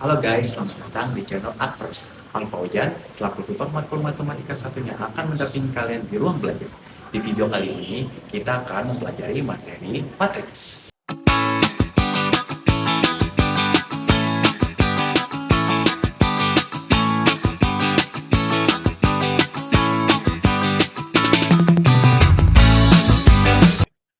Halo guys, selamat datang di channel Akpres. Bang Fauzan, selaku tutor matkul matematika satunya akan mendampingi kalian di ruang belajar. Di video kali ini, kita akan mempelajari materi matriks.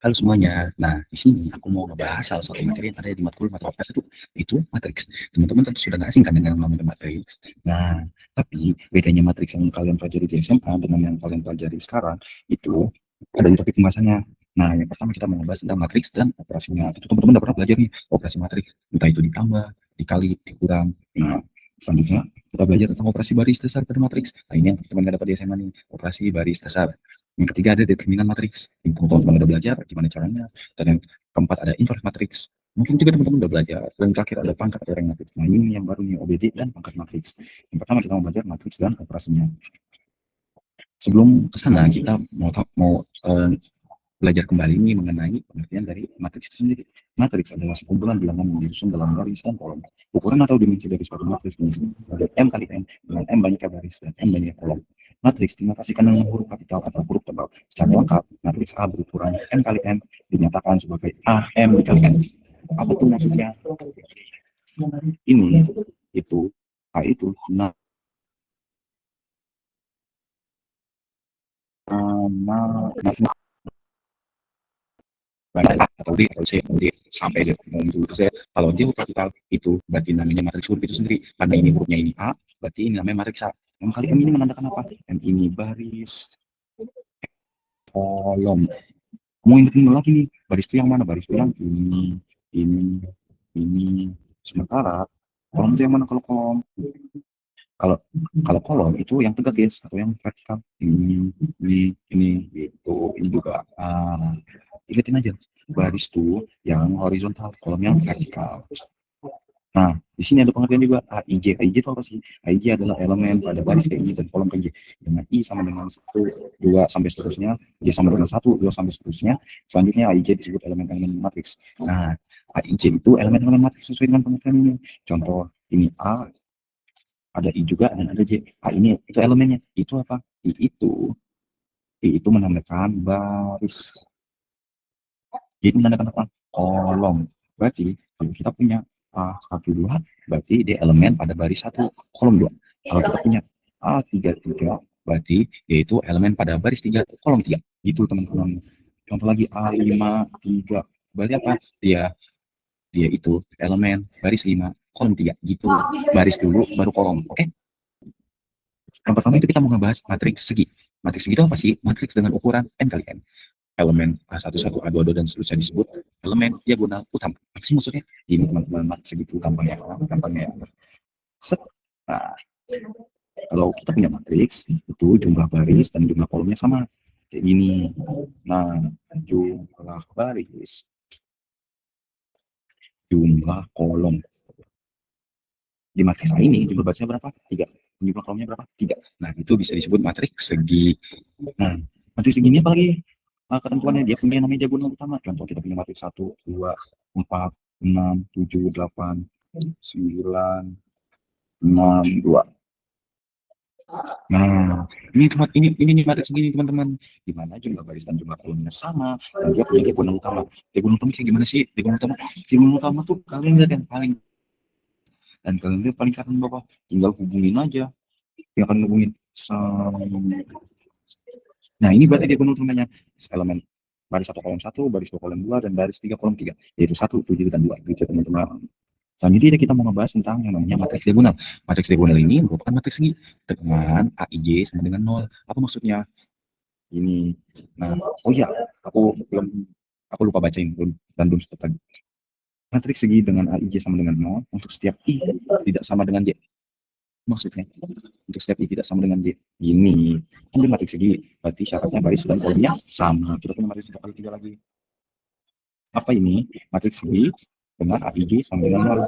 Halo semuanya. Nah, di sini aku mau ngebahas salah satu materi yang ada di matkul matematika satu, itu matriks. Teman-teman tentu sudah nggak asing kan dengan namanya matriks. Nah, tapi bedanya matriks yang kalian pelajari di SMA dengan yang kalian pelajari sekarang itu ada di topik pembahasannya. Nah, yang pertama kita mau ngebahas tentang matriks dan operasinya. Itu teman-teman udah pernah belajar nih operasi matriks, entah itu ditambah, dikali, dikurang. Nah, selanjutnya kita belajar tentang operasi baris dasar pada matriks. Nah, ini yang teman-teman nggak dapat di SMA nih, operasi baris dasar. Yang ketiga ada determinan matriks. Yang teman-teman udah belajar gimana caranya. Dan yang keempat ada inverse matriks. Mungkin juga teman-teman udah belajar. Dan yang terakhir ada pangkat atau rank matriks. Nah ini yang baru nih OBD dan pangkat matriks. Yang pertama kita mau belajar matriks dan operasinya. Sebelum ke sana kita mau belajar kembali nih mengenai pengertian dari matriks itu sendiri. Matriks adalah sekumpulan bilangan yang disusun dalam baris dan kolom. Ukuran atau dimensi dari suatu matriks ini ada M kali N dengan M banyaknya baris dan M banyaknya kolom. Matriks dinotasikan dengan huruf kapital atau huruf tebal. Secara lengkap, matriks A berukuran N kali N dinyatakan sebagai AM dikali N. Apa tuh maksudnya? Ini, itu, A itu, nama banyak atau D atau C atau D sampai Z terus ya kalau dia huruf kapital itu berarti namanya matriks huruf itu sendiri karena ini hurufnya ini A berarti ini namanya matriks A. M kali M ini menandakan apa? M ini baris, kolom. Mau ingetin lagi nih baris itu yang mana? Baris itu yang ini sementara kolom itu yang mana? Kalau kolom, kalau kalau kolom itu yang tegak guys atau yang vertikal, ini itu ini juga ingetin aja baris tuh yang horizontal, kolom yang vertikal. Nah, di sini ada pengertian juga AIJ. AIJ itu apa sih? AIJ adalah elemen pada baris kayak ini dan kolom kayak gini. Dengan I sama dengan 1, 2 sampai seterusnya, J sama dengan 1, 2 sampai seterusnya. Selanjutnya AIJ disebut elemen-elemen matriks. Nah, AIJ itu elemen-elemen matriks sesuai dengan pengertian ini. Contoh, ini A, ada I juga dan ada J. A ini itu elemennya. Itu apa? I itu menandakan baris. J itu menandakan apa? Kolom. Berarti kalau kita punya A12 berarti dia elemen pada baris 1 kolom 2. Kalau kita punya A33 berarti yaitu elemen pada baris 3 kolom 3. Gitu teman-teman. Contoh lagi A53 berarti apa? Dia itu elemen baris 5 kolom 3. Gitu. Baris dulu baru kolom. Oke? Yang pertama itu kita mau ngebahas matriks segi. Matriks segi itu apa sih? Matriks dengan ukuran N kali N. Elemen A1, A2, dan seterusnya disebut elemen diagonal utama. Apa sih maksudnya? Ini teman-teman matriks segitu gampangnya ya. Nah, kalau kita punya matriks itu jumlah baris dan jumlah kolomnya sama kayak gini. Nah, jumlah baris, jumlah kolom di matriks A ini jumlah barisnya berapa? 3. Jumlah kolomnya berapa? 3. Nah, itu bisa disebut matriks segi. Nah, matriks segi ini apa lagi? Ketentuannya dia punya namanya diagonal utama. Contoh kita punya matriks 1, 2, 4, 6, 7, 8, 9, 6, 2. Nah, ini matriks segini teman-teman. Di mana jumlah baris dan jumlah kolomnya sama dan dia punya diagonal utama. Diagonal utama sih gimana sih? Diagonal utama tuh kalian lihat yang paling dan kalian lihat paling kanan bawah. Tinggal hubungin aja. Yang akan hubungin. Nah, ini berarti diagonal utamanya elemen baris 1 kolom 1, baris 2 kolom 2, dan baris 3 kolom 3, yaitu 1, 7, dan 2. Gitu teman-teman. Selanjutnya kita mau ngebahas tentang yang namanya matriks diagonal. Matriks diagonal ini merupakan matriks segi dengan AIJ sama dengan 0. Apa maksudnya? Ini. Nah, oh iya, aku lupa bacain dan belum sempat tadi. Matriks segi dengan AIJ sama dengan 0 untuk setiap I tidak sama dengan J. Maksudnya untuk setiap I tidak sama dengan J. Ini kan matriks segi, berarti syaratnya baris dan kolomnya sama. Kita punya matriks 3 kali 3 lagi. Apa ini? Matriks segi dengan AIJ sama dengan 0.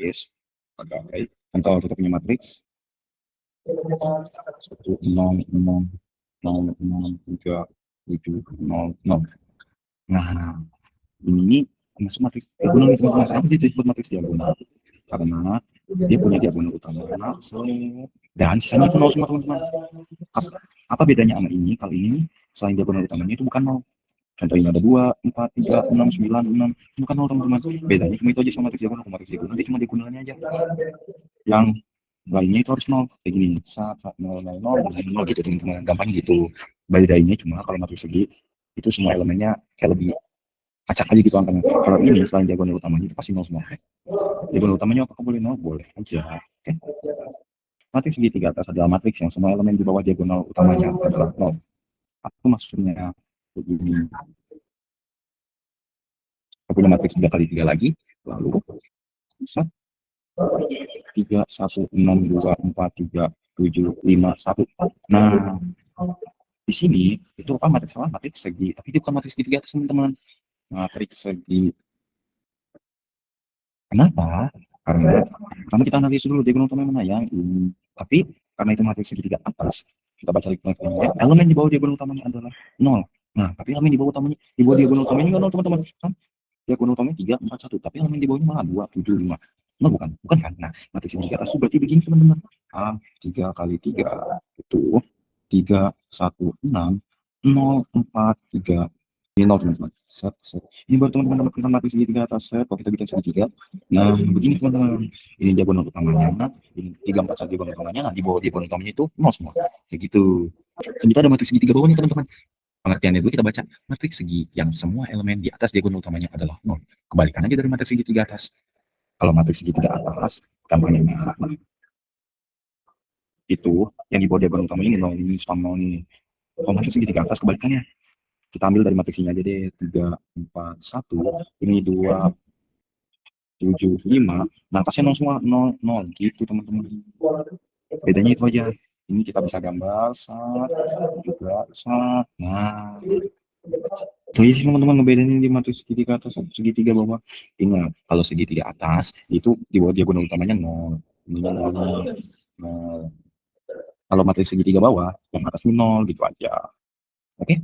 Yes, pakai contoh kita punya matriks 1, 0, 0, 0, 0, 3, 7, 0, 0. Nah, ini masuk matriks diagonal nih teman-teman. Kenapa dia disebut matriks diagonal? Karena dia punya diagonal utama dan sisanya itu nol semua teman-teman. Apa bedanya sama ini? Kalau ini selain diagonal utamanya itu bukan nol. Contohnya ada 2, 4, 3, 6, 9, 6. Bukan nol teman-teman. Bedanya cuma itu aja sama matriks diagonal. Matriks diagonal dia cuma diagonalnya aja. Yang lainnya itu harus nol. Kayak gini. 1, 0, 0, 0, 0 gitu teman-teman. Gampang gitu. Bedanya cuma kalau matriks segi itu semua elemennya kayak lebih acak aja gitu angkanya. Kalau ini selain diagonal utamanya itu pasti nol semua. Diagonal utamanya apakah boleh nol? Boleh aja. Oke. Matriks segitiga atas adalah matriks yang semua elemen di bawah diagonal utamanya adalah nol. Aku maksudnya begini. Aku punya matriks 3 kali 3 lagi. Lalu 3, 1, 6, 2, 4, 3, 7, 5, 1. Nah, di sini itu apa matriks apa? Matriks segi. Tapi itu bukan matriks segitiga atas teman-teman. Matriks segi. Kenapa? Karena kita analisis dulu diagonal utama mana yang ini. Tapi karena itu matriks segitiga atas, kita baca lagi elemen di bawah diagonal utamanya adalah 0. Nah, tapi elemen di bawah utamanya, di bawah diagonal utamanya nggak 0 teman-teman. Kan diagonal utamanya 3, 4, 1. Tapi elemen di bawahnya malah 2, 7, 5. No, bukan. Bukan kan? Nah, matriks segitiga atas itu berarti begini teman-teman. 3 kali 3 itu 3, 1, 6, 0, 4, 3. Ini nol teman-teman. Ini baru teman-teman tentang matriks segitiga atas set. Kalau kita bikin segitiga, nah begini teman-teman. Ini diagonal utamanya, ini 3, 4, 1 diagonal utamanya. Nah di bawah diagonal utamanya itu nol semua. Kayak gitu. Dan kita ada matriks segitiga bawah nih teman-teman. Pengertiannya dulu kita baca matriks segi yang semua elemen di atas diagonal utamanya adalah nol. Kebalikan aja dari matriks segitiga atas. Kalau matriks segitiga atas, gampangnya itu yang di bawah diagonal utamanya ini nol, ini sama nol ini. Kalau matriks segitiga atas kebalikannya. Kita ambil dari matriks ini aja deh. 3, 4, 1. Ini 2, 7, 5. Nah, atasnya 0 semua. 0, 0. Gitu, teman-teman. Bedanya itu aja. Ini kita bisa gambar. Juga. Nah. Itu aja sih, teman-teman. Ngebedain di matriks segitiga atas, segitiga bawah. Ingat, kalau segitiga atas, itu di bawah diagonal utamanya 0. Ini 0. Kalau matriks segitiga bawah, yang atas 0. Gitu aja. Oke?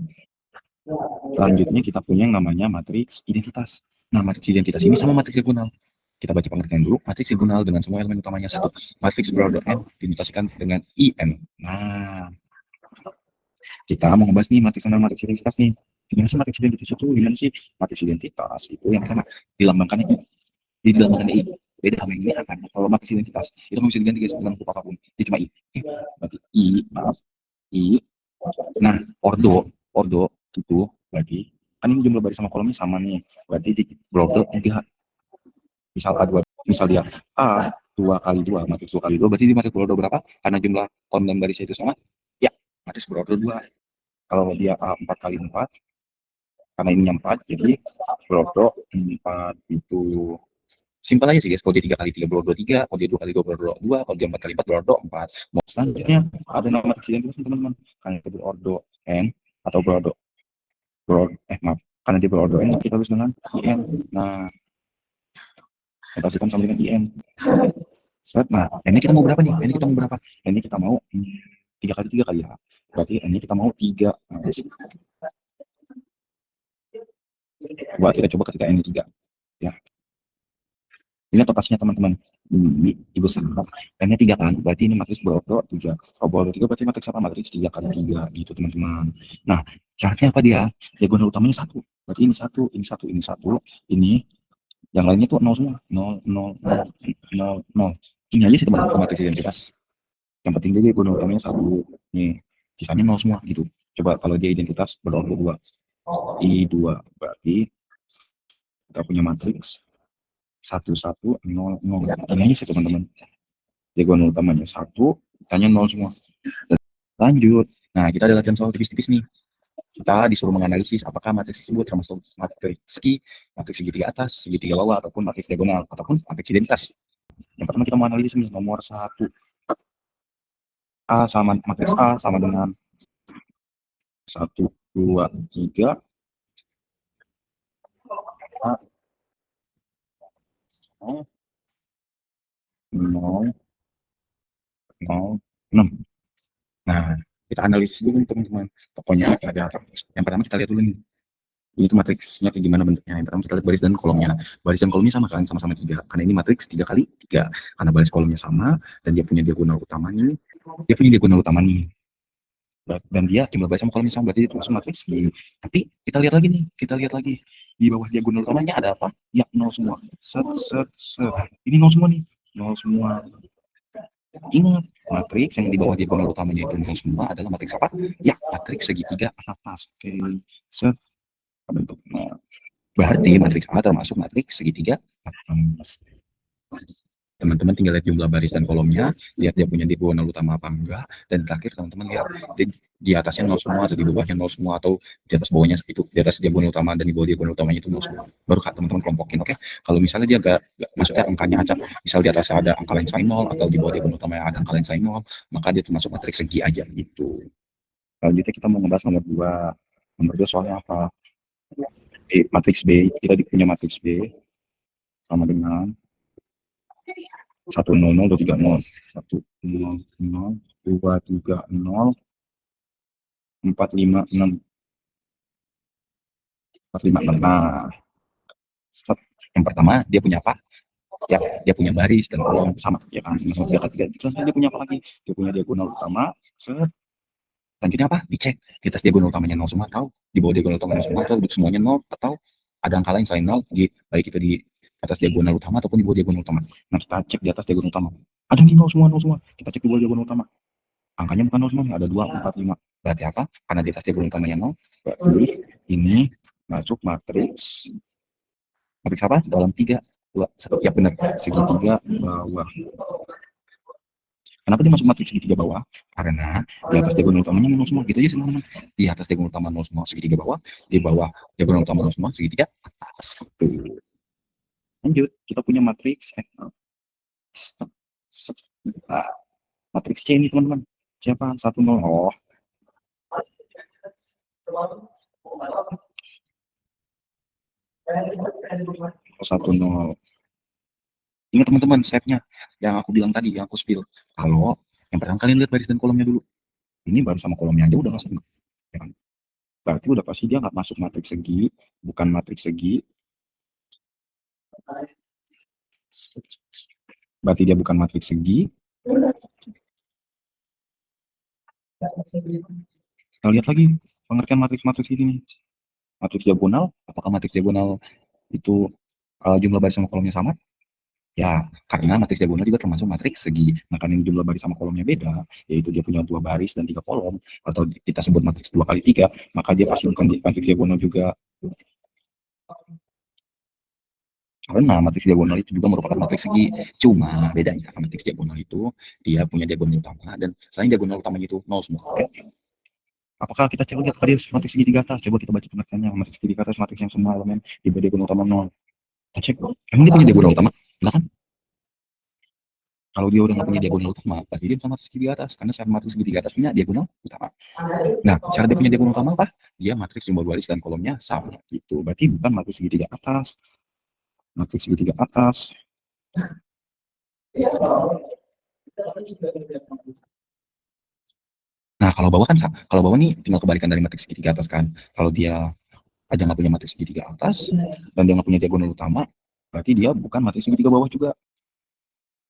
Selanjutnya kita punya yang namanya matriks identitas. Nah, matriks identitas ini sama matriks diagonal. Kita baca pengertian dulu. Matriks diagonal dengan semua elemen utamanya satu. Matriks berorder n dinotasikan dengan IN. Nah, kita mau ngebahas nih matriks dan matriks identitas nih. Gimana sih matriks identitas itu? Gimana sih matriks identitas itu yang pertama dilambangkan I. Dilambangkan I. Beda sama ini akan. Kalau matriks identitas itu nggak bisa diganti guys dengan huruf apapun. Dia cuma I. Berarti I, maaf. I. Nah, ordo itu berarti kan ini jumlah baris sama kolomnya sama nih. Berarti di berorder 3. Misal A2, misal dia A 2 kali 2, matriks 2 kali 2, berarti di matriks berorder berapa? Karena jumlah kolom dan barisnya itu sama, ya matriks berorder 2. Kalau dia A 4 kali 4, karena ini 4, jadi berorder 4 itu simpel aja sih guys. Kalau dia 3 kali 3 berorder 3, kalau dia 2 kali 2 berorder 2, kalau dia 4 kali 4 berorder 4. Mau selanjutnya ada nama matriks identitas teman-teman. Karena itu berorder N atau berorder maaf, karena dia berorder N kita tulis dengan IN. Nah, sama dengan IN. Nah, ini kita mau berapa nih? Ini kita mau berapa? Ini kita mau 3 kali 3 kali ya. Berarti ini kita mau 3. Coba kita coba ketika ini 3. Ya. Ini notasinya teman-teman. Ini dibesar. N-nya 3 kan? Berarti ini matriks berorder 3. Kalau berorder 3 berarti matriks apa? Matriks 3 kali 3 gitu teman-teman. Nah, syaratnya apa dia? Diagonal utamanya 1. Berarti ini 1, ini 1, ini 1, ini yang lainnya tuh 0 semua. 0, 0, 0, 0, 0. Ini aja sih teman-teman matriks identitas. Yang penting dia diagonal utamanya 1. Nih, sisanya 0 semua gitu. Coba kalau dia identitas berorder 2. I2 berarti kita punya matriks 1, 1, 0, 0. Ini aja sih teman-teman. Diagonal utamanya 1, sisanya 0 semua. Dan lanjut. Nah, kita ada latihan soal tipis-tipis nih. Kita disuruh menganalisis apakah matriks tersebut termasuk matriks segi, matriks segitiga atas, segitiga bawah, ataupun matriks diagonal, ataupun matriks identitas. Yang pertama kita mau analisis nih, nomor 1. Matriks A sama dengan 1, 2, 3. A, 0, 0, 0, 6. Nah, kita analisis dulu teman-teman. Pokoknya ada yang pertama kita lihat dulu nih. Ini tuh matriksnya kayak gimana bentuknya. Yang pertama kita lihat baris dan kolomnya. Baris dan kolomnya sama kan, sama-sama 3. Karena ini matriks 3 kali 3. Karena baris kolomnya sama dan dia punya diagonal utama nih. Dia punya diagonal utama nih. Dan dia jumlah baris sama kolomnya sama, berarti itu masuk matriks gini. Tapi kita lihat lagi nih, kita lihat lagi di bawah diagonal utamanya ada apa? Ya, nol semua. Set, set, set. Ini nol semua nih, nol semua. Ingat, matriks yang di bawah diagonal utamanya itu nol semua adalah matriks apa? Ya, matriks segitiga atas. Oke, set. Bentuknya. Berarti matriks A termasuk matriks segitiga atas. Teman-teman tinggal lihat jumlah baris dan kolomnya, lihat dia punya diagonal utama apa enggak, dan terakhir teman-teman lihat di atasnya nol semua atau di bawahnya nol semua atau di atas bawahnya itu di atas diagonal utama dan di bawah diagonal utamanya itu nol semua. Baru teman-teman kelompokin, oke? Kalau misalnya dia gak maksudnya angkanya acak, misal di atas ada angka lain sin nol atau di bawah diagonal utamanya ada angka lain sin nol, maka dia termasuk matriks segi aja gitu. Selanjutnya kita mau ngebahas nomor 2. Nomor 2 soalnya apa? Matriks B, kita punya matriks B sama dengan 100 230 100 230 456 456. Nah, yang pertama dia punya apa? Ya, dia punya baris dan kolom sama, ya kan? Sama 3 kali 3. Selanjutnya dia punya apa lagi? Dia punya diagonal utama. Selanjutnya apa? Dicek di atas diagonal utamanya 0 semua atau di bawah diagonal utamanya 0 semua atau semuanya 0 atau ada angka lain selain 0 di baik itu di atas diagonal utama ataupun di bawah diagonal utama. Nah, kita cek di atas diagonal utama. Ada nih 0 semua, 0 semua. Kita cek di bawah diagonal utama. Angkanya bukan 0 semua, ada 2, 4, 5. Berarti apa? Karena di atas diagonal utamanya 0, berarti ini masuk matriks. Matriks apa? Dalam 3, 2, 1. Ya benar, segitiga bawah. Kenapa dia masuk matriks segitiga bawah? Karena di atas diagonal utamanya 0 semua. Gitu aja sih teman-teman. Di atas diagonal utama 0 semua, segitiga bawah. Di bawah diagonal utama 0 semua, segitiga atas. Gitu. Lanjut, kita punya matriks. Nah, matriks C ini teman-teman. Siapa? 1, 0. Oh. 1, 0. Ingat teman-teman, stepnya yang aku bilang tadi, yang aku spill. Kalau yang pertama kalian lihat baris dan kolomnya dulu. Ini baru sama kolomnya aja udah masuk. Ya kan? Berarti udah pasti dia nggak masuk matriks segi, bukan matriks segi. Berarti dia bukan matriks segi. Kita lihat lagi pengertian matriks-matriks ini. Matriks diagonal, apakah matriks diagonal itu jumlah baris sama kolomnya sama? Ya, karena matriks diagonal juga termasuk matriks segi. Nah, karena jumlah baris sama kolomnya beda, yaitu dia punya 2 baris dan 3 kolom, atau kita sebut matriks 2 kali 3, maka dia pasti bukan matriks diagonal juga. Karena matriks diagonal itu juga merupakan matriks segi. Cuma bedanya matriks diagonal itu dia punya diagonal utama dan selain diagonal utamanya itu 0 semua. Oke. Apakah kita cek lagi apakah dia matriks segitiga atas? Coba kita baca pengertiannya. Matriks segitiga atas matriks yang semua elemen di diagonal utama 0. Kita cek. Emang dia punya diagonal utama? Enggak kan? Kalau dia udah nggak punya diagonal utama, berarti dia bukan matriks segitiga atas. Karena syarat matriks segitiga atas punya diagonal utama. Nah, cara dia punya diagonal utama apa? Dia matriks jumlah baris dan kolomnya sama. Gitu. Berarti bukan matriks segitiga atas. Matriks segitiga atas. Nah, kalau bawah kan, kalau bawah nih tinggal kebalikan dari matriks segitiga atas kan. Kalau dia aja nggak punya matriks segitiga atas dan dia nggak punya diagonal utama, berarti dia bukan matriks segitiga bawah juga.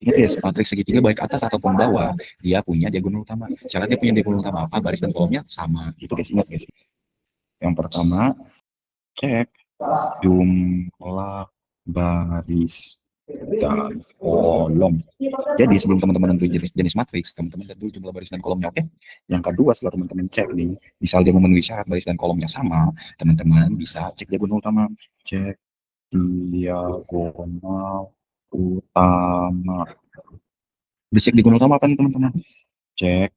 Ingat ya, matriks segitiga baik atas ataupun bawah, dia punya diagonal utama. Cara dia punya diagonal utama apa? Baris dan kolomnya sama. Itu guys, ingat guys. Yang pertama, cek jumlah baris dan kolom. Jadi sebelum teman-teman nentuin jenis matriks, teman-teman lihat dulu jumlah baris dan kolomnya, oke? Yang kedua, setelah teman-teman cek nih, misal dia memenuhi syarat baris dan kolomnya sama, teman-teman bisa cek diagonal utama. Cek diagonal utama. Udah cek diagonal utama apa nih teman-teman? Cek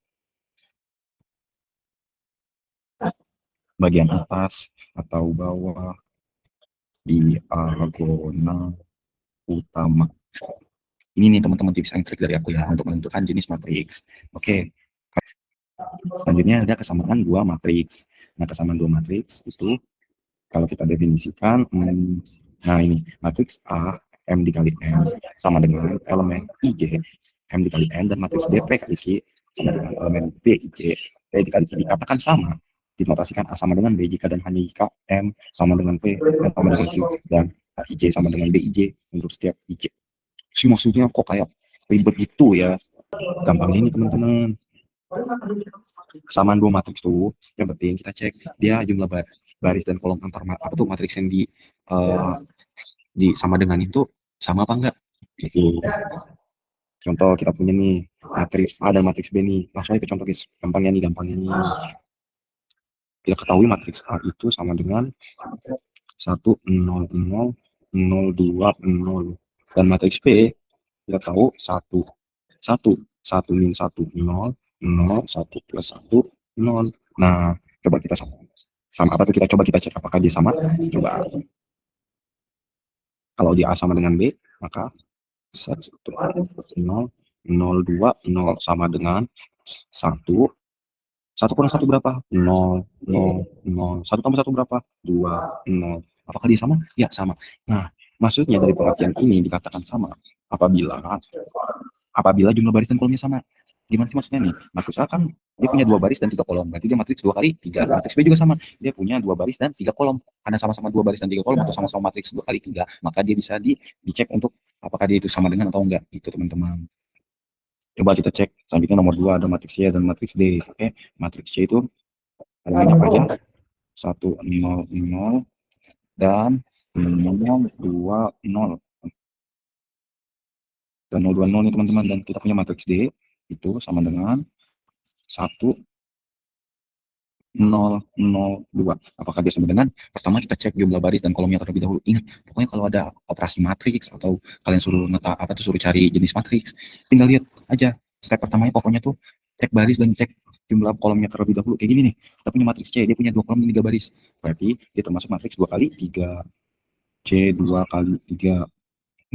bagian atas atau bawah diagonal utama. Ini nih teman-teman tips and trik dari aku ya untuk menentukan jenis matriks. Oke. Selanjutnya ada kesamaan 2 matriks. Nah, kesamaan 2 matriks itu kalau kita definisikan, nah ini matriks A M dikali N sama dengan elemen IG M dikali N dan matriks BP kali Q sama dengan elemen B IG P dikali Q dikatakan sama. dinotasikan A sama dengan B jika dan hanya jika M sama dengan P dan sama dengan Q dan IJ sama dengan BIJ untuk setiap IJ. Sih maksudnya kok kayak ribet gitu ya. Gampang ini teman-teman. Kesamaan dua matriks tuh yang penting kita cek dia jumlah baris dan kolom antar apa tuh matriks yang di sama dengan itu sama apa enggak gitu. Contoh kita punya nih matriks A dan matriks B nih, langsung aja ke contoh guys, gampangnya nih kita ketahui matriks A itu sama dengan 1 0 0 0 2 0 dan matriks B kita tahu 1 1 1 min 1 0 0 1 plus 1 0. Nah, coba kita sama apa tuh, kita coba kita cek apakah dia sama. Coba kalau dia A sama dengan B, maka 0 0 2 0 sama dengan 1 1 kurang 1 berapa? 0 0 0 1 tambah 1 berapa? 2 0. Apakah dia sama? Ya, sama. Nah, maksudnya dari pengertian ini dikatakan sama apabila apabila jumlah baris dan kolomnya sama. Gimana sih maksudnya nih? Matriks A kan dia punya 2 baris dan 3 kolom. Berarti dia matriks 2 kali 3. Matriks B juga sama. Dia punya 2 baris dan 3 kolom. Karena sama-sama 2 baris dan 3 kolom atau sama-sama matriks 2 kali 3, maka dia bisa dicek untuk apakah dia itu sama dengan atau enggak. Itu teman-teman. Coba kita cek. Selanjutnya nomor 2 ada matriks Y dan matriks D. Oke, matriks Y itu elemennya apa aja? 1 0 0 dan 0 2 0 dan 0 2 0 nih teman-teman, dan kita punya matriks D itu sama dengan 1 0 0 2. Apakah dia sama dengan? Pertama kita cek jumlah baris dan kolomnya terlebih dahulu. Ingat, pokoknya kalau ada operasi matriks atau kalian suruh suruh cari jenis matriks, tinggal lihat aja. Step pertamanya pokoknya tuh cek baris dan cek jumlah kolomnya terlebih dahulu. Kayak gini nih, kita punya matriks C, dia punya 2 kolom dan 3 baris. Berarti dia termasuk matriks 2 kali 3. C 2 kali 3.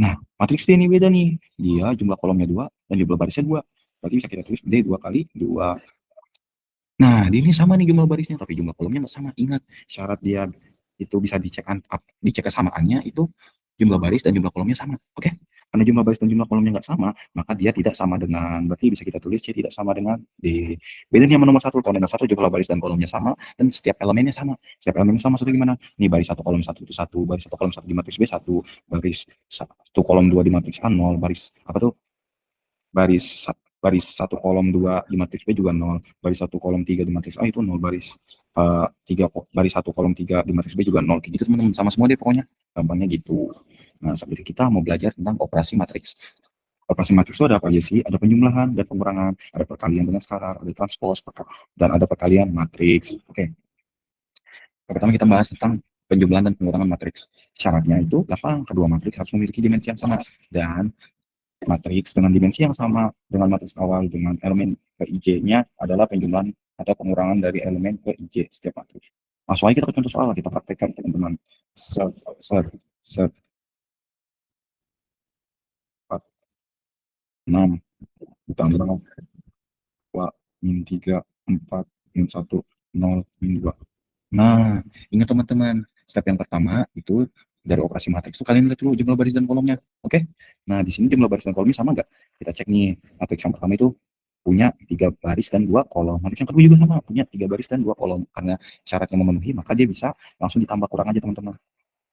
Nah, matriks D ini beda nih. Dia jumlah kolomnya 2 dan jumlah barisnya 2. Berarti bisa kita tulis D 2 kali 2. Nah, dia ini sama nih jumlah barisnya, tapi jumlah kolomnya nggak sama. Ingat, syarat dia itu bisa dicek kesamaannya itu jumlah baris dan jumlah kolomnya sama. Oke? Karena jumlah baris dan jumlah kolomnya nggak sama, maka dia tidak sama dengan, berarti bisa kita tulis C tidak sama dengan D. Bedanya sama nomor 1, kalau nomor 1 jumlah baris dan kolomnya sama, dan setiap elemennya sama. Setiap elemennya sama, maksudnya gimana? Nih baris 1 kolom 1 itu 1, baris 1 kolom 1 di matriks B 1, baris 1 kolom 2 di matriks A 0, baris apa tuh? baris baris 1 kolom 2 di matriks B juga 0, baris 1 kolom 3 di matriks A itu 0, baris 3 baris 1 kolom 3 di matriks B juga 0, kayak gitu teman-teman, sama semua deh pokoknya, gampangnya gitu. Nah, seperti kita mau belajar tentang operasi matriks. Operasi matriks itu ada apa aja sih? Ada penjumlahan dan pengurangan, ada perkalian dengan skalar, ada transpos, dan ada perkalian matriks. Oke, pertama kita bahas tentang penjumlahan dan pengurangan matriks. Syaratnya itu gampang, kedua matriks harus memiliki dimensi yang sama, dan matriks dengan dimensi yang sama dengan matriks awal dengan elemen ke IJ-nya adalah penjumlahan atau pengurangan dari elemen ke IJ setiap matriks. Langsung aja kita ke contoh soal, kita praktekkan teman-teman. Set, set, set, 4, 6, ditambah 2, min 3, 4, min 1, 0, min 2. Nah, ingat teman-teman, step yang pertama itu dari operasi matriks itu kalian lihat dulu jumlah baris dan kolomnya. Oke? Nah, di sini jumlah baris dan kolomnya sama nggak? Kita cek nih, matriks yang pertama itu punya 3 baris dan 2 kolom. Matriks yang kedua juga sama, punya 3 baris dan 2 kolom. Karena syaratnya memenuhi, maka dia bisa langsung ditambah, kurang aja teman-teman.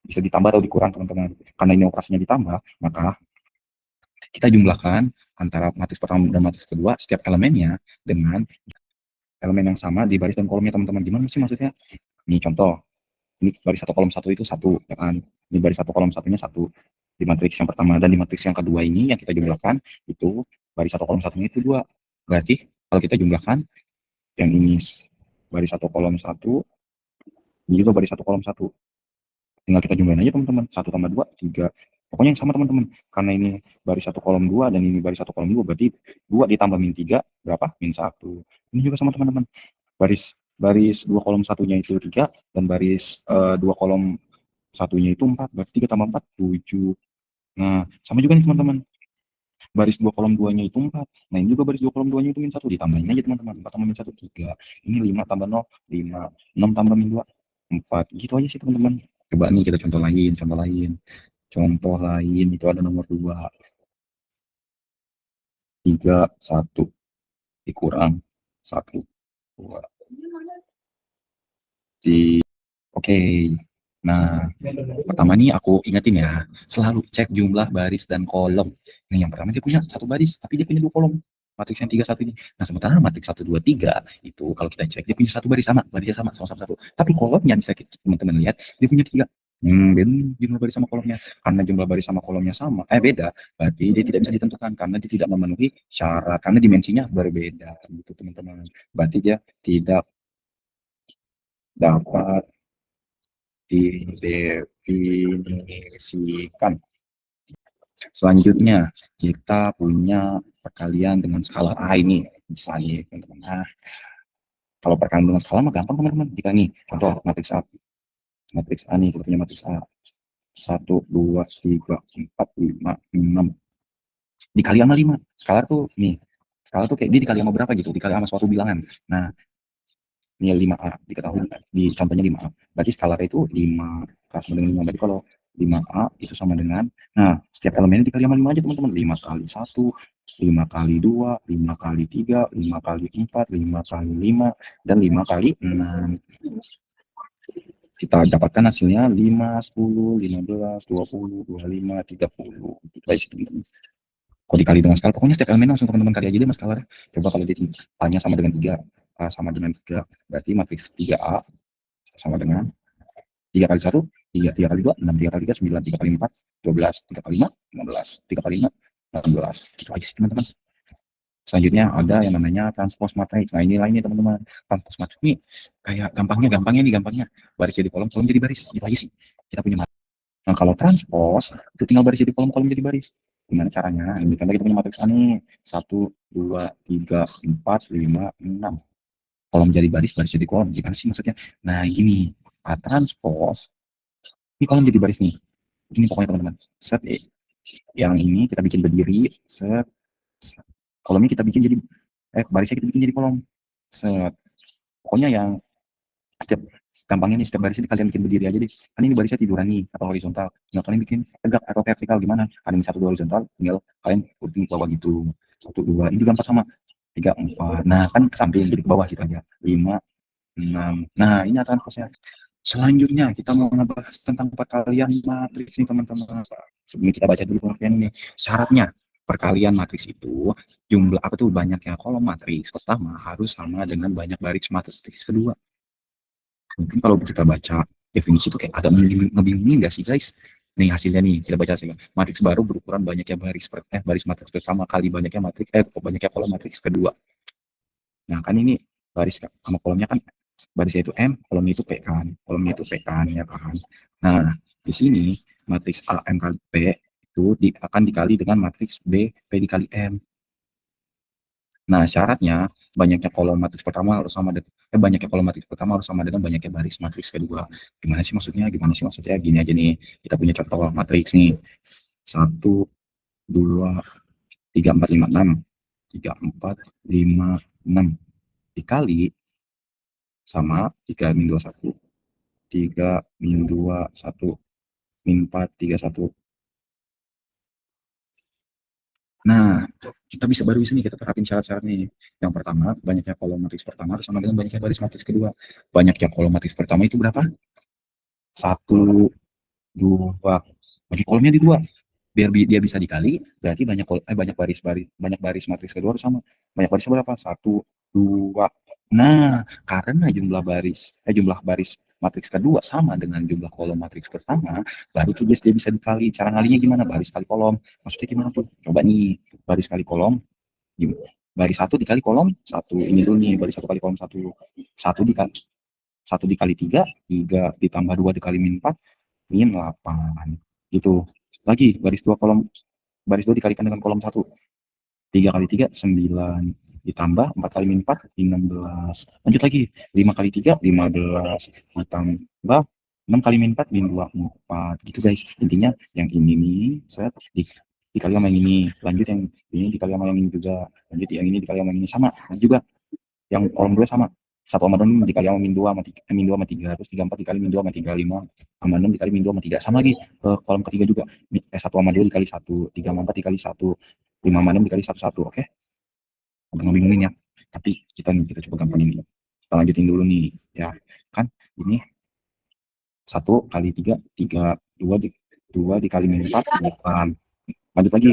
Bisa ditambah atau dikurang teman-teman. Karena ini operasinya ditambah, maka kita jumlahkan antara matriks pertama dan matriks kedua setiap elemennya dengan elemen yang sama di baris dan kolomnya teman-teman. Gimana sih maksudnya? Ini contoh, ini baris 1 kolom 1 itu 1, ya kan? Ini baris 1 kolom 1-nya 1 di matriks yang pertama, dan di matriks yang kedua ini yang kita jumlahkan itu baris 1 kolom 1-nya itu 2. Berarti kalau kita jumlahkan yang ini baris 1 kolom 1, ini juga baris 1 kolom 1. Tinggal kita jumlahin aja teman-teman, 1 tambah 2 3. Pokoknya yang sama teman-teman, karena ini baris 1 kolom 2 dan ini baris 1 kolom 2, berarti 2 ditambah min 3 berapa? Min 1. Ini juga sama teman-teman, baris baris 2 kolom 1-nya itu 3 dan baris 2 kolom 1-nya itu 4, berarti 3 tambah 4 7. Nah, sama juga nih teman-teman, baris 2 kolom 2-nya itu 4. Nah, ini juga baris 2 kolom 2-nya itu min 1, ditambahin aja teman-teman, 4 tambah min 1 3. Ini 5 tambah 0 5, 6 tambah min 2 4. Gitu aja sih teman-teman. Coba nih kita contoh lain, itu ada nomor 2, 3 1 dikurang 1 2. di oke. Nah, pertama nih aku ingetin ya, selalu cek jumlah baris dan kolom. Nih yang pertama dia punya satu baris, tapi dia punya dua kolom. Matriks yang 31 ini. Nah, sementara matriks 1, 2, 3 itu kalau kita cek dia punya satu baris sama, barisnya sama-sama satu. Tapi kolomnya bisa teman-teman lihat dia punya tiga. Beda jumlah baris sama kolomnya. Karena jumlah baris sama kolomnya sama, beda, berarti dia tidak bisa ditentukan karena dia tidak memenuhi syarat karena dimensinya berbeda gitu teman-teman. Berarti dia tidak dapat didefinisikan. Selanjutnya kita punya perkalian dengan skala A ini misalnya teman-teman. Nah, kalau perkalian dengan skala mah gampang teman-teman. Jika nih contoh matriks A nih kita punya matriks A 1, 2, 3, 4, 5, 6 dikali sama 5. Skala tuh nih, skala tuh kayak dia dikali sama berapa gitu, dikali sama suatu bilangan. Nah, ini 5A diketahui di contohnya 5A. Berarti skalar itu 5 sama dengan 5. Berarti kalau 5A itu sama dengan, nah setiap elemennya dikali sama 5 aja teman-teman. 5 kali 1, 5 kali 2, 5 kali 3, 5 kali 4, 5 kali 5, dan 5 kali 6. Kita dapatkan hasilnya 5, 10, 15, 20, 25, 30. Baik, teman-teman. Kalau dikali dengan skala, pokoknya setiap elemen langsung teman-teman kali aja deh mas skalar. Coba kalau dia A-nya sama dengan 3, A sama dengan 3, berarti matriks 3A sama dengan 3 kali 1, 3, 3 kali 2, 6, 3 kali 3, 9, 3 kali 4, 12, 3 kali 5, 15, 3 kali 5, 16. Gitu aja sih teman-teman. Selanjutnya ada yang namanya transpose matrix. Nah ini lainnya teman-teman. Transpose matrix ini kayak gampangnya baris jadi kolom, kolom jadi baris. Itu aja sih. Kita punya matrix. Nah kalau transpose itu tinggal baris jadi kolom, kolom jadi baris. Gimana caranya? Ini kan kita punya matriks A nih. 1, 2, 3, 4, 5, 6. Kolom jadi baris, baris jadi kolom. Gimana sih maksudnya? Nah gini, A transpose ini kolom jadi baris nih. Ini pokoknya teman-teman. Set yang ini kita bikin berdiri. Set kolomnya kita bikin jadi barisnya kita bikin jadi kolom. Set pokoknya yang setiap gampangnya nih setiap barisnya kalian bikin berdiri aja deh. Kan ini barisnya tiduran nih atau horizontal. Nah kalian bikin tegak atau vertikal gimana? Ada yang 1, 2 horizontal, tinggal kalian urutin ke bawah gitu. 1, 2 ini juga 4 sama. 3, 4. Nah kan ke samping jadi ke bawah gitu aja. 5, 6. Nah ini transpose-nya. Selanjutnya kita mau ngebahas tentang perkalian matriks nih teman-teman. Sebelum kita baca dulu pengertian ini. Syaratnya perkalian matriks itu jumlah apa tuh banyaknya kolom matriks pertama harus sama dengan banyak baris matriks kedua. Mungkin kalau kita baca definisi itu kayak agak ngebingungin nggak sih guys? Nih hasilnya nih kita baca hasilnya. Matriks baru berukuran banyaknya baris matriks pertama kali banyaknya matriks banyaknya kolom matriks kedua. Nah kan ini baris sama kolomnya kan barisnya itu M, kolomnya itu P kan, kolomnya itu P kan, ya kan. Nah, di sini matriks A M kali P itu akan dikali dengan matriks B P dikali M. Nah, syaratnya banyaknya kolom matriks pertama harus sama dengan banyaknya kolom matriks pertama harus sama dengan banyaknya baris matriks kedua. Gimana sih maksudnya? Gimana sih maksudnya? Gini aja nih. Kita punya contoh matriks nih. 1, 2, 3, 4, 5, 6. 3, 4, 5, 6 dikali sama 3 min 2, 1. 3 min 2, 1 min 4, 3, 1. Nah, kita baru bisa nih kita terapin syarat-syaratnya. Yang pertama, banyaknya kolom matriks pertama harus sama dengan banyaknya baris matriks kedua. Banyaknya kolom matriks pertama itu berapa? 1, 2. Bagi kolomnya di 2. Biar dia bisa dikali, berarti banyak baris matriks kedua harus sama. Banyak barisnya berapa? 1, 2. Nah, karena jumlah baris matriks kedua sama dengan jumlah kolom matriks pertama, baru tuh dia bisa dikali. Cara ngalinya gimana? Baris kali kolom. Maksudnya gimana tuh? Coba nih, baris kali kolom. Baris 1 dikali kolom 1. Ini dulu nih, baris 1 kali kolom 1. 1 dikali 3, 3 ditambah 2 dikali min 4, min 8. Gitu. Lagi, baris 2 dikalikan dengan kolom 1. 3 kali 3, 9. Ditambah 4 kali min 4, 16. Lanjut lagi, 5 kali 3, 15. Ditambah 6 kali min 4, min 24. Gitu guys. Intinya yang ini nih, set, dikali sama yang ini. Lanjut yang ini dikali sama yang ini juga. Lanjut yang ini dikali sama yang ini. Sama. Lanjut juga. Yang kolom 2 sama. 1 sama 6 dikali sama min 2 sama 3, min 2 sama 3. Terus 34 dikali min 2 sama 3, 5 sama 6 dikali min 2 sama 3. Sama lagi ke kolom ketiga juga. 1 sama 2 dikali 1, 3 sama 4 dikali 1, 5 sama 6 dikali 1, 1. Oke? Gampang bingungin ya. Tapi kita coba gampangin. Kita lanjutin dulu nih ya. kan ini 1 kali 3, 3, 2 dikali min 4, bukan. Lanjut lagi,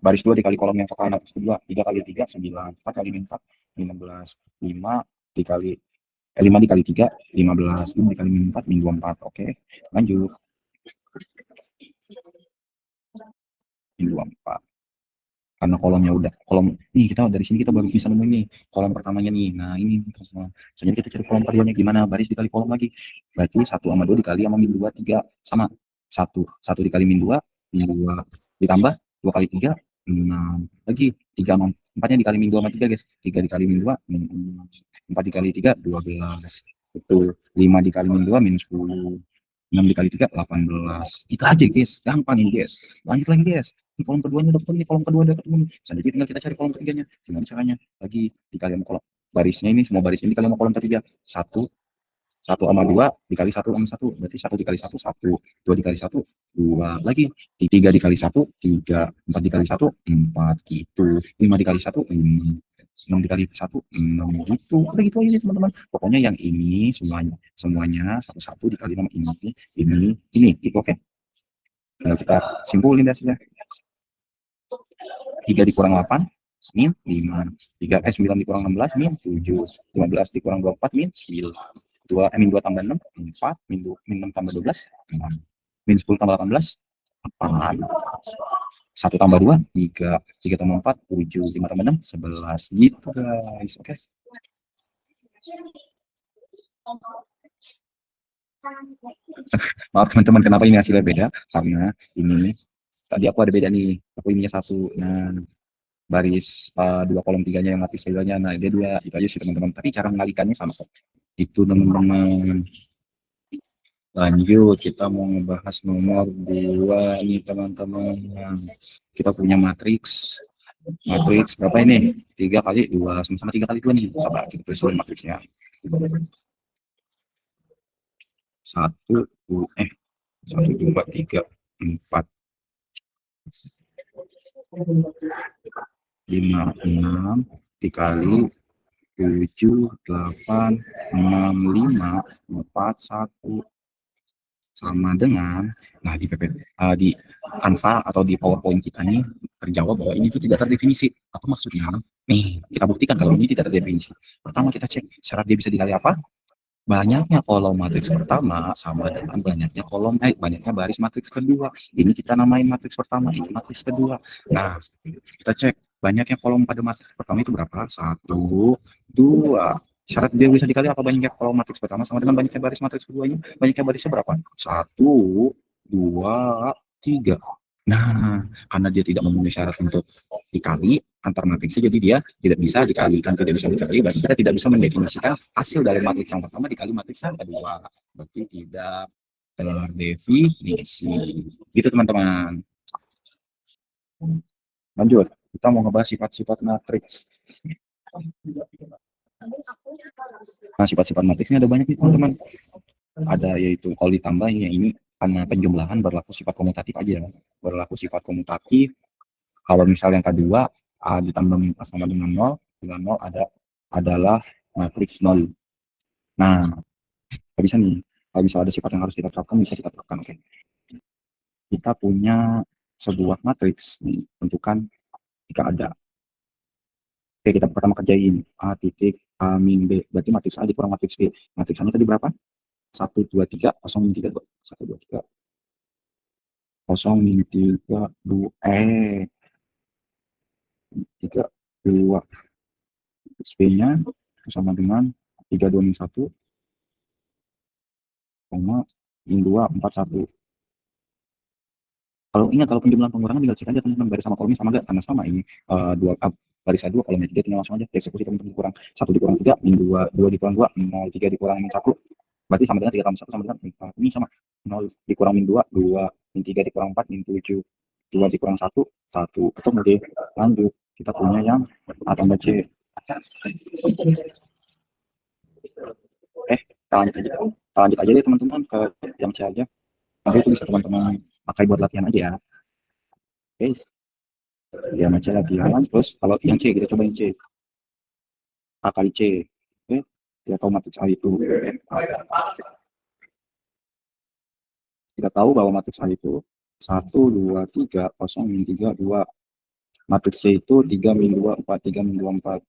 baris 2 dikali kolom yang ke kanan atas kedua, 3 kali 3, 9, 4 kali min 4, 16, 5 dikali 5 dikali 3, 15, 5 dikali min 4, min 24. Oke, lanjut. Min 24. Karena kolomnya udah kolom nih, kita dari sini kita baru bisa nemuin nih kolom pertamanya nih. Nah ini teman-teman, selanjutnya kita cari kolom keduanya gimana, baris dikali kolom lagi, berarti 1 sama 2 dikali sama min 2, 3 sama 1 dikali min 2, min 2 ditambah 2 kali 3, 6 lagi, 3 sama 4-nya dikali min 2 sama 3 guys, 3 dikali min 2, min 4 dikali 3, 12, betul, 5 dikali min 2, min 10, 6 dikali 3, 18. Itu aja guys, gampang ini guys. Lanjut lagi guys, di kolom keduanya udah ketemu, kolom kedua udah ketemu, selanjutnya tinggal kita cari kolom ketiganya. Gimana caranya? Lagi dikali sama kolom barisnya ini, semua baris ini dikali sama kolom ketiga. 1 sama 2 dikali 1 sama 1, berarti 1 dikali 1, 1, 2 dikali 1, 2 lagi, 3 dikali 1, 3, 4 dikali 1, 4 gitu, 5 dikali 1, 6 dikali 1, 6 gitu. Udah gitu aja sih teman-teman. Pokoknya yang ini semuanya satu-satu dikali sama ini gitu. Oke. Nah, kita simpulin hasilnya. 3 dikurang 8, min 5. 9 dikurang 16, min 7. 15 dikurang 24, min 9. Min 2 tambah 6, 4. Min 6 tambah 12, 6. Min 10 tambah 18, 8. 1 tambah 2, 3. 3 tambah 4, 7. 5 tambah 6, 11. Gitu guys. Oke. Maaf teman-teman, kenapa ini hasilnya beda? Karena ini tadi aku ada beda nih. Aku ininya 1. Nah, baris 2 kolom 3-nya yang mati sebelahnya, nah dia 2. Itu aja sih teman-teman. Tapi cara mengalikannya sama kok. Itu teman-teman. Lanjut, kita mau ngebahas nomor 2 nih teman-teman. Kita punya matriks. Matriks berapa ini? 3 kali 2, sama-sama 3 kali 2 nih. Sabar, kita tulis matriksnya. 1, 2, 3, 4, 5, 6 dikali 7, 8, 6, 5, 4, 1 sama dengan, nah di di Canva atau di PowerPoint kita nih terjawab bahwa ini itu tidak terdefinisi. Apa maksudnya? Nih, kita buktikan kalau ini tidak terdefinisi. Pertama kita cek syarat dia bisa dikali apa? Banyaknya kolom matriks pertama sama dengan banyaknya baris matriks kedua. Ini kita namain matriks pertama, ini matriks kedua. Nah, kita cek banyaknya kolom pada matriks pertama itu berapa? 1, 2. Syarat dia bisa dikali apa? Banyaknya kolom matriks pertama sama dengan banyaknya baris matriks keduanya. Banyaknya barisnya berapa? 1, 2, 3. Nah, karena dia tidak memenuhi syarat untuk dikali antar matriksnya, jadi dia tidak bisa dikalikan, tidak bisa dikali, dan kita tidak bisa mendefinisikan hasil dari matriks yang pertama dikali matriks yang kedua. Berarti tidak terdefinisi. Gitu teman-teman. Lanjut, kita mau ngebahas sifat-sifat matriks. Nah, sifat-sifat matriksnya ada banyak nih teman-teman. Ada yaitu kalau ditambah ya ini karena penjumlahan berlaku sifat komutatif aja. Berlaku sifat komutatif. Kalau misal yang kedua ditambah min sama dengan 0, dengan 0 adalah matriks 0. Nah, kita bisa nih, kalau misal ada sifat yang harus kita terapkan, bisa kita terapkan. Oke. Kita punya sebuah matriks nih, tentukan jika ada. Oke, kita pertama kerjain A titik A min B, berarti matriks A dikurang matriks B. Matriks A-nya tadi berapa? 1, 2, 3, 0, min 3, 1, 2, 3, 0, min 3, 2, 3, 2. B-nya sama dengan 3, 2, min 1, min 2, 4, 1. Kalau ingat, kalau penjumlahan pengurangan tinggal cek aja teman-teman, baris sama kolomnya sama enggak, karena sama ini baris A2 kolomnya 3, tinggal langsung aja eksekusi teman-teman. Kurang 1 dikurang 3, min 2, 2 dikurang 2, 0, 3 dikurang min 1, berarti sama dengan 3 tambah 1 sama dengan 4. Ini sama 0 dikurang min 2, 2, min 3 dikurang 4, min 7, 2 dikurang 1, 1. Ketemu deh. Lanjut, kita punya yang A tambah C. Kita lanjut aja deh teman-teman ke yang C aja. Nanti itu bisa teman-teman pakai buat latihan aja ya. Oke. Dia macam latihan. Terus kalau yang C kita cobain C. A kali C. Oke. Kita tahu matriks A itu kita tahu bahwa matriks A itu 1, 2, 3, 0, min 3, 2. Matriks C itu 3, min 2, 4, 3, min 2, 4.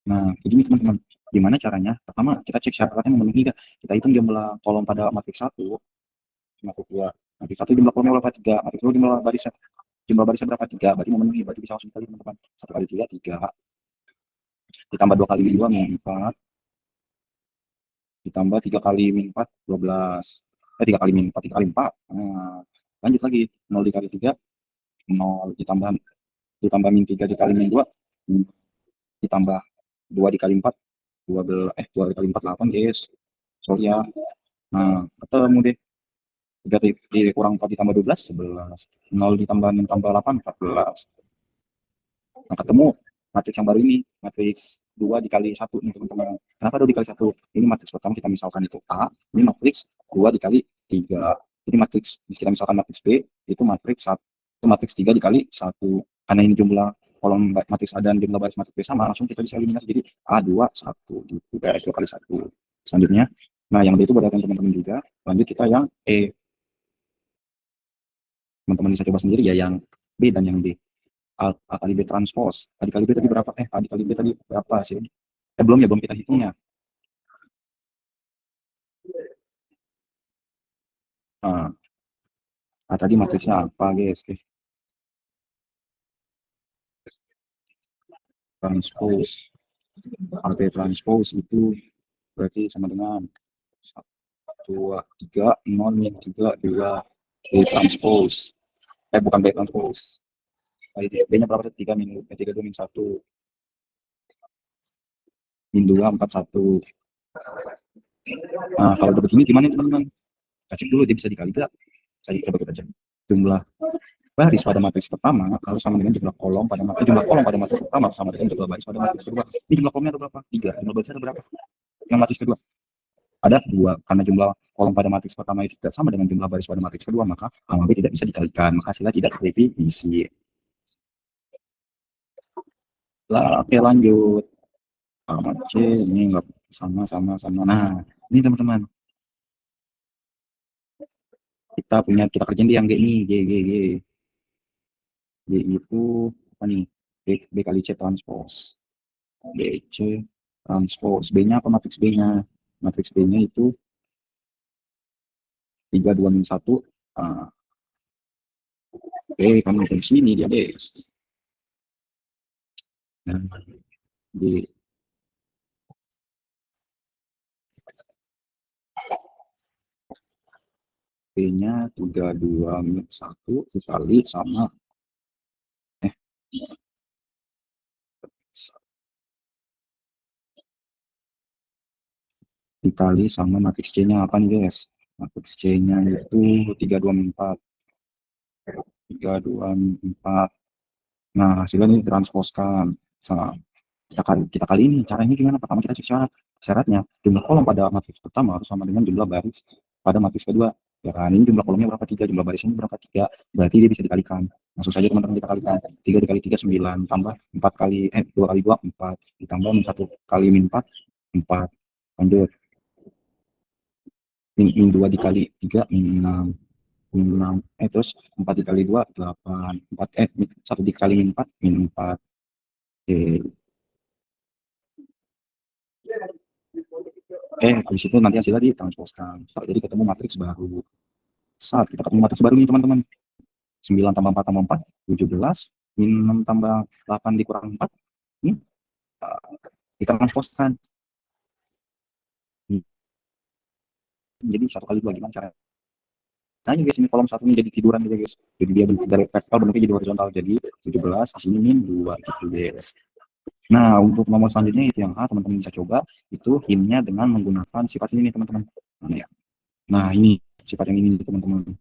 Nah, jadi teman-teman, gimana caranya? Pertama, kita cek syaratnya memenuhi nggak. Kita hitung jumlah kolom pada matriks 1, matriks 2. Matriks 1 jumlah kolomnya berapa? 3. Matriks 2 jumlah barisnya berapa? 3. Berarti memenuhi. Berarti bisa langsung kali teman-teman. 1 kali 3, 3. Ditambah 2 kali min 2, min 4. Ditambah 3 kali min 4, 12. 3 kali min 4, 3 kali 4. Nah, lanjut lagi. 0 dikali 3, 0. Ditambah min 3 dikali min 2. Ditambah 2 dikali 4, 12. 2 dikali 4, 8, guys. Sorry ya. Nah, ketemu deh. 3 kurang 4 ditambah 12, 11. 0 ditambah 6 tambah 8, 14. Nah, ketemu matriks yang baru ini, matriks 2 dikali 1 nih teman-teman. Kenapa 2 dikali 1? Ini matriks pertama kita misalkan itu A, ini matriks 2 dikali 3. Jadi matriks, kita misalkan matriks B, itu matriks 1, itu matriks 3 dikali 1. Karena ini jumlah kolom matriks A dan jumlah baris matriks B sama, langsung kita bisa eliminasi. Jadi A2, 1, gitu. Kayak 2 kali 1. Selanjutnya, nah yang B itu berdasarkan teman-teman juga. Lanjut kita yang E. Teman-teman bisa coba sendiri ya yang B dan yang B. A kali B transpose. A dikali B tadi berapa? A dikali B tadi berapa sih? Belum kita hitungnya. Nah, tadi matriksnya apa, guys? Transpose. AB transpose itu berarti sama dengan 2, 3, 0, min 3, 2. B transpose. Bukan B transpose. B-nya berapa? 3, min 3, 2, min 1. Min 2, 4, 1. Nah, kalau udah begini gimana teman-teman? Kita cek dulu dia bisa dikali gak? Saya coba kita cek. Jumlah baris pada matriks pertama harus sama dengan jumlah kolom pada matriks pertama harus sama dengan jumlah baris pada matriks kedua. Ini jumlah kolomnya ada berapa? 3. Jumlah barisnya ada berapa? Yang matriks kedua ada 2. Karena jumlah kolom pada matriks pertama itu tidak sama dengan jumlah baris pada matriks kedua, maka A sama B tidak bisa dikalikan, maka hasilnya tidak terdefinisi. Lah, oke lanjut. Sama C ini enggak sama. Nah, ini teman-teman. Kita kerjain di yang G ini, G. B itu apa nih? B kali C transpose. BC transpose. B-nya apa matriks B-nya? Matriks B-nya itu 3, 2, min 1. Kamu dari sini dia, guys. Nah, B. B-nya 3, 2, min 1 dikali sama dikali sama matriks C-nya apa nih, guys? Matriks C-nya itu 3, 2, min 4. 3, 2, min 4. Nah, hasilnya ini transposkan. Nah, kita kali ini caranya gimana? Pertama kita cek syaratnya. Jumlah kolom pada matriks pertama harus sama dengan jumlah baris pada matriks kedua. Ya kan, ini jumlah kolomnya berapa? 3, jumlah barisnya berapa? 3. Berarti dia bisa dikalikan. Langsung saja teman-teman kita kalikan. 3 dikali 3, 9. Tambah 4 kali, 2 kali 2, 4. Ditambah min 1 kali min 4, 4. Lanjut. Min 2 dikali 3, min 6. Min 6. Terus 4 dikali 2, 8. 4, 1 dikali min 4, min 4. Oke. Habis itu nanti hasilnya ditransposkan. Jadi ketemu matriks baru. Saat kita ketemu matriks baru nih teman-teman. 9 tambah 4 tambah 4, 17. Min 6 tambah 8 dikurang 4. Ini ditransposkan. Jadi 1 kali 2 gimana caranya? Nah ini guys, ini kolom 1 ini jadi tiduran gitu guys. Jadi dia dari vertikal bentuknya jadi horizontal. Jadi 17, sini min 2 gitu guys. Nah, untuk nomor selanjutnya itu yang A, teman-teman bisa coba. Itu hintnya dengan menggunakan sifat ini nih teman-teman. Nah, ya. Nah, ini sifat yang ini teman-teman.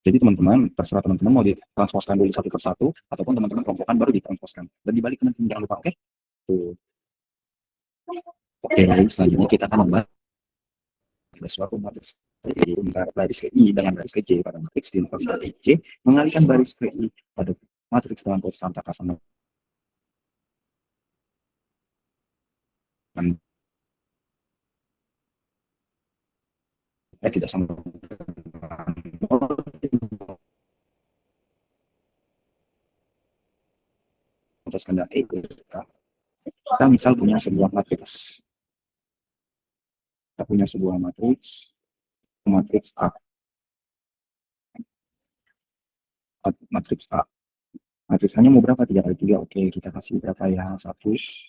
Jadi teman-teman, terserah teman-teman mau ditransposkan dulu satu persatu, ataupun teman-teman kelompokkan baru ditransposkan. Dan dibalik teman-teman, jangan lupa, oke? Tuh. Oke, selanjutnya kita akan membahas suatu matriks. baris ke I dengan baris ke J pada matriks di notasikal J, mengalihkan baris ke I pada matriks dengan konstan tak sama dengan tidak sama atas kehendak E. Kita misal punya sebuah matriks. Kita punya sebuah matriks, matriks A. Matriks A. Matriks A-nya mau berapa? 3 kali 3. Oke, kita kasih berapa ya? 1,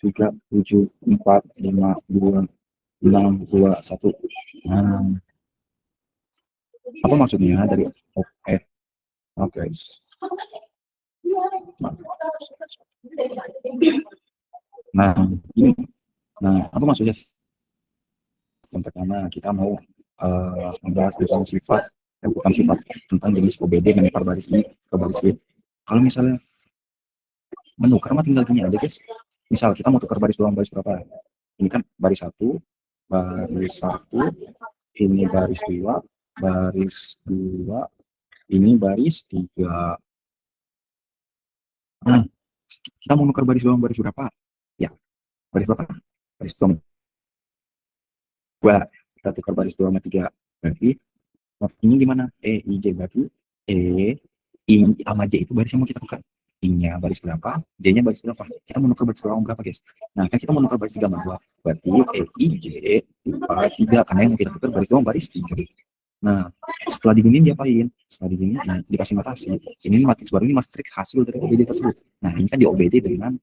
3, 7, 4, 5, 2, 6, 2, 1. Nah, apa maksudnya dari oke? Oke. Nah, ini. Nah, apa maksudnya? Yang pertama, kita mau membahas tentang sifat, bukan sifat, tentang jenis OBD menukar baris I ke baris I. Kalau misalnya menukar mah tinggal gini aja guys. Misal kita mau tukar baris doang, baris berapa? Ini kan baris 1, baris 1, ini baris 2, baris 2, ini baris 3. Nah, kita mau nukar baris doang, baris berapa? Ya, baris berapa? Baris 2. Kita tukar baris 2 sama 3. Berarti ini gimana? I, J berarti I sama J itu baris yang mau kita tukar. I-nya baris berapa, J-nya baris berapa. Kita mau nukar baris berapa guys? Nah, kan kita mau nukar baris 3 sama 2. Berarti I, J, 3. Karena yang mau kita tukar baris doang, baris 3. Nah, setelah diginiin diapain? Setelah diginiin, nah, dikasih notasi. Ini matriks baru, ini matriks hasil dari OBD tersebut. Nah, ini kan di OBD dengan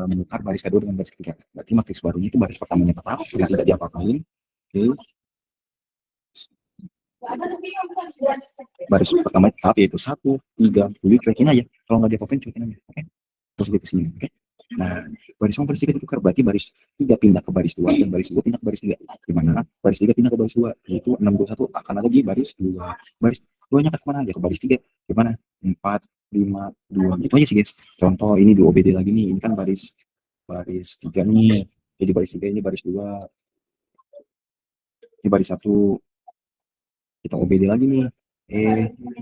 menukar baris kedua dengan baris ketiga. Berarti matriks barunya itu baris pertamanya tetap, tidak diapa-apain. Oke. Baris pertama tetap yaitu 1, 3, cuekin aja. Kalau nggak diapa-apain, cuekin aja. Oke. Terus di sini. Oke. Nah, baris 1 baris 3 ditukar, berarti baris 3 pindah ke baris 2 dan baris 2 pindah ke baris 3. Gimana? Baris 3 pindah ke baris 2, yaitu 621 akan ada di baris 2. Baris 2-nya ke mana aja? Ke baris 3. Gimana? 4, 5, 2. Itu aja sih guys. Contoh ini di OBD lagi nih. Ini kan baris 3 nih. Jadi baris 3 ini baris 2. Ini baris 1. Kita OBD lagi nih.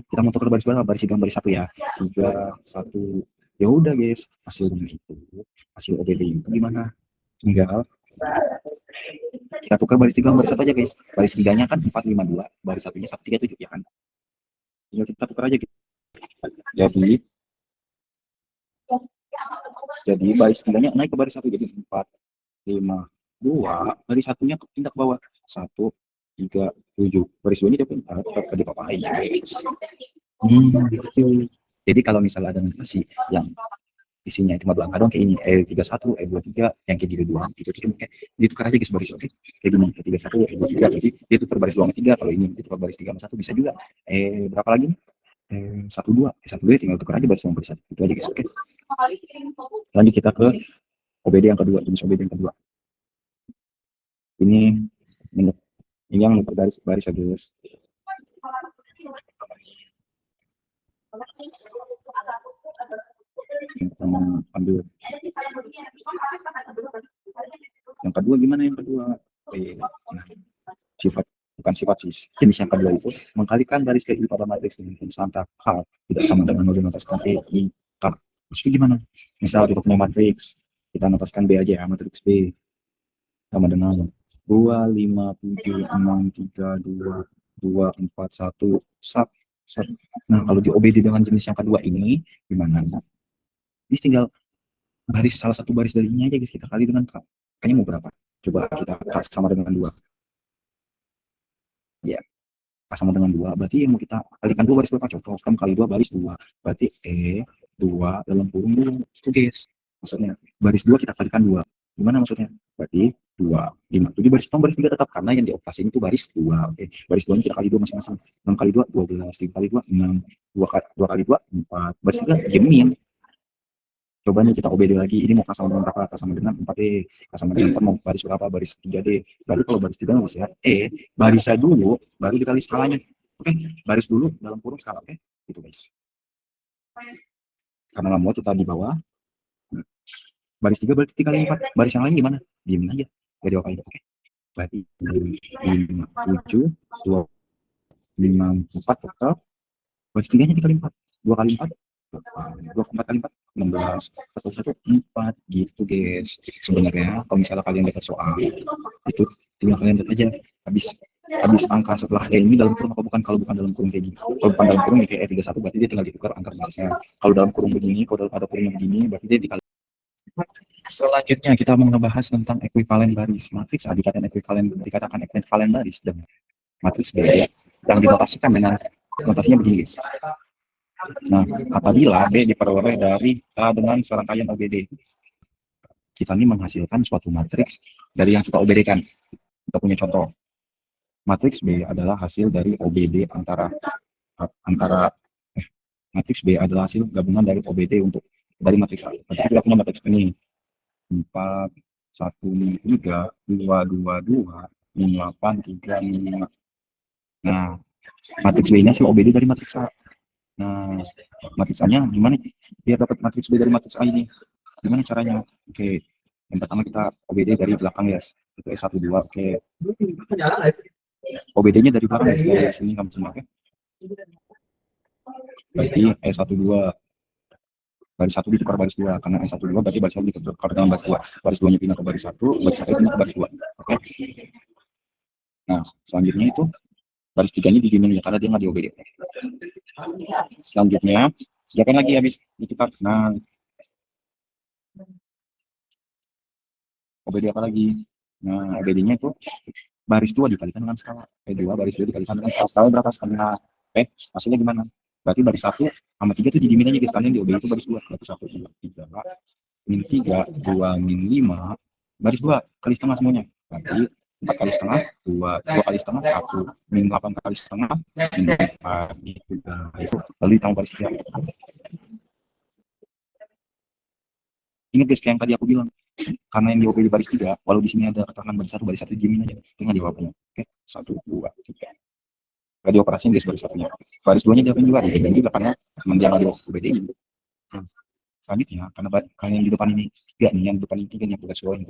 Kita mau tukar baris berapa? Baris 3 baris 1 ya. 3, 1. Ya udah guys, hasilnya itu, hasil OBD itu gimana? Tinggal kita tukar baris 3 baris 1 aja guys. Baris 3-nya kan 452, baris 1-nya 137 ya kan. Tinggal kita tukar aja gitu. Jadi baris 3-nya naik ke baris 1 jadi 4, 5, 2, baris 1-nya pindah ke bawah. 1, 3, 7. Baris 2-nya dia pindah ke di bawah aja guys. Gitu. Jadi kalau misalnya ada notasi yang isinya cuma dua angka doang kayak ini, E31, E23, yang kayak gitu doang, itu cuma kayak ditukar aja guys baris, oke? Kayak gini, E31, E23, jadi dia tukar baris 2 sama 3, kalau ini ditukar baris 3 sama 1 bisa juga. Berapa lagi nih? 12, tinggal tukar aja baris 2 sama baris 1, itu aja guys, oke? Lanjut kita ke OBD yang kedua, jenis OBD yang kedua. Ini yang nukar baris aja guys. Yang pertama ambil. Yang kedua gimana yang kedua? Nah, sifat bukan sifat sih, jenis yang kedua itu mengkalikan baris ke I pada matriks dengan konstan K tidak sama dengan nol dinotaskan E, I, K. Maksudnya gimana? Misal kita punya matriks, kita notaskan B aja ya, matriks B sama dengan 2, 5, 7, 6, 3, 2, 2, 4, 1, 1. Nah, kalau di OBD dengan jenis yang kedua ini gimana? Ini tinggal baris salah satu baris dari ini aja guys, kita kali dengan K. Kayaknya mau berapa? Coba kita K sama dengan 2. Ya, K sama dengan 2. Berarti yang mau kita kalikan 2 baris berapa? Contoh, kan kali 2 baris 2. Berarti E2 dalam kurung 2. Itu guys. Maksudnya, baris 2 kita kalikan 2. Gimana maksudnya? Berarti 2, 5, 7 baris 6, baris 3 tetap. Karena yang dioperasiin itu baris 2. Oke, baris 2-nya kita kali 2 masing-masing. 6 kali 2, 12. 3 kali 2, 6. 2 kali 2, 4. Baris 3, diemin. Coba nih kita OBD lagi, ini mau K sama dengan berapa? K sama dengan 4D, K sama dengan 4 mau baris berapa? Baris 3D. Berarti kalau baris 3 nggak bisa, barisnya dulu, baru dikali skalanya. Oke, baris dulu dalam kurung skala, oke? Gitu guys. Karena nggak mau kita di bawah, baris 3 berarti 3 kali 4, baris yang lain gimana? Diemin aja, gak diapain, oke? Berarti 5, 7, 2, 4 total. Baris tiganya dikali 4. 2 kali 4. 24 kali 4. 16. 1, 4 gitu guys. Sebenarnya kalau misalnya kalian dapat soal itu tinggal kalian lihat aja habis habis angka setelah ini dalam kurung apa bukan. Kalau bukan dalam kurung kayak gini, kalau bukan dalam kurung ya kayak 31, berarti dia tinggal ditukar antar barisnya. Kalau dalam kurung begini, kalau dalam ada kurung begini, berarti dia dikali. Selanjutnya kita mau ngebahas tentang ekuivalen baris. Matriks A dikatakan ekuivalen baris dengan matriks B yang dinotasikan dengan notasinya begini guys. Nah, apabila B diperoleh dari A dengan serangkaian OBD, kita ini menghasilkan suatu matriks dari yang kita OBD-kan. Kita punya contoh. Matriks B adalah hasil dari OBD antara matriks B adalah hasil gabungan dari OBD dari matriks A. Berarti kita punya matriks ini 4 1 3 2 2 2 8 3 5. Nah, matriks B ini hasil OBD dari matriks A. Nah, matriks A-nya gimana biar dapat matriks B dari matriks A ini? Gimana caranya? Oke, yang pertama kita OBD dari belakang ya. Itu S1 2. Oke. OBD-nya dari belakang ya, dari sini kamu semua. Oke. Berarti S1 2 baris 1 ditukar baris 2 karena S1 2 berarti baris 1 ditukar dengan baris 2. Baris 2-nya pindah ke baris 1, baris 1 pindah ke baris 2. Oke. Nah, selanjutnya itu baris 3-nya diginin ya karena dia nggak di OBD. Selanjutnya, ya kan lagi habis ditukar. Nah, OBD apa lagi? Nah, OBD-nya itu baris 2 dikalikan dengan skala. P2 baris 2 dikalikan dengan skala. Skala berapa? Setengah. Hasilnya gimana? Berarti baris 1 sama 3 itu didimin aja guys. Kalian di OBD itu baris 2. Berarti 1, 2, 3, min 3, 2, min 5. Baris 2 kali setengah semuanya. Berarti 4 kali setengah, 2 kali setengah, 1. Min 8 kali setengah, min 4. Gitu guys. Lalu ditambah baris 3. Ingat guys, kayak yang tadi aku bilang. Karena yang di baris 3, walau di sini ada keterangan baris 1 dijamin aja. Tinggal jawabannya. Oke, 1, 2, 3. Gak dioperasiin guys baris 1-nya. Baris 2-nya diapain juga. Dan juga karena teman dia nggak di OBD ini. Selanjutnya, karena kalian yang di depan ini 3 nih, yang di depan ini 3 nih, aku garis bawah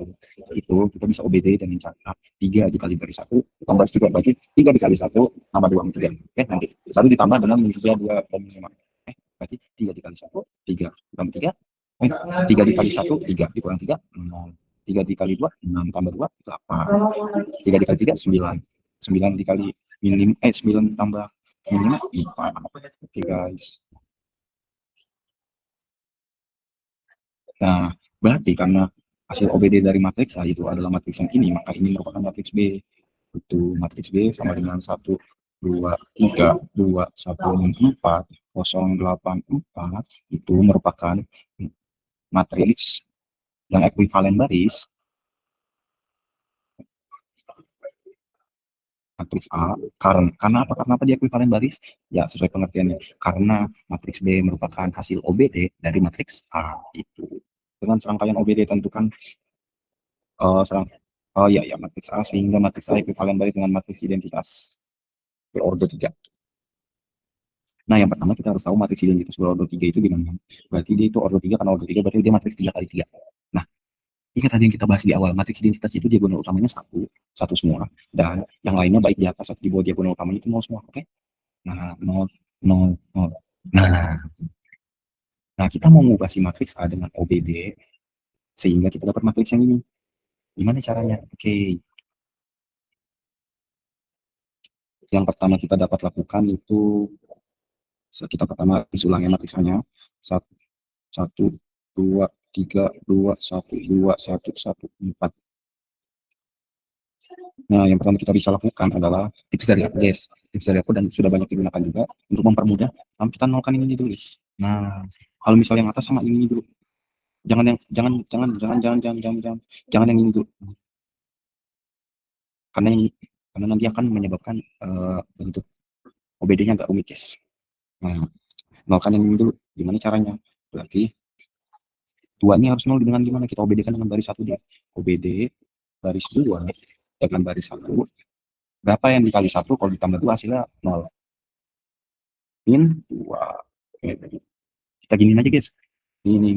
itu kita bisa OBD dengan cara 3 dikali baris 1 tambah baris 3, berarti 3 dikali 1 tambah 2 min 3. Nanti 1 ditambah dengan min 3, 2, dan min 5. Berarti 3 dikali 1, 3 tambah 3. 3 dikali 1, 3 dikurang 3, 0. 3 dikali 2, 6 tambah 2, 8. 3 dikali 3, 9. 9 dikali min 5, 9 tambah min 5, 4. Oke guys. Nah, berarti karena hasil OBD dari matriks A itu adalah matriks yang ini, maka ini merupakan matriks B. Itu matriks B sama dengan 1, 2, 3, 2, 1, 4, 0, 8, 4. Itu merupakan matriks yang ekuivalen baris. Matriks A, karena apa? Karena apa dia ekuivalen baris? Ya, sesuai pengertiannya. Karena matriks B merupakan hasil OBD dari matriks A itu. Dengan serangkaian OBD tentukan serang oh ya ya matriks A sehingga matriks A ekuivalen baris dengan matriks identitas berordo 3. Nah, yang pertama kita harus tahu matriks identitas berordo 3 itu gimana. Berarti dia itu ordo 3 karena ordo 3 berarti dia matriks 3 kali 3. Nah, ingat tadi yang kita bahas di awal, matriks identitas itu diagonal utamanya satu semua, dan yang lainnya baik di atas atau di bawah diagonal utamanya itu 0 semua, oke? Nah, 0, 0, 0. Nah, kita mau mengubah si matriks A dengan OBD sehingga kita dapat matriks yang ini. Gimana caranya? Oke. Yang pertama kita dapat lakukan itu kita pertama ulangi matriks A-nya. 1, 2, 3, 2, 1, 2, 1, 1, 4. Nah, yang pertama kita bisa lakukan adalah tips dari aku, guys. Tips dari aku dan sudah banyak digunakan juga untuk mempermudah. Kita nolkan ini dulu, guys. Nah, kalau misalnya yang atas sama ini dulu. Jangan yang jangan yang ini dulu. Karena nanti akan menyebabkan bentuk OBD-nya agak rumit, guys. Nah, nolkan yang ini dulu. Gimana caranya? Berarti 2 ini harus nol dengan gimana? Kita OBD-kan dengan baris 1 dia. OBD baris 2 dengan baris 1. Berapa yang dikali 1 kalau ditambah 2 hasilnya 0. Min 2. Oke. Kita giniin aja, guys. Ini.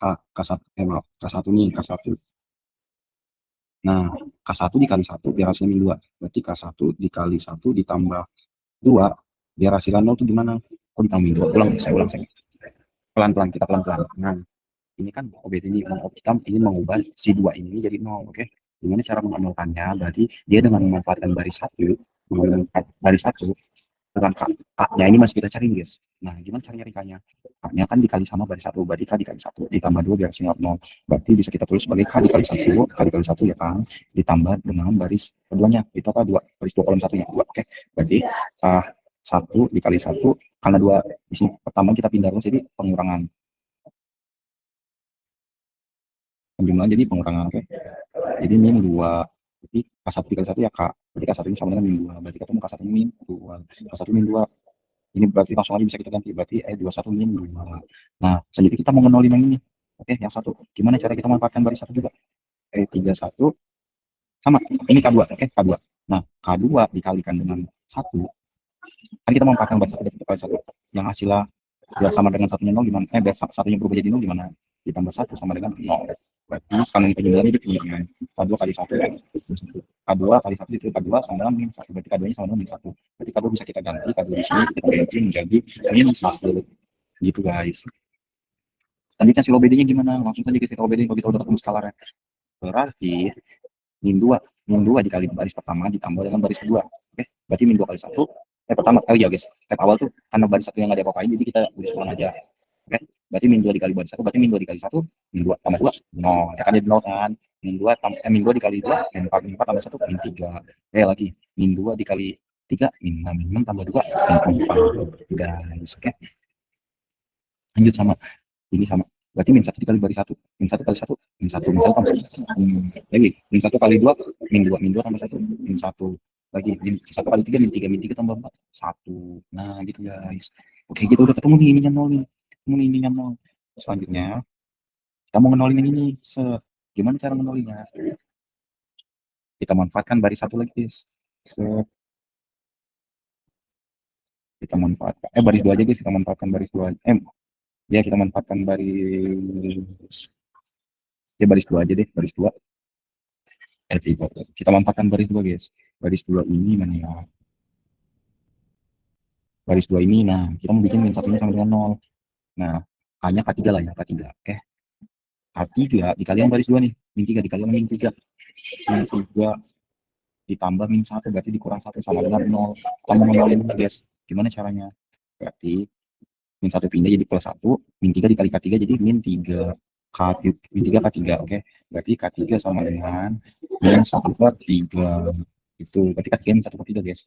K1 nih, K1. Nah, K1 dikali 1 biar hasilnya min 2. Berarti K1 dikali 1 ditambah 2 biar hasilnya 0 itu gimana? Oh ditambah min 2. Saya ulang. Pelan-pelan, kita pelan-pelan. Nah, ini kan OBD ini kita ingin mengubah si 2 ini jadi 0, oke? Gimana cara menolkannya? Berarti dia dengan memanfaatkan baris 1 dengan K-nya ini masih kita cari guys. Nah, gimana cara nyari K-nya? K-nya kan dikali sama baris 1, berarti K dikali 1 ditambah 2 biar hasilnya 0. Berarti bisa kita tulis sebagai K dikali 1, K dikali 1 ya kan, ditambah dengan baris keduanya, itu apa? 2, baris 2 kolom satunya, 2, oke? Berarti K1 dikali 1, karena 2 di sini pertama kita pindah terus jadi pengurangan. Penjumlahan jadi pengurangan, oke? Jadi min 2, berarti K1 dikali 1 ya K, berarti K1 ini sama dengan min 2, berarti ketemu K1 min 2, K1 min 2, ini berarti langsung aja bisa kita ganti, berarti 21 min 2. Nah, selanjutnya kita mau ngenolin yang ini, oke, yang 1, gimana cara kita memanfaatkan baris 1 juga? 31, sama, ini K2, oke, K2. Nah, K2 dikalikan dengan 1, kan kita memanfaatkan baris 1 dikali 1, yang hasilnya biar sama dengan satunya 0 gimana? Biar satunya berubah jadi 0 gimana? Ditambah 1 sama dengan 0. Berarti kanan penjumlahan ini dengan K2 kali 1. K2 kali 1 itu K2 sama dengan min 1. Berarti K2 nya sama dengan min 1. Berarti K2 bisa kita ganti, K2 di sini kita ganti menjadi min 1. Gitu guys. Tadi kasih OBD-nya gimana? Langsung saja kita OBD kalau kita udah ketemu skalarnya. Berarti min 2 dikali baris pertama ditambah dengan baris kedua. Oke, berarti min 2 kali 1. Pertama, ya guys, step awal tuh karena baris 1 yang nggak ada apa-apain, jadi kita tulis ulang aja. Oke, berarti min 2 dikali baris 1, berarti min 2 dikali 1, min 2 tambah 2, 0. Ya kan jadi 0 kan? Min 2 dikali 2, min 4 tambah 1, min 3. Lagi, min 2 dikali 3, min 6 tambah 2, min 4. Guys, oke. Lanjut sama, ini sama. Berarti min 1 dikali baris 1, min 1 kali 1, min 1 tambah 1. Lagi, min 1 kali 2, min 2 tambah 1, min 1. Lagi, min 1 kali 3, min 3 tambah 4, 1. Nah, gitu guys. Oke, kita udah ketemu nih ininya 0 nih. Ketemu nih ininya 0. Selanjutnya, kita mau ngenolin yang ini. Gimana cara ngenolinnya? Kita manfaatkan baris 1 lagi, guys. Kita manfaatkan, baris 2 aja guys, kita manfaatkan baris 2. Ya kita manfaatkan baris 2 aja deh, baris 2. Kita manfaatkan baris 2 guys. Baris 2 ini mana ya? Baris 2 ini, nah kita mau bikin min 1-nya sama dengan 0. Nah, K-nya K3 lah ya, K3. Oke. K3 dikali yang baris 2 nih, min 3 dikali yang min 3. Min 3 ditambah min 1, berarti dikurang 1 sama dengan 0. Kita mau nolin guys. Gimana caranya? Berarti min 1 pindah jadi plus 1, min 3 dikali K3 jadi min 3. Min 3 K3, oke. Berarti K3 sama dengan min 1 per 3. Itu, berarti K3 min 1 per 3 guys.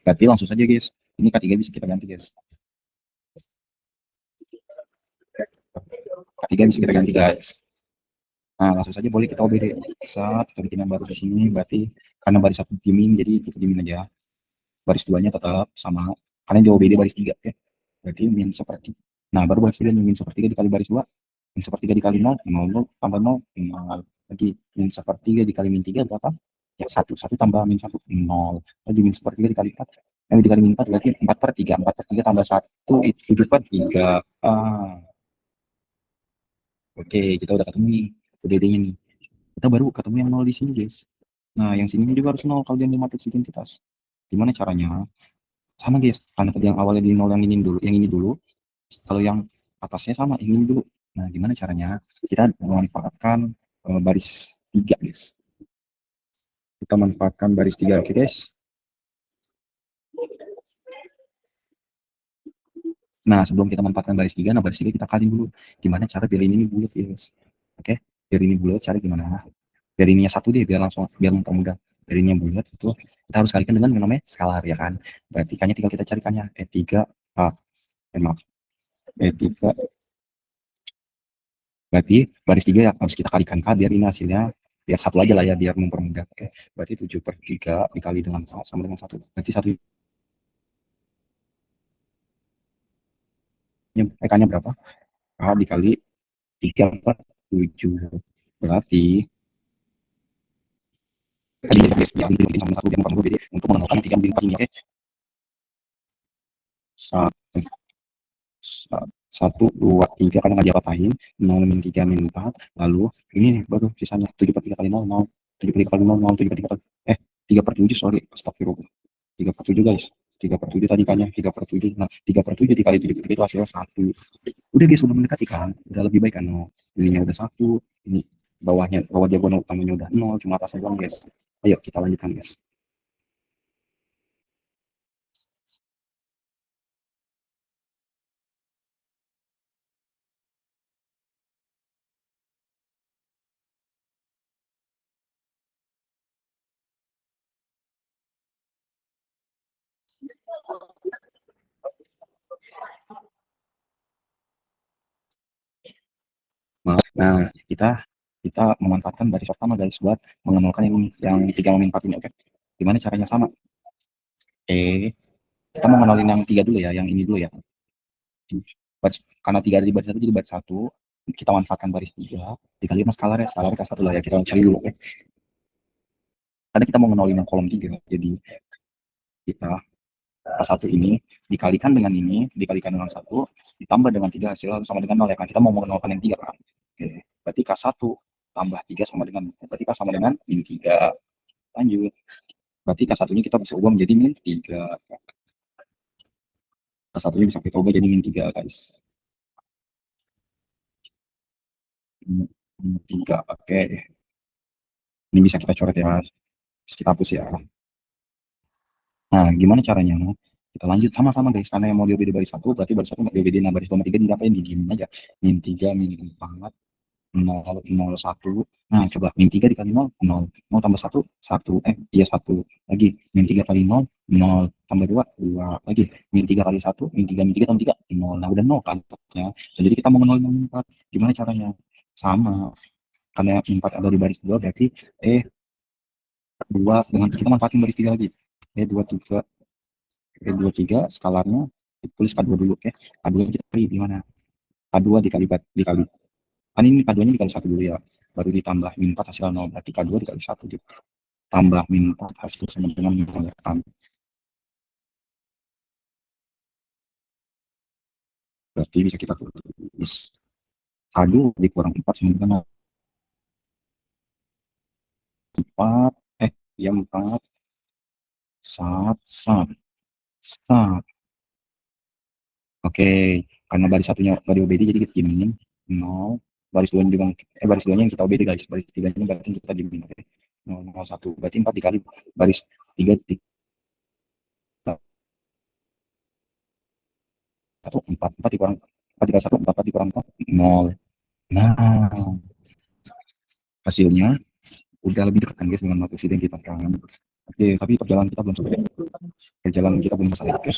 Berarti langsung saja guys, ini K3 bisa kita ganti guys. K3 bisa kita ganti guys. Nah, langsung saja boleh kita OBD. Saat kita bikin yang baru di sini, berarti karena baris 1 dimin, jadi kita dimin aja. Baris 2-nya tetap sama, karena di OBD baris 3, oke. Berarti min seperti. Nah, baru baris 3 min sepertiga dikali baris 2, min sepertiga dikali 0, 0 tambah 0, 0. Lagi min sepertiga dikali min 3 berapa? Ya 1 tambah min 1, 0. Lagi min sepertiga dikali 4, dikali min 4 berarti 4 per 3, 4 per 3 tambah 1 itu 7 per 3. Oke, kita udah ketemu nih ODD-nya nih. Kita baru ketemu yang 0 di sini guys. Nah, yang sini juga harus 0 kalau dia di matriks identitas. Gimana caranya? Sama guys, karena tadi yang awalnya di 0 yang ini dulu. Kalau yang atasnya sama, yang ini dulu. Nah, gimana caranya? Kita memanfaatkan baris 3 guys. Kita manfaatkan baris 3, oke guys. Nah, sebelum kita manfaatkan baris 3, nah baris 3 kita kaliin dulu. Gimana cara biar ini bulat guys. Oke, biar ini bulat, cara gimana? Biar ininya 1 deh, biar mempermudah. Biar ininya bulat, itu kita harus kalikan dengan yang namanya skalar ya kan. Berarti K-nya tinggal kita carikannya. E3 A. Maaf. E3. Berarti baris 3 ya harus kita kalikan K, biar ini hasilnya biar 1 aja lah ya, biar mempermudah. Oke. Berarti 7 per 3 dikali dengan sama dengan 1. Berarti 1 K-nya berapa? K dikali 3 per 7. Berarti untuk menentukan 3 min 4 ini, oke. Satu, dua, tiga, karena nggak diapa-apain. 0 min 3 min 4. Lalu ini nih baru sisanya 7/3 kali 0, 0. 7/3 kali 0, 0. 7/3 kali, 3/7, sorry. Astagfirullah. 3/7 guys. 3/7 tadi kan ya, 3/7. Nah, 3/7 dikali 7/3 itu hasilnya 1. Udah guys, udah mendekati kan. Udah lebih baik kan. No. Ininya udah 1. Ini bawah diagonal utamanya udah 0. Cuma atasnya doang guys. Ayo kita lanjutkan guys. Nah, kita memanfaatkan baris pertama guys buat mengenalkan yang ini, yang 3 min 4 ini. Oke. Gimana caranya? Sama. Kita mau mengenalin yang 3 dulu ya, yang ini dulu ya. Karena 3 ada di baris 1, jadi baris 1 kita manfaatkan baris 3 dikali sama skalarnya K1 lah ya, kita cari dulu. Oke. Karena kita mau mengenalin yang kolom 3, jadi kita K1 ini dikalikan dengan ini, dikalikan dengan 1, ditambah dengan 3 hasil sama dengan 0 ya kan. Kita mau mengenalkan yang 3 kan. Oke. Berarti K1 tambah 3 sama dengan, berarti K sama dengan min 3. Lanjut. Berarti K1-nya kita bisa ubah menjadi min 3. K1-nya bisa kita ubah jadi min 3 guys. Min 3. Oke. Ini bisa kita coret ya. Terus kita hapus ya. Nah, gimana caranya? Kita lanjut sama-sama guys, karena yang mau di baris 1, berarti baris 1 mau diobetin. Nah, baris 2 sama 3 diapain? Diginin aja. Min 3, min 4, 0, 0, 1. Nah, coba min 3 dikali 0, 0. 0 tambah 1, 1. Iya 1. Lagi, min 3 kali 0, 0. Tambah 2, 2. Lagi, min 3 kali 1, min 3 tambah 3, 0. Nah, udah 0 kan. Ya. Jadi kita mau ngenalin min 4. Gimana caranya? Sama. Karena 4 ada di baris 2, berarti 2 dengan kita manfaatin baris 3 lagi. 2, 3. 2, 3, skalarnya tulis K2 dulu. K2 kita cari di mana? K2 dikali. Kan ini K2-nya dikali 1 dulu ya. Baru ditambah min 4 hasil 0. Berarti K2 dikali 1 gitu. Tambah min 4 hasil sama dengan min 0. Berarti bisa kita tulis K2 dikurang 4 sama dengan 4. Ya 4. Sat. Oke, karena baris satunya nggak di OBD jadi kita diemin 0. Baris 2 juga, baris 2 yang kita OBD guys. Baris 3 nya berarti kita diemin. Oke. 0, 0, 1. Berarti 4 dikali baris 3, 1, 4. 4 dikurang 4 dikali 1, 4 dikurang 4, 0. Nah, hasilnya udah lebih dekat kan guys dengan matriks yang kita kan. Oke, tapi perjalanan kita belum selesai. Perjalanan kita belum selesai. Oke.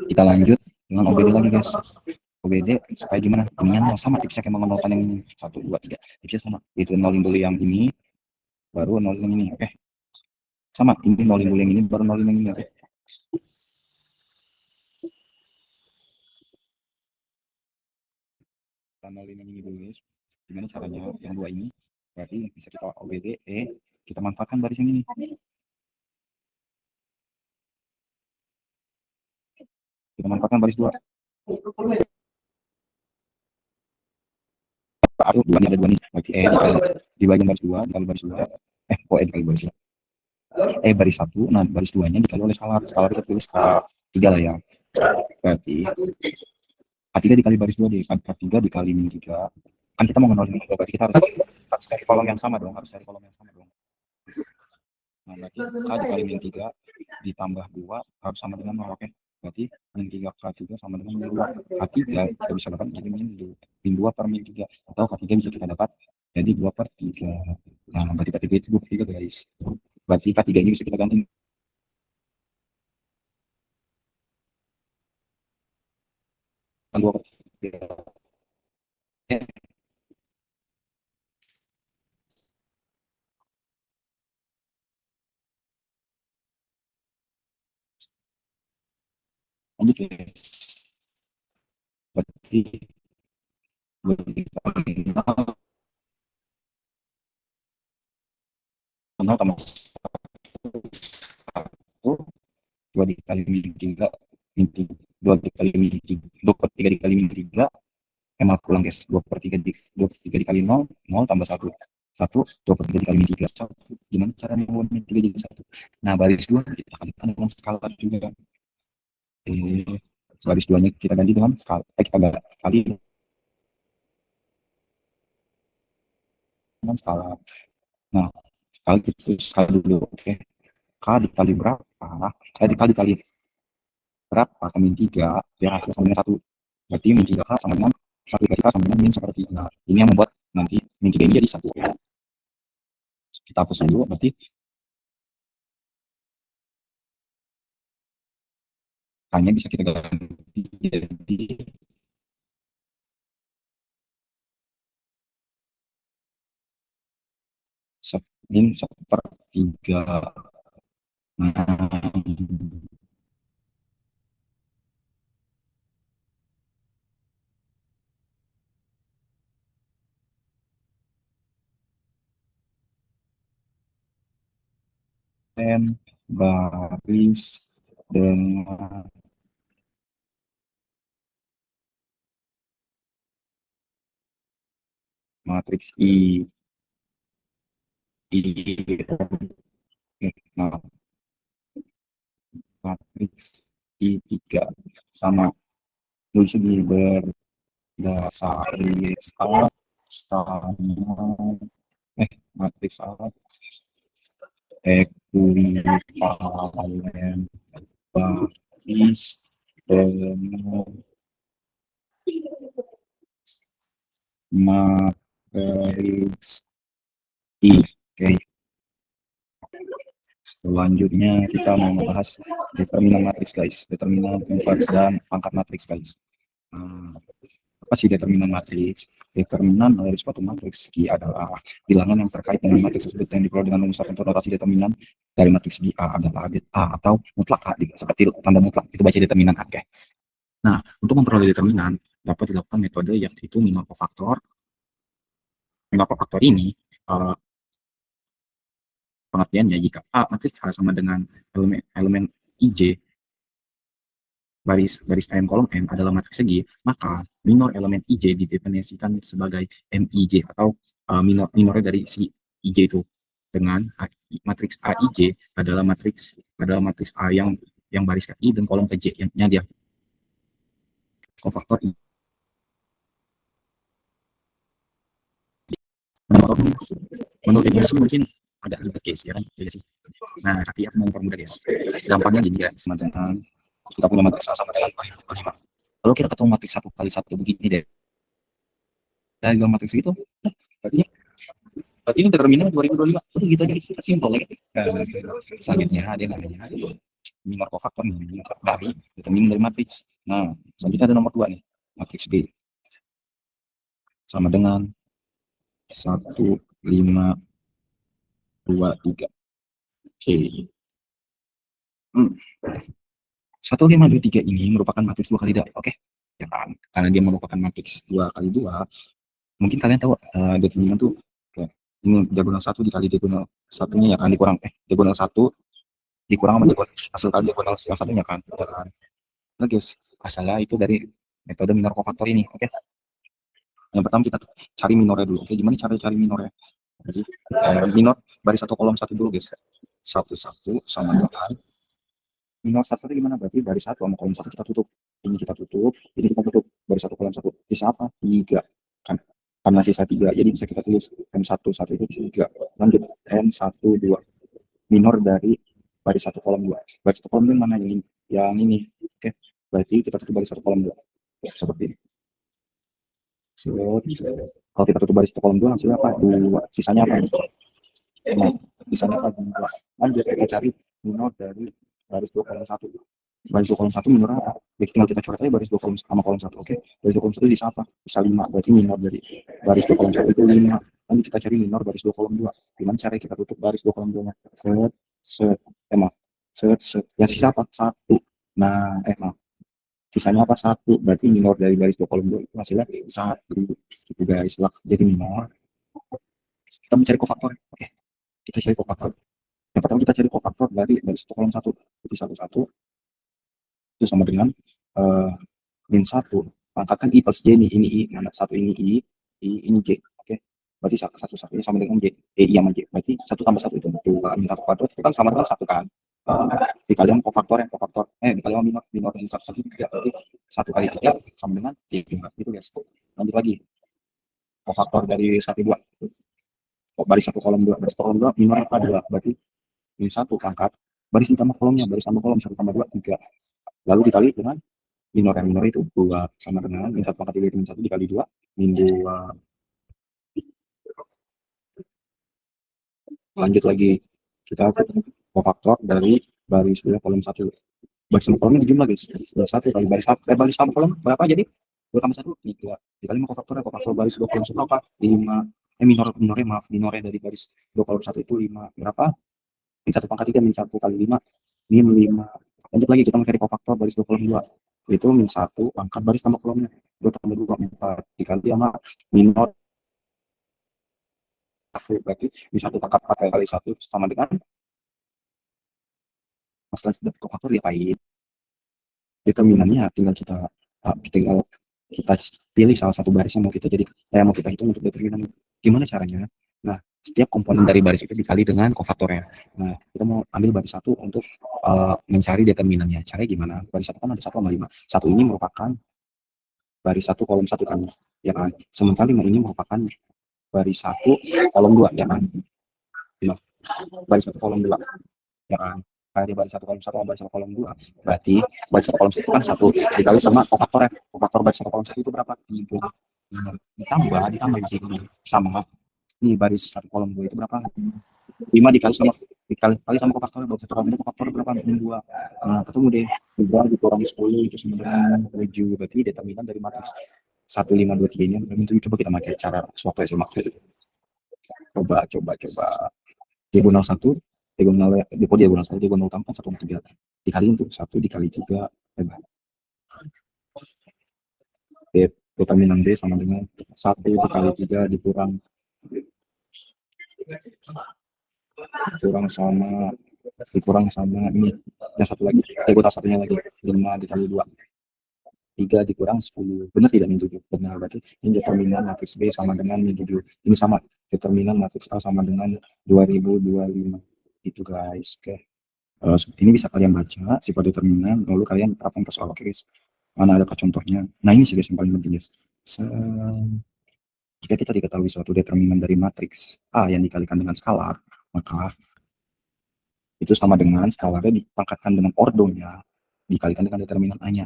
Kita lanjut dengan OBD lagi guys. OBD supaya gimana? Dengan sama tipsnya kayak mengenalkan yang 1, 2, 3. Tipsnya sama. Itu nolin dulu yang ini, baru nolin yang ini. Oke. Sama, ini nolin dulu yang ini, baru nolin yang ini. Oke. Kita nolin yang ini dulu guys. Gimana caranya? Yang 2 ini berarti bisa kita OBD, kita manfaatkan baris yang ini. Kita manfaatkan baris 2. Ada 2 nih, ada 2 nih. Berarti di bagian baris 2, dikali baris 2. Dikali baris 2. Baris 1, nah baris 2-nya dikali oleh skalar. Skalar kita tulis K3 lah ya. Berarti K3 dikali baris 2, K3 dikali min 3. Kan kita mau ngenalin juga, berarti kita harus cari kolom yang sama dong. Nah, berarti K dikali min 3 ditambah 2 harus sama dengan 0. Oke. Berarti min 3 K3 sama dengan min 2. K3 kita bisa dapat jadi min 2 per min 3. Atau K3 bisa kita dapat jadi 2/3. Nah, berarti K3 itu 2/3 guys. Berarti K3 ini bisa kita ganti. Lanjut guys. Berarti nol tambah 1, 2 dikali min 3, 2 per 3 dikali min 3, maaf pulang guys, 2 per 3 dikali 0, 0 tambah 1, 1, 2 per 3 dikali min 3, 1. Gimana cara membuat min 3 jadi 1? Nah, baris 2 kita kalikan dengan skala juga. Baris 2-nya kita ganti dengan skala, kita kali dengan skala. Nah, skala dulu, oke. K dikali berapa? Dikali berapa? Min 3, biar hasil sama dengan 1. Berarti min 3K sama dengan 1 kali K sama dengan min seperti ini. Nah, ini yang membuat nanti min 3 ini jadi 1. Kita hapus dulu, berarti hanya bisa kita ganti jadi min 1/3. Nah, baris dengan matriks nah, matriks I3 sama tulis segi berdasarkan sama matriks A ekuivalen baris dengan matriks I. Oke. Selanjutnya kita mau membahas determinan matriks guys, determinan inverse dan pangkat matriks guys. Apa sih determinan matriks? Determinan dari suatu matriks segi adalah bilangan yang terkait dengan matriks tersebut yang diperoleh dengan memusatkan notasi determinan dari matriks segi A adalah A atau mutlak A, seperti tanda mutlak itu baca determinan A. Oke. Nah, untuk memperoleh determinan dapat dilakukan metode yaitu minor kofaktor. Minor kofaktor ini pengertiannya jika A matriks A sama dengan elemen IJ baris n kolom n adalah matriks segi, maka minor elemen IJ didefinisikan sebagai MIJ atau minornya dari si IJ itu dengan matriks AIJ adalah matriks A yang baris ke I dan kolom ke J yang dia kofaktor I. Menurut definisi mungkin agak ribet guys ya kan, ya sih. Nah, tapi aku mau mempermudah guys. Gampangnya gini guys, sama dengan kita punya matriks A sama dengan 5. Kalau kita ketemu matriks 1 kali 1 begini deh. Diagram matriks itu, berarti ini determinan 2025. Udah gitu aja, simpel ya. Selanjutnya ada yang namanya minor kofaktor dari determinan dari matriks. Nah, selanjutnya ada nomor 2 nih, matriks B. Sama dengan 1, 5, 2, 3. Oke. 1, 5, 2, 3 ini merupakan matriks 2 kali 2. Oke. Ya kan? Karena dia merupakan matriks 2 kali 2, mungkin kalian tahu determinan tuh ini diagonal 1 dikali diagonal satunya ya kan, dikurang diagonal 1 dikurang sama diagonal hasil kali diagonal yang satunya kan. Nah guys, asalnya itu dari metode minor kofaktor ini. Oke. Yang pertama kita cari minornya dulu. Oke, gimana cara cari minornya? Jadi minor baris 1 kolom 1 dulu guys. 1 sama dengan minor 1 gimana? Berarti baris 1 sama kolom 1 kita tutup. Ini kita tutup, ini kita tutup. Baris 1 kolom 1. Sisa apa? 3 kan. Karena sisa 3, jadi bisa kita tulis M1 itu 3. Lanjut M1 2 minor dari baris 1 kolom 2. Baris 1 kolom 2 mana yang ini? Oke, berarti kita tutup baris 1 kolom 2 seperti ini. Kalau kita tutup baris 1 kolom 2 hasilnya apa? 2. Sisanya apa? Nah, sisanya apa? 2. Lanjut kita cari minor dari baris 2 kolom 1. Baris 2 kolom 1 minor apa? Jadi tinggal kita coret aja baris 2 kolom sama kolom 1. Oke, baris 2 kolom 1 bisa apa? Bisa 5. Berarti minor dari baris 2 kolom 1 itu 5. Nanti kita cari minor baris 2 kolom 2. Gimana cara kita tutup baris 2 kolom 2-nya? Yang sisa apa? 1. Nah, maaf. Sisanya apa? 1. Berarti minor dari baris 2 kolom 2 itu hasilnya 1. Gitu guys. Jadi minor. Kita mencari kofaktor. Oke, kita cari kofaktor. Yang pertama kita cari kofaktor dari baris 1 kolom 1. Jadi 1 itu sama dengan eh, min 1 pangkatkan I plus J ini I, mana satu ini ini J. Oke. Berarti satunya sama dengan J. I sama J. Berarti 1 tambah 1 itu 2, min 1 kuadrat itu kan sama dengan 1 kan. Dikali sama kofaktor dikali sama minor dari 1 3, berarti 1 kali 3 sama dengan 3 gitu guys. Lanjut lagi. Kofaktor dari 1 2. Baris 1 kolom 2, baris kolom 2 minor apa 2, berarti min 1 pangkat baris ditambah kolomnya, baris tambah kolom 1 tambah 2 3. Lalu dikali dengan minor itu 2 sama dengan min 1 pangkat 3 itu min 1 dikali 2 min 2. Lanjut lagi, kita kofaktor dari baris 2 kolom 1. Baris sama kolomnya dijumlah guys. Baris 1 kali baris sama kolom berapa jadi? 2 tambah 1 3 dikali sama kofaktor baris 2 kolom 1 apa? 5. Minornya dari baris 2 kolom 1 itu 5 berapa? Min 1 pangkat 3 min 1 kali 5 min 5. Lanjut lagi kita mencari kofaktor baris 2 kolom 2. Itu min 1 pangkat baris tambah kolomnya 2 tambah 2 4 dikali sama minor. Berarti min 1 pangkat 4 kali 1 sama dengan masalah sudah kofaktor diapain? Determinannya tinggal kita pilih salah satu baris yang mau kita mau kita hitung untuk determinan. Gimana caranya? Nah, setiap komponen dari baris itu dikali dengan kofaktornya. Nah, kita mau ambil baris 1 untuk mencari determinannya. Caranya gimana? Baris 1 kan ada 1 sama 5. 1 ini merupakan baris 1 kolom 1 kan, ya kan? Sementara 5 ini merupakan baris 1 kolom 2, ya kan? Baris 1 kolom 2, ya kan? Karena di baris 1 kolom 1 sama baris 1 kolom 2, berarti baris 1 kolom 1 kan 1 dikali sama kofaktornya. Kofaktor baris 1 kolom 1 itu berapa? 3. Nah, ditambah di sini sama ini baris 1 kolom 2 itu berapa? 5 dikali sama kofaktornya. Baris 1 kolom 2 kofaktor berapa? Min 2. Nah, ketemu deh. 3 dikurangi 10 itu sama dengan 7. Berarti determinan dari matriks 1 5 2 3 ini min 7. Coba kita pakai cara sewaktu SMA. Coba. Diagonal 1 diagonal 1 diagonal utama 1,3 dikali untuk 1 dikali 3 determinan D sama dengan 1 dikali 3 dikurang sama ini dan satu lagi diagonal satunya lagi 5 dikali 2 3 dikurang 10 benar tidak min 7? Benar, berarti ini determinan matriks B sama dengan min 7. Ini sama determinan matriks A sama dengan 2025 itu guys. Oke. Seperti ini bisa kalian baca sifat determinan lalu kalian terapkan ke soal. Oke guys, mana ada contohnya? Nah ini sih guys yang paling penting guys. Jika kita diketahui suatu determinan dari matriks A yang dikalikan dengan skalar, maka itu sama dengan skalarnya dipangkatkan dengan ordonya dikalikan dengan determinan A-nya.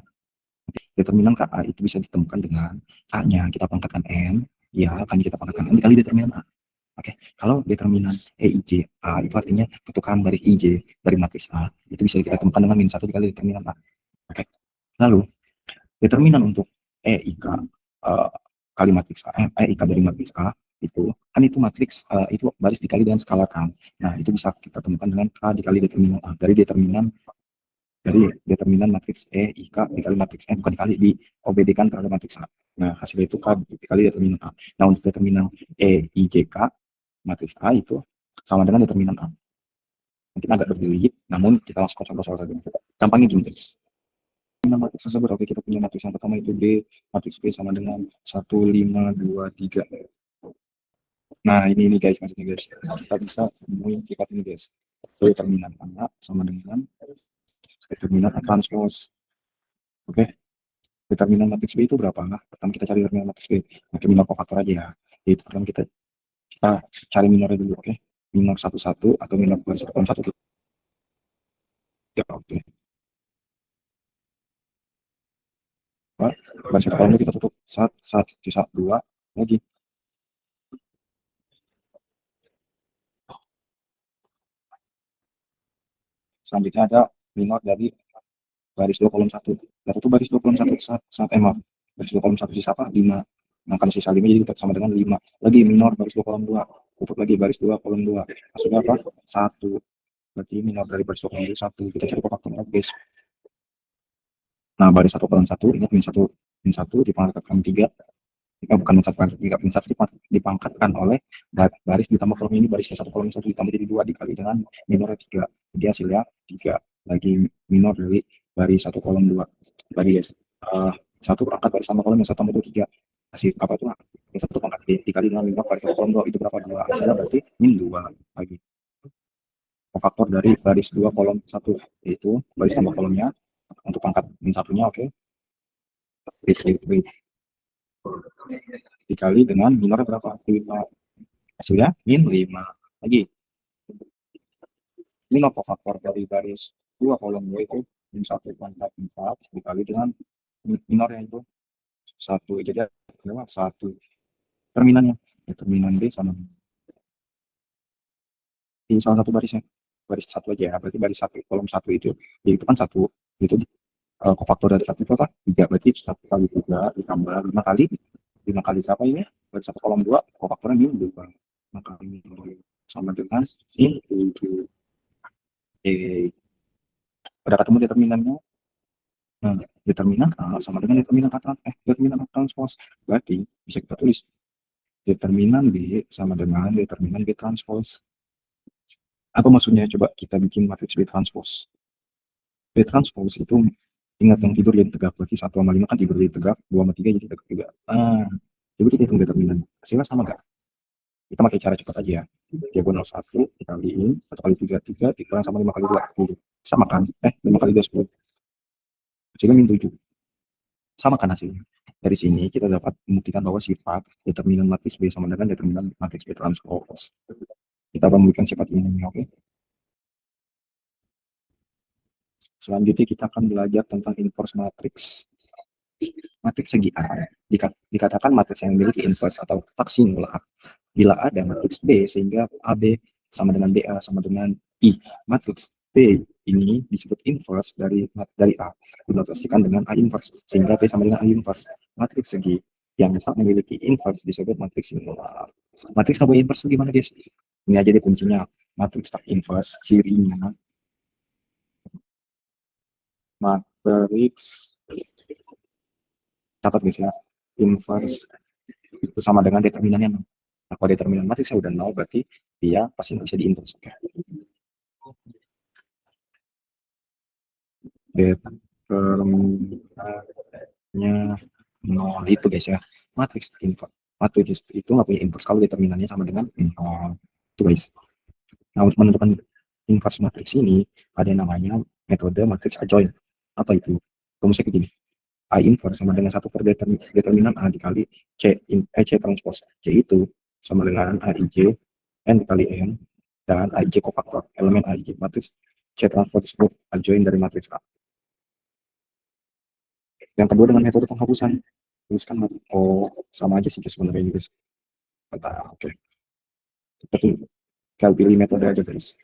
Determinan KA itu bisa ditemukan dengan A-nya kita pangkatkan N, ya kan kita pangkatkan N dikali determinan A. Oke, kalau determinan EIJ A itu artinya pertukaran baris IJ dari matriks A itu bisa kita temukan dengan min 1 dikali determinan A. Oke, lalu determinan untuk EIK kali matriks A, EIK dari matriks A itu kan itu matriks itu baris dikali dengan skala kan. Nah, itu bisa kita temukan dengan K dikali determinan A dari determinan matriks EIK dikali matriks bukan dikali di OBD kan terhadap matriks A. Nah, hasilnya itu K dikali determinan A. Nah, untuk determinan EIJK matriks A itu sama dengan determinan A. Mungkin agak berbelit, namun kita langsung contoh soal saja. Gampangnya gini guys. Matriks tersebut, oke, kita punya matriks yang pertama itu B, matriks B sama dengan 1 5 2 3. Nah, ini guys maksudnya guys. Kita bisa menemukan sifat ini guys. Determinan A sama dengan determinan A transpose. Oke. Determinan matriks B itu berapa? Nah, pertama kita cari determinan matriks B. Pakai minor kofaktor aja ya. Itu pertama kita cari minornya dulu, oke? Minor 1 1 atau minor 1 1. Ya, oke. Baris satu kolom kita tutup 1 sisa 2 lagi. Selanjutnya ada minor dari baris 2 kolom 1. Kita tutup baris 2 kolom 1 saat maaf. Baris 2 kolom 1 sisa apa? 5. Nah, kan sisa 5 jadi sama dengan 5. Lagi minor baris 2 kolom 2. Tutup lagi baris 2 kolom 2. Hasilnya apa? 1. Berarti minor dari baris 2 kolom 2 1. Kita cari kofaktornya guys. Nah, baris 1 kolom 1 ingat min 1 dipangkatkan 3. Bukan min 1 pangkat 3, min 1 dipangkatkan oleh baris ditambah kolom ini baris 1 kolom 1 ditambah jadi 2 dikali dengan minor 3. Jadi hasilnya 3. lagi minor dari baris satu kolom dua baris satu perangkat baris sama kolom yang satu tambah dua tiga kasih apa itu yang satu pangkat D dikali dengan minor baris satu kolom dua itu berapa dua hasilnya berarti min dua lagi faktor dari baris dua kolom satu yaitu baris tambah kolomnya untuk pangkat min satunya oke dikali dengan minor berapa 5 hasilnya min 5 lagi minor faktor dari baris dua kolom dua itu min satu pangkat 4 dikali dengan minornya itu satu jadi lewat satu terminannya ya, terminan B sama di salah satu barisnya baris satu aja ya berarti baris satu kolom satu itu ya itu kan satu itu kofaktor dari satu itu apa tiga berarti satu kali tiga ditambah lima kali berapa ini baris satu kolom dua kofaktornya min dua maka ini sama dengan min tujuh udah ketemu determinannya. Nah, determinan A sama dengan determinan A transpose. Berarti bisa kita tulis determinan B sama dengan determinan B transpose. Apa maksudnya? Coba kita bikin matriks B transpose. B transpose itu ingat yang tidur jadi tegak. Berarti 1 sama 5 kan tidur jadi tegak, 2 sama 3 jadi tegak juga. Jadi kita hitung determinan. Hasilnya sama gak? Kita pakai cara cepat aja ya. Diagonal 1 dikaliin 1 kali 3 3 dikurang sama 5 kali 2 10. Sama kan? 5 kali 2 10. Hasilnya min 7. Sama kan hasilnya. Dari sini kita dapat membuktikan bahwa sifat determinan matriks B sama dengan determinan matriks B transpose. Kita akan memberikan sifat ini, oke? Selanjutnya kita akan belajar tentang inverse matriks. Matriks segi A dikatakan matriks yang memiliki inverse atau taksi nol A. Bila ada matriks B sehingga AB sama dengan BA sama dengan I. Matriks B ini disebut inverse dari A dinotasikan dengan A inverse sehingga B sama dengan A inverse. Matriks segi yang tak memiliki inverse disebut matriks singular. Matriks tak inverse gimana guys? Ini aja deh kuncinya. Matriks tak inverse cirinya matriks catat guys ya, inverse itu sama dengan determinannya. Nah, kalau determinan matriksnya udah 0 berarti dia pasti nggak bisa diinverse. Oke. Determinannya 0 itu guys ya, matriks inverse. Matriks itu nggak punya inverse kalau determinannya sama dengan 0. Itu guys. Nah, untuk menentukan inverse matriks ini ada yang namanya metode matriks adjoint. Apa itu? Rumusnya begini. A inverse sama dengan 1 per determinan A dikali C transpose. C itu sama dengan AIJ N dikali N dan AIJ kofaktor elemen AIJ. Matriks C transpose disebut adjoint dari matriks A. Yang kedua dengan metode penghapusan. Tuliskan sama aja sih sebenarnya guys. Oke. Tapi kita pilih metode aja guys.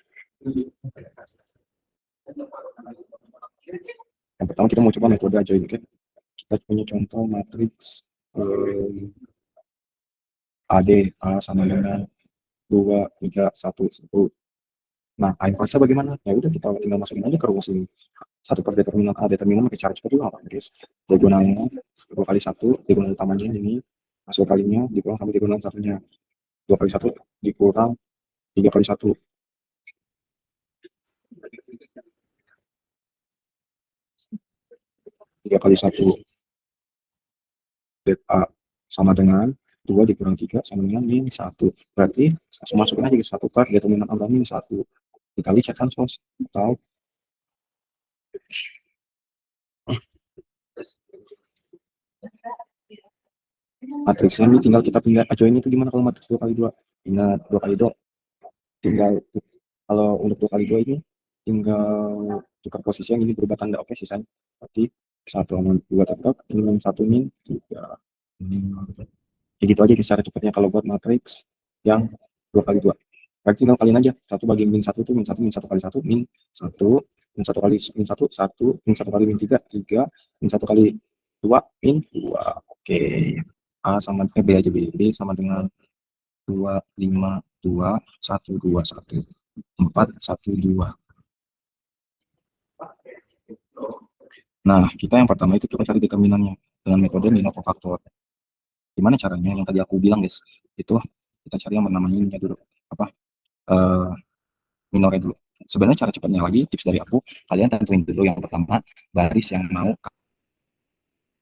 Yang pertama kita mau coba metode adjoint, oke? Kita punya contoh matriks AD A sama dengan 2 3 1 10. Nah, A inverse bagaimana? Ya udah kita tinggal masukin aja ke rumus ini. 1 per determinan A, determinan pakai cara cepat juga apa guys? Diagonalnya 2 kali 1, diagonal utamanya ini masuk kalinya dikurang sama diagonal satunya. 2 kali 1 dikurang 3 kali 1. 3 kali 1 det A sama dengan 2 dikurang 3 sama dengan min 1. Berarti masukin aja ke 1 per determinan A min 1 dikali C transpose atau matriksnya ini tinggal kita pindah adjoint itu gimana kalau matriks 2 kali 2? Ingat 2 kali 2 tinggal kalau untuk 2 kali 2 ini tinggal tukar posisi yang ini berubah tanda, oke sisanya berarti 1 sama 2 tetap ini min 1 min 3 ya gitu aja secara cepatnya kalau buat matriks yang 2 kali 2 berarti tinggal kaliin aja 1 bagi min 1 itu min 1 kali 1 min 1 min 1 kali min 1 1 min 1 kali min 3 3 min 1 kali 2 min 2 oke. A sama B aja B sama dengan 2 5 2 1 2 1 4 1 2. Nah, kita yang pertama itu kita cari determinannya dengan metode minor kofaktor. Gimana caranya? Yang tadi aku bilang guys, itu kita cari yang bernama ininya dulu, apa minornya dulu. Sebenarnya cara cepatnya lagi, tips dari aku, kalian tentuin dulu yang pertama baris yang mau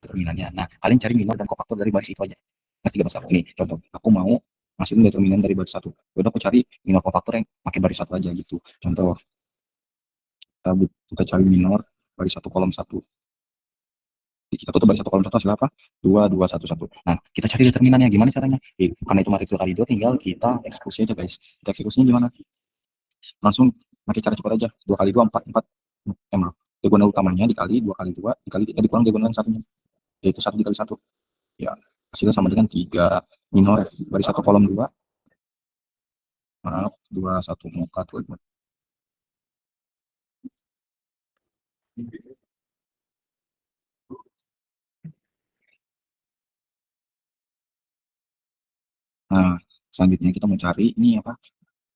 determinannya. Nah, kalian cari minor dan kofaktor dari baris itu aja. Ngerti gak mas aku? Ini contoh, aku mau masukin determinan dari baris satu. Udah aku cari minor kofaktor yang pakai baris satu aja gitu. Contoh, kita cari minor baris satu kolom satu. Kita tutup baris satu kolom satu hasil apa? Dua, dua, satu, satu. Nah, kita cari determinannya. Gimana caranya? Karena itu matriks 2 kali 2, tinggal kita eksekusi aja guys. Kita eksekusinya gimana? Langsung pakai cara cepat aja. 2 kali 2, 4, 4. Maaf. Diagonal utamanya dikali 2 kali 2, dikali 3, dikurang diagonal satunya. Yaitu 1 dikali 1. Ya, hasilnya sama dengan 3 minor baris satu kolom 2. Maaf, 2, 1, 4. Nah, selanjutnya kita mau cari ini apa?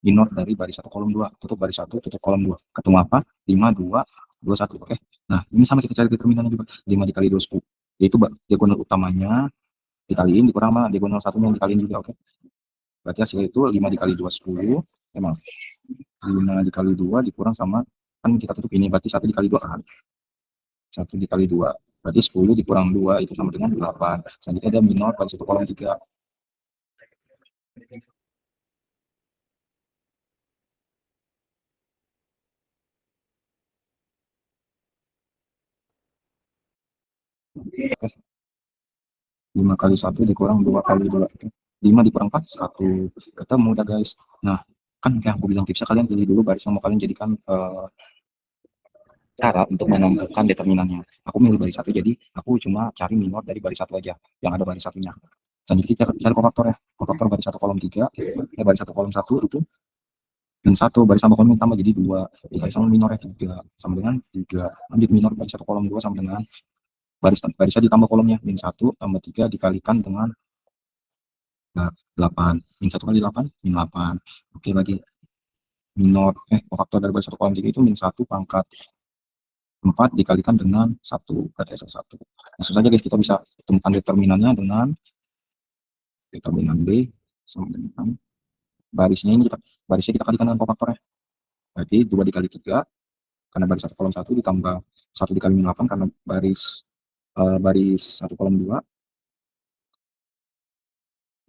Minor dari baris satu kolom 2. Tutup baris satu, tutup kolom 2. Ketemu apa? 5, 2, 2, 1. Oke. Nah, ini sama kita cari determinannya juga. 5 dikali 2, 10. Yaitu diagonal utamanya dikaliin dikurang sama diagonal satunya dikaliin juga. Oke. Berarti hasilnya itu 5 dikali 2, 10. Emang 5 dikali 2 dikurang sama, kan kita tutup ini, berarti 1 dikali 2 kan. 1 dikali 2. Berarti 10 dikurang 2 itu sama dengan 8. Selanjutnya ada minor pada satu kolom 3. Oke. 5 kali 1 dikurang 2 kali 2. 5 dikurang 4, 1. Ketemu udah guys. Nah, kan kayak aku bilang tipsnya kalian pilih dulu baris yang mau kalian jadikan cara untuk menentukan determinannya. Aku milih baris satu, jadi aku cuma cari minor dari baris satu aja, yang ada baris satunya. Selanjutnya kita cari kofaktor ya. Kofaktor baris satu kolom 3, baris satu kolom 1 itu, dan satu baris tambah kolom tambah jadi 2, dikali sama minornya 3, sama dengan 3. Lanjut minor baris satu kolom 2 sama dengan barisnya ditambah kolomnya, min 1 tambah 3 dikalikan dengan 8. Min 1 kali 8, min 8. Oke, lagi minor, kofaktor dari baris satu kolom 3 itu min 1 pangkat 4 dikalikan dengan 1, berarti hasil 1. Langsung saja guys, kita bisa temukan determinannya dengan determinan B sama dengan barisnya ini, barisnya kita kalikan dengan kofaktornya. Berarti 2 dikali 3, karena baris satu kolom 1 ditambah 1 dikali min 8, karena baris satu kolom 2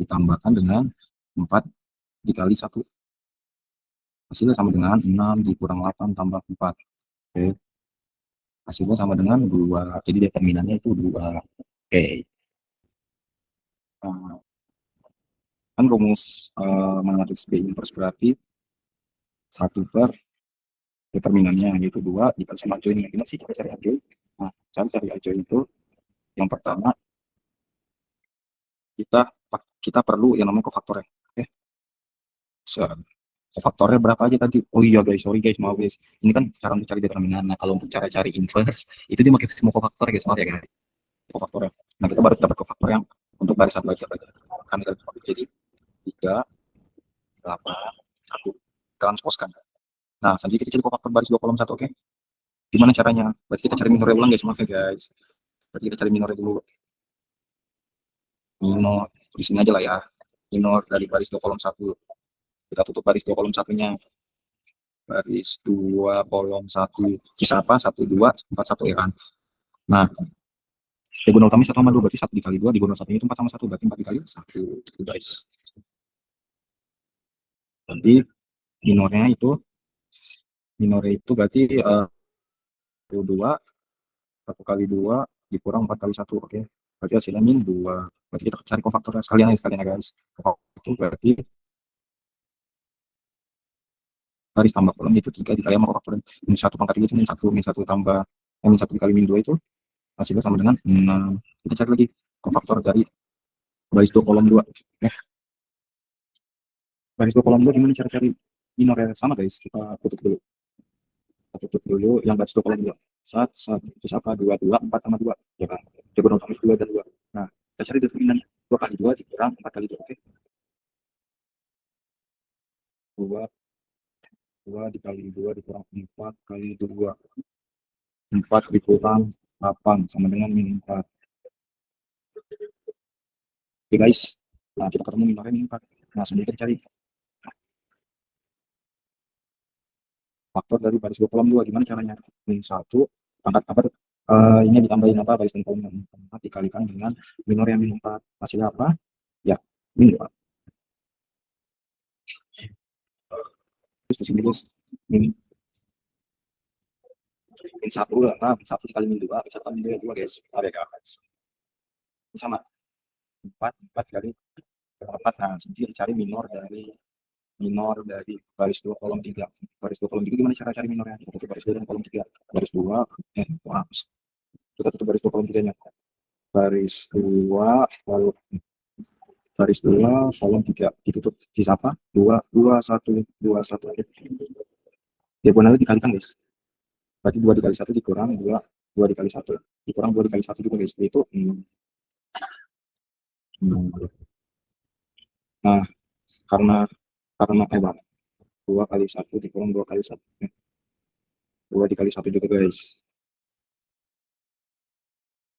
ditambahkan dengan 4 dikali 1. Hasilnya sama dengan 6 dikurang 8 tambah 4. Oke. Hasilnya sama dengan 2. Jadi determinannya itu 2. Oke. Nah, kan rumus matriks B inverse berarti 1 per determinannya, yaitu 2 dikali sama ajoin. Gimana sih cara cari ajoin? Nah, cara cari ajoin itu yang pertama kita kita perlu yang namanya kofaktornya. Oke. Kofaktornya berapa aja tadi? Oh iya guys, sorry guys, maaf guys. Ini kan cara mencari determinan. Nah, kalau untuk cara cari inverse itu dia pakai semua kofaktor guys, maaf ya guys. Kofaktornya. Nah, kita baru dapat kofaktor yang untuk baris satu aja. Kami jadi 3, 8, 1. Transposkan. Nah, selanjutnya kita cari kofaktor baris 2 kolom 1, oke? Gimana caranya? Berarti kita cari minornya ulang guys, maaf ya guys. Berarti kita cari minornya dulu. Minor, di sini aja lah ya. Minor dari baris 2 kolom 1. Kita tutup baris 2 kolom satunya. Baris 2 kolom 1. Kisah apa? 1, 2, 4, 1 ya kan? Nah, diagonal utama 1 sama 2, berarti 1 dikali 2, diagonal satunya itu 4 sama 1, berarti 4 dikali 1. Itu guys. Jadi minornya itu berarti 2, 1 kali 2 dikurang 4 kali 1, oke? Berarti hasilnya min 2. Berarti kita cari kofaktornya sekalian ya guys. Kofaktor itu berarti baris tambah kolom itu 3 dikali sama kofaktor min 1 pangkat 3 itu min 1 tambah min 1 dikali min 2 itu hasilnya sama dengan 6. Kita cari lagi kofaktor dari baris 2 kolom 2. Baris 2 kolom 2 gimana cara cari minornya? Sama guys, kita tutup dulu. Kita tutup dulu yang baris 2 kolom 2. 1, terus apa? 2, 2, 4 sama 2. Ya kan? Diagonal utama 2 dan 2. Nah, kita cari determinannya. 2 kali 2 dikurang 4 kali 2. Oke. 2, 2 dikali 2 dikurang 4 kali 2. 4 dikurang 8 sama dengan min 4. Oke guys. Nah, kita ketemu minornya min 4. Nah, selanjutnya kita cari faktor dari baris 2 kolom 2. Gimana caranya? Min 1 pangkat apa tuh? Ini ditambahin apa? Baris dan kolom yang 4 dikalikan dengan minor yang min 4. Hasilnya apa? Ya, min 4. Terus di sini terus min 1 lah, min 1 dikali min 2, min 1 kali min 2, 2 guys. Ada guys. Ini sama. 4 kali 4. Nah, sini dicari minor dari baris 2 kolom 3. Baris 2 kolom 3 gimana cara cari minornya? Kita tutup baris 2 dan kolom 3. Baris 2, maaf. Kita tutup baris 2 kolom 3-nya. Baris 2, lalu baris 2 kolom 3 ditutup, sisa apa? 2, 2, 1, 2, 1. Diagonalnya dikalikan guys. Berarti 2 dikali 1 dikurang 2, 2 dikali 1 dikurang 2 dikali 1 juga guys. Itu nah, karena bang, 2 kali 1 dikurang 2 kali 1. 2 dikali 1 juga guys.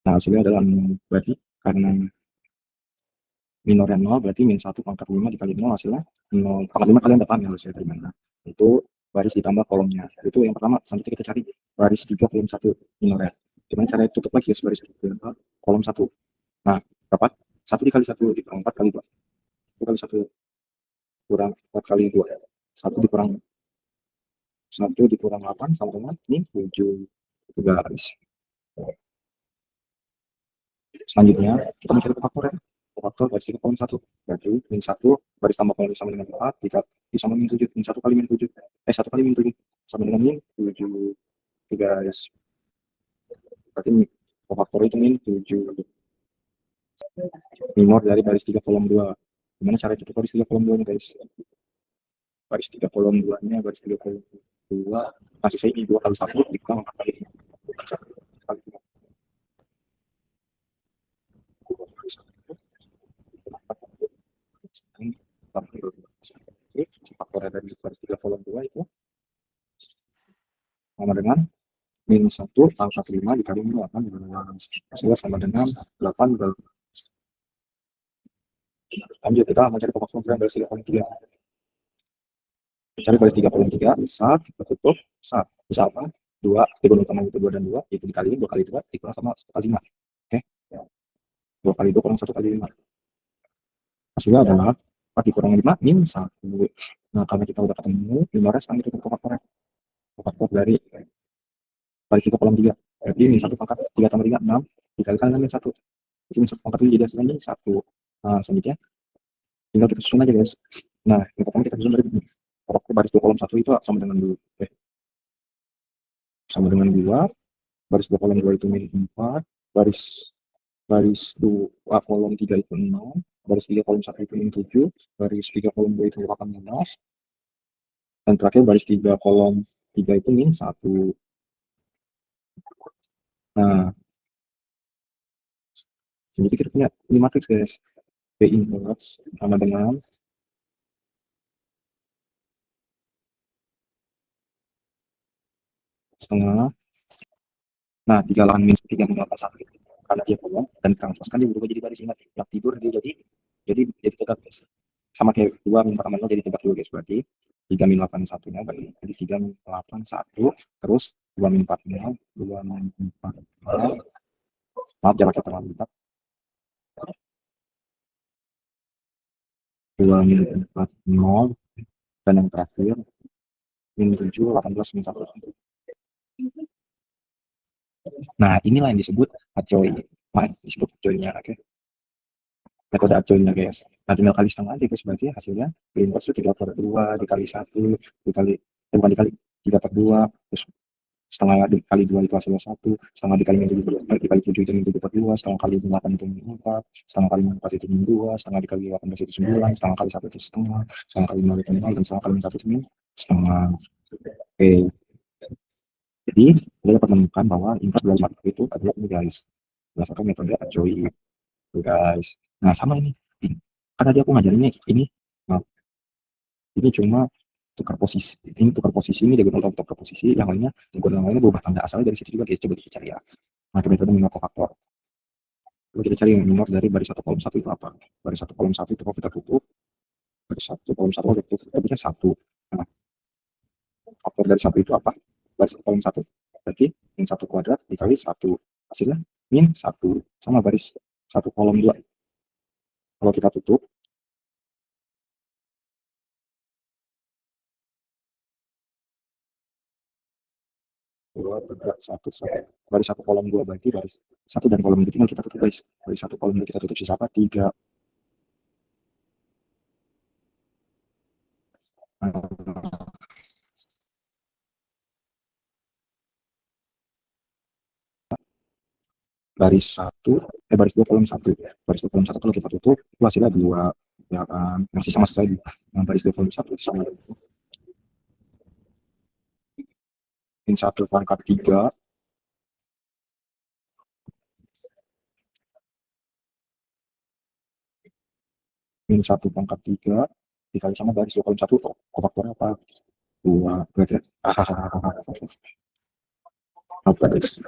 Nah, hasilnya adalah 0. Berarti karena minornya 0, berarti min 1 pangkat 5 dikali 0 hasilnya 0. Pangkat 5 kalian dapat ya, hasilnya dari mana? Itu baris ditambah kolomnya. Itu yang pertama. Selanjutnya kita cari baris 3 kolom 1 minornya. Gimana cara tutup lagi guys baris 3 kolom 1. Nah, dapat 1 dikali 1 dikurang 4 kali 2. 1 kali 1 kurang 4 kali 2. 1 dikurang 8 sama dengan min 7. Itu guys. Selanjutnya kita mencari faktor ya. Faktor baris 3 kolom 1. Berarti min 1 baris tambah kolom sama dengan 4 sama min 7. Min 1 kali min 7. 1 kali min 7 sama dengan min 7. Itu guys. Berarti faktor itu min 7. Minor dari baris 3 kolom 2. Gimana cara itu baris 3 kolom 2 nya guys? Baris 3 kolom 2 nya, baris 3 kolom 2 masih saya ini 2 kali 1 dikurang 4 kali 2. Faktor dari baris 3 kolom 2 itu sama dengan min 1 pangkat 5 dikali 8 hasilnya sama dengan 8. Lanjut kita mencari faktor dari baris 3 kolom 3. Cari baris 3 kolom 3 bisa kita tutup bisa apa? 2 dikurang utama itu 2 dan 2 itu dikali 2 kali 2 dikurang sama 1 kali 5. Oke, 2 kali 2 kurang 1 kali 5 hasilnya adalah 4 dikurang 5 min 1. Nah, karena kita udah ketemu minornya, sekarang kita tutup faktor dari baris 3 kolom 3. Berarti min 1 pangkat 3 tambah 3 6 dikalikan dengan min 1. Itu min 1 pangkat 7 jadi hasilnya min 1. Nah, selanjutnya tinggal kita susun aja guys. Nah, yang pertama kita susun dari baris 2 kolom 1 itu sama dengan 2. Sama dengan 2. Baris 2 kolom 2 itu min 4. Baris 2 kolom 3 itu 0. Baris 3 kolom 1 itu min 7. Baris 3 kolom 2 itu 18. Dan terakhir baris 3 kolom 3 itu min 1. Nah, jadi kita punya ini matriks guys. P inverse sama dengan setengah. Nah, 3 lawan min 3 mengapa 1 karena dia kolom dan transposkan dia berubah jadi baris. Ingat yang tidur dia jadi tegak guys. Sama kayak 2 min 4 jadi tegak dulu guys. Berarti 3 min 8 1-nya berarti 3 min 8 1 terus 2 min 4 0 2 min 4 0. Maaf jaraknya terlalu dekat. 2 min 4 0 dan yang terakhir min 7 18 min 1. Nah, inilah yang disebut acoy. Disebut acoynya, oke. Metode acoynya guys. Nah, tinggal kali setengah aja guys, berarti hasilnya inverse 3/2 dikali 1 dikali bukan dikali 3/2 terus setengah dikali 2 itu hasilnya 1, setengah dikali min 7 dikali 7 itu min 7/2, setengah kali 8 itu min 4, setengah kali min 4 itu min 2, setengah dikali 18 itu 9, setengah kali 1 itu setengah, setengah kali 0 itu 0, dan setengah kali min 1 itu min setengah. Oke. Jadi, kita dapat menemukan bahwa inverse dari matematika itu adalah ini guys, berdasarkan metode acoy guys. Nah, sama ini. Kan tadi aku ngajarinnya ini. Nah, ini cuma tukar posisi. Ini tukar posisi ini diagonal tukar posisi. Yang lainnya, diagonal lainnya berubah tanda asalnya dari situ juga guys. Coba kita cari ya. Nah, metode minor kofaktor. Coba kita cari yang minor dari baris 1 kolom 1 itu apa? Baris 1 kolom 1 itu kalau kita tutup. Baris 1 kolom 1 kalau kita tutup, kita 1. Nah, faktor dari satu itu apa? Baris satu kolom satu. Berarti min satu kuadrat dikali satu, hasilnya min satu sama baris satu kolom dua. Kalau kita tutup, dua tiga satu satu, baris satu kolom dua, berarti baris satu dan kolom dua tinggal kita tutup guys. Baris satu kolom dua kita tutup, sisa apa? Tiga. Nah, baris satu, baris dua kolom satu, baris dua kolom satu kalau kita tutup itu hasilnya dua, ya kan, masih sama sekali. Nah, baris dua kolom satu itu sama dengan min satu pangkat tiga min satu pangkat tiga dikali sama baris dua kolom satu, kok faktornya apa? Dua, berarti apa guys?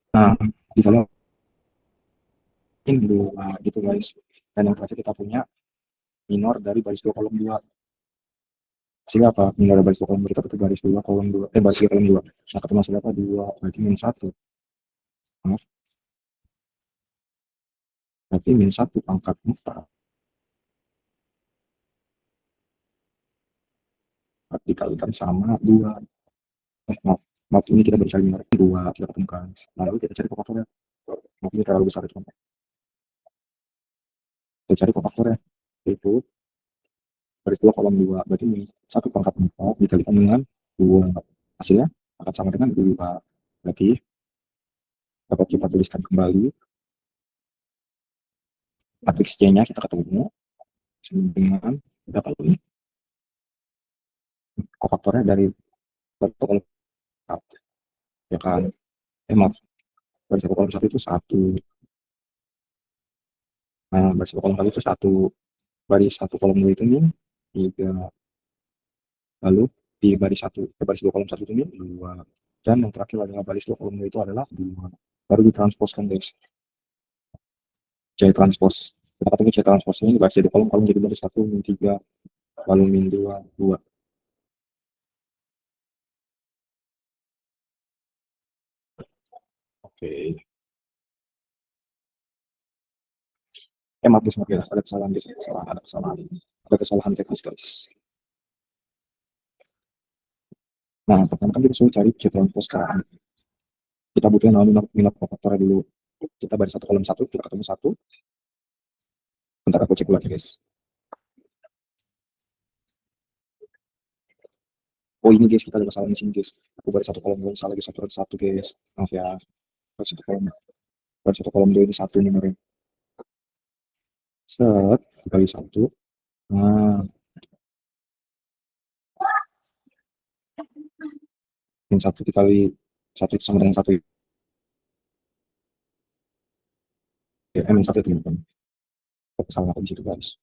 Nah, dikali dua gitu guys. Dan yang terakhir kita punya minor dari baris dua kolom dua. Hasilnya apa? Minor dari baris dua kolom dua kita tutup baris dua kolom dua, baris dua kolom dua. Nah, ketemu hasilnya apa? Dua, berarti min satu. Nah, berarti min satu pangkat empat dikalikan sama dua. Maaf, maaf, ini kita bercari minor dua, kita ketemukan. Lalu kita cari faktornya. Maaf, ini terlalu besar teman. Kita cari faktornya, yaitu baris dua kolom dua, berarti min satu pangkat empat dikalikan dengan dua, hasilnya akan sama dengan dua. Berarti dapat kita tuliskan kembali matriks C-nya kita ketemu dengan berapa ini? Kofaktornya dari baris dua kolom satu, ya kan? Maaf, baris dua kolom satu itu satu. Nah, baris dua kolom satu itu satu, baris satu kolom dua itu min tiga, lalu di baris satu ke baris dua kolom satu itu min dua, dan yang terakhir adalah baris dua kolom dua itu adalah dua. Baru ditransposkan guys, C transpos. Kita ketemu C transpos ini baris dua kolom jadi baris satu min tiga, lalu min dua dua. Oke. Maaf guys, ada kesalahan guys, ada kesalahan teknis guys. Nah, pertama kan kita suruh cari C transpos sekarang. Kita butuhin minor faktornya dulu. Kita baris satu kolom satu, kita ketemu satu. Bentar aku cek lagi guys. Oh ini guys, kita ada kesalahan di sini guys. Aku baris satu kolom, salah lagi satu guys. Maaf ya. Baris satu kolom dua ini satu nomornya. Set dikali satu. Nah, min satu dikali satu itu sama dengan satu. Ya, min satu itu teman-teman. Kesalahan aku di situ guys.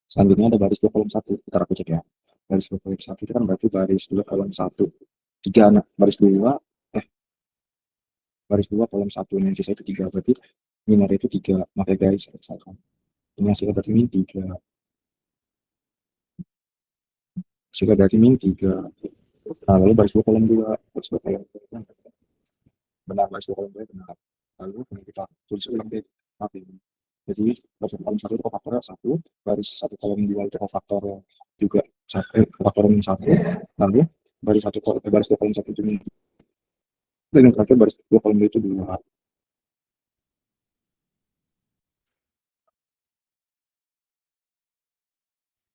Selanjutnya ada baris dua kolom satu. Kita aku cek ya. Baris dua kolom satu itu kan berarti baris dua kolom satu. Tiga, nah, baris dua kolom satu, yang sisa itu tiga, berarti minor itu tiga. Maka guys, ini hasilnya berarti min tiga. Hasilnya berarti min tiga. Nah, lalu baris dua kolom dua, benar, baris dua kolom dua benar. Lalu kita tulis ulang deh. Jadi baris dua kolom satu itu kofaktornya satu, baris satu kolom dua itu kofaktor juga kofaktor min satu. Lalu baris dua kolom satu itu min, dan yang terakhir baris dua kolom dua itu dua.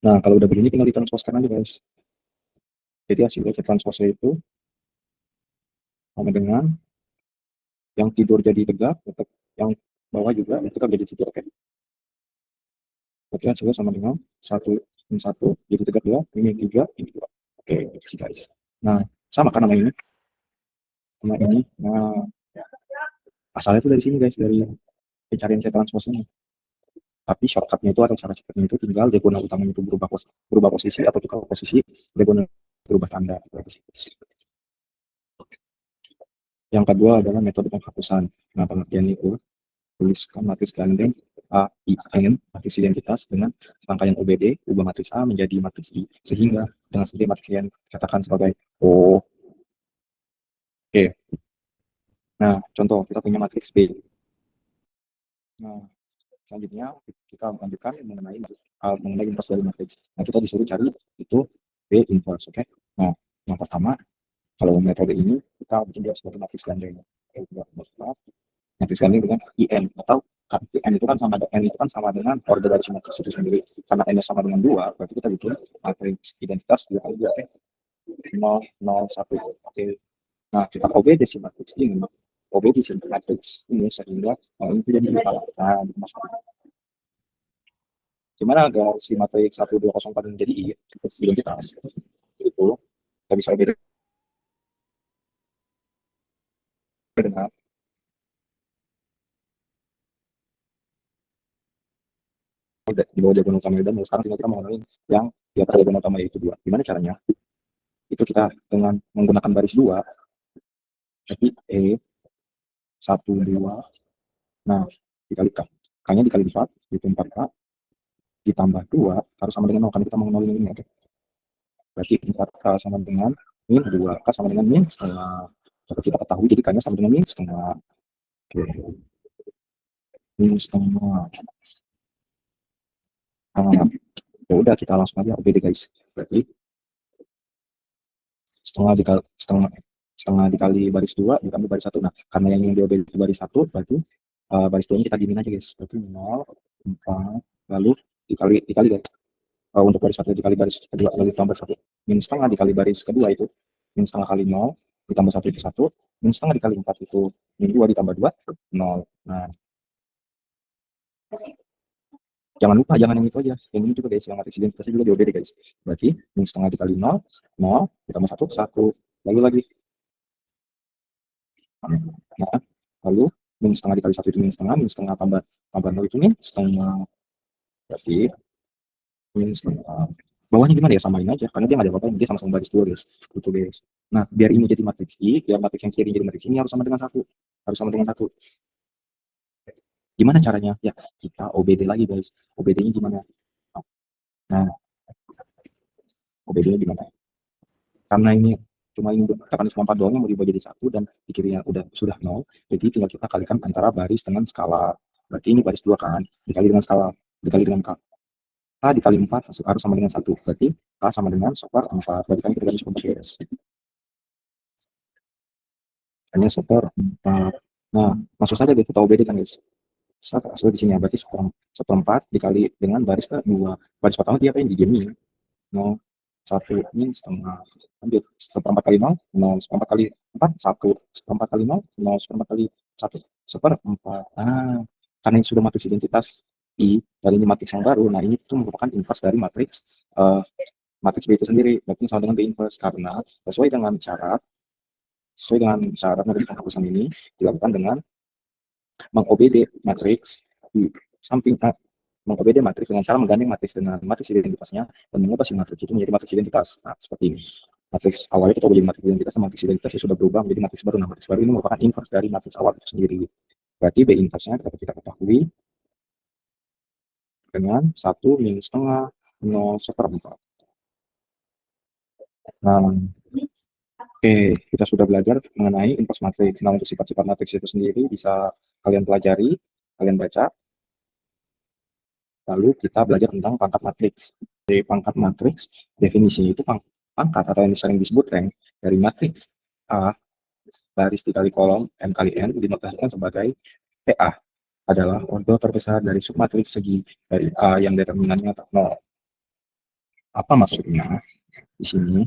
Nah, kalau udah begini tinggal ditransposkan aja guys. Jadi hasilnya transposnya itu sama dengan yang tidur jadi tegak, tetap yang bawah juga itu kan jadi tidur, oke. Oke, hasilnya sama dengan satu min satu jadi tegak dua, ini tiga, ini dua. Oke, gitu sih guys. Nah, sama kan nama ini, Nah, asalnya itu dari sini guys, dari pencarian C transposnya. Tapi shortcutnya itu atau cara cepatnya itu tinggal diagonal utamanya itu berubah posisi atau tukar posisi, diagonal berubah tanda. Yang kedua adalah metode penghapusan. Nah, pengertian itu tuliskan matriks gandeng A, I, N, matriks identitas dengan rangkaian OBD, ubah matriks A menjadi matriks I, sehingga dengan sendiri matriks yang katakan sebagai O. Oke. Nah, contoh kita punya matriks B. Nah, selanjutnya kita lanjutkan mengenai inverse dari matriks. Nah, kita disuruh cari itu B inverse, oke? Nah, yang pertama, kalau metode ini kita bikin dia sebagai matriks ganda. Matriks ganda dengan IN atau IN itu kan sama N itu kan sama dengan order dari matriks itu sendiri. Karena N sama dengan 2, berarti kita bikin matriks identitas 2 kali 2, oke? 0, 0, 1, oke. Nah, kita OBD si matriks ini, OBD si matriks ini sehingga ini jadi nah, gimana agar si matriks 1, 2, 0, 4 menjadi I, identitas itu kita bisa OBD dengan di bawah diagonal utama dan sekarang tinggal kita mengenai yang di atas diagonal utama yaitu 2. Gimana caranya? Itu kita dengan menggunakan baris 2, jadi E 1, 2, nah dikalikan, K-nya dikali 4, itu 4K, ditambah 2 harus sama dengan 0, kan kita mau nolin ini, oke? Berarti 4K sama dengan min 2K sama dengan min setengah. Seperti kita ketahui, jadi K-nya sama dengan min setengah. Oke. Min setengah. Nah, ya udah kita langsung aja OBD guys. Berarti setengah dikali baris 2 ditambah baris 1. Nah, karena yang di OBD itu baris 1, berarti baris 2 nya kita dimin aja guys. Berarti 0, 4, lalu dikali guys. Untuk baris 1 dikali baris kedua lalu ditambah 1. Min setengah dikali baris kedua itu min setengah kali 0 ditambah 1 itu 1. Min setengah dikali 4 itu min 2 ditambah 2, 0. Nah, jangan lupa, jangan yang itu aja, yang ini juga guys, yang matriks identitasnya juga di OBD guys. Berarti min setengah dikali 0, 0 ditambah 1, 1, lalu lagi. Nah, lalu min setengah dikali 1 itu min setengah tambah 0 itu min setengah. Berarti min setengah. Bawahnya gimana ya, samain aja, karena dia nggak ada apa-apa, dia sama-sama baris 2 guys. Itu guys. Nah, biar ini jadi matriks I, biar matriks yang kiri jadi matriks ini harus sama dengan 1. Harus sama dengan 1. Gimana caranya? Ya, kita OBD lagi guys. OBD-nya gimana? Nah, OBD-nya gimana? Karena ini cuma tekan cuma 4 doang yang mau diubah jadi 1 dan di kirinya sudah 0, jadi tinggal kita kalikan antara baris dengan skala. Berarti ini baris 2 kan, dikali dengan skala, dikali dengan K. K dikali 4 harus sama dengan 1, berarti K sama dengan seper 4, berarti kan kita ganti seper 4 guys. Hanya seper 4. Nah, langsung saja kita OBD kan guys. Hasil di sini berarti seper 4 dikali dengan baris ke-2. Baris pertama dia apa yang dijamin? 0, 1, min setengah. Lanjut, seperempat kali 0, 0, seperempat kali 4, 1, seperempat kali 0, 0, seperempat kali 1, seperempat. Nah, karena ini sudah matriks identitas I, dari ini matriks yang baru, nah ini itu merupakan inverse dari matriks matriks B itu sendiri, berarti sama dengan B inverse, karena sesuai dengan syarat dari penghapusan ini dilakukan dengan meng-OBD matriks di samping meng-OBD matriks dengan cara menggandeng matriks dengan matriks identitasnya dan mengubah si matriks itu menjadi matriks identitas. Nah, seperti ini. Matriks awalnya kita menjadi matriks identitas, matriks identitasnya sudah berubah menjadi matriks baru. Nah, matriks baru ini merupakan inverse dari matriks awal itu sendiri. Berarti B inverse-nya dapat kita ketahui dengan 1 min setengah 0 seperempat. Nah, oke, kita sudah belajar mengenai inverse matriks. Nah, untuk sifat-sifat matriks itu sendiri bisa kalian pelajari, kalian baca. Lalu kita belajar tentang pangkat matriks. Di pangkat matriks, definisinya itu pangkat atau yang sering disebut rank dari matriks A baris dikali kolom M kali N dinotasikan sebagai PA adalah order terbesar dari submatriks segi dari A yang determinannya tak 0. Apa maksudnya? Di sini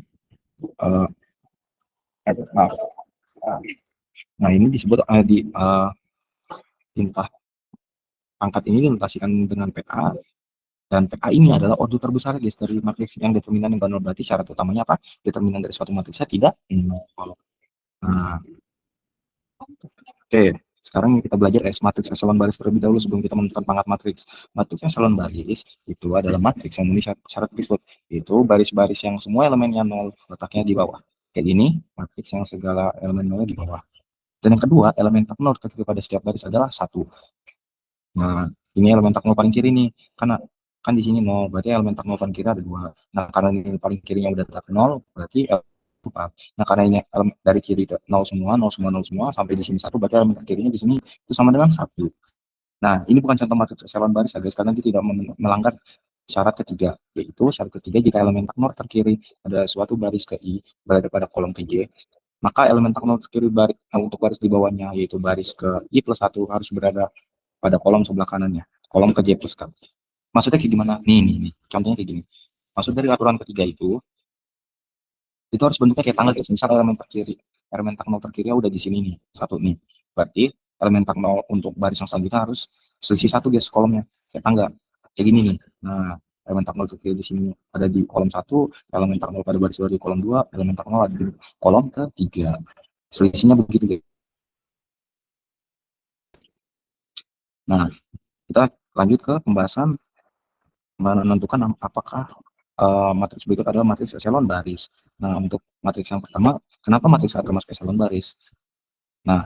nah ini disebut pangkat ini dinotasikan dengan PA. Dan PA ini adalah order terbesar guys dari matriks yang determinan yang 0. Berarti syarat utamanya apa? Determinan dari suatu matriksnya tidak 0. Nah, oke, sekarang kita belajar matriks eselon baris terlebih dahulu sebelum kita menentukan pangkat matriks. Matriks eselon baris itu adalah matriks yang memenuhi syarat berikut, yaitu baris-baris yang semua elemennya 0 letaknya di bawah. Kayak ini, matriks yang segala elemen 0 di bawah. Dan yang kedua, elemen tak 0 ketika pada setiap baris adalah 1. Nah, Ini elemen tak nol paling kiri nih, karena kan di sini nol, berarti elemen tak nol paling kiri ada 2. Nah, karena ini paling kirinya udah tak nol, berarti 4. Nah, karena ini dari kiri ke nol semua, nol semua, nol semua, sampai di sini 1, berarti elemen kirinya di sini itu sama dengan 1. Nah, ini bukan contoh matriks eselon baris ya guys, karena nanti tidak melanggar syarat ketiga, yaitu syarat ketiga jika elemen tak nol terkiri pada suatu baris ke I berada pada kolom ke J, maka elemen tak nol terkiri untuk baris di bawahnya, yaitu baris ke I plus 1 harus berada pada kolom sebelah kanannya, kolom ke J plus K. Maksudnya kayak gimana? Nih, contohnya kayak gini. Maksud dari aturan ketiga itu harus bentuknya kayak tangga guys. Misal elemen tak nol terkiri udah di sini nih, 1 nih. Berarti elemen tak nol untuk baris yang selanjutnya harus selisih 1 guys kolomnya, kayak tangga. Kayak gini nih. Nah, elemen tak nol terkiri di sini ada di kolom 1, elemen tak nol pada baris baru di kolom 2, elemen tak nol ada di kolom ketiga. Selisihnya begitu guys. Nah, kita lanjut ke pembahasan menentukan apakah matriks berikut adalah matriks eselon baris. Nah, untuk matriks yang pertama, kenapa matriks A termasuk eselon baris? Nah,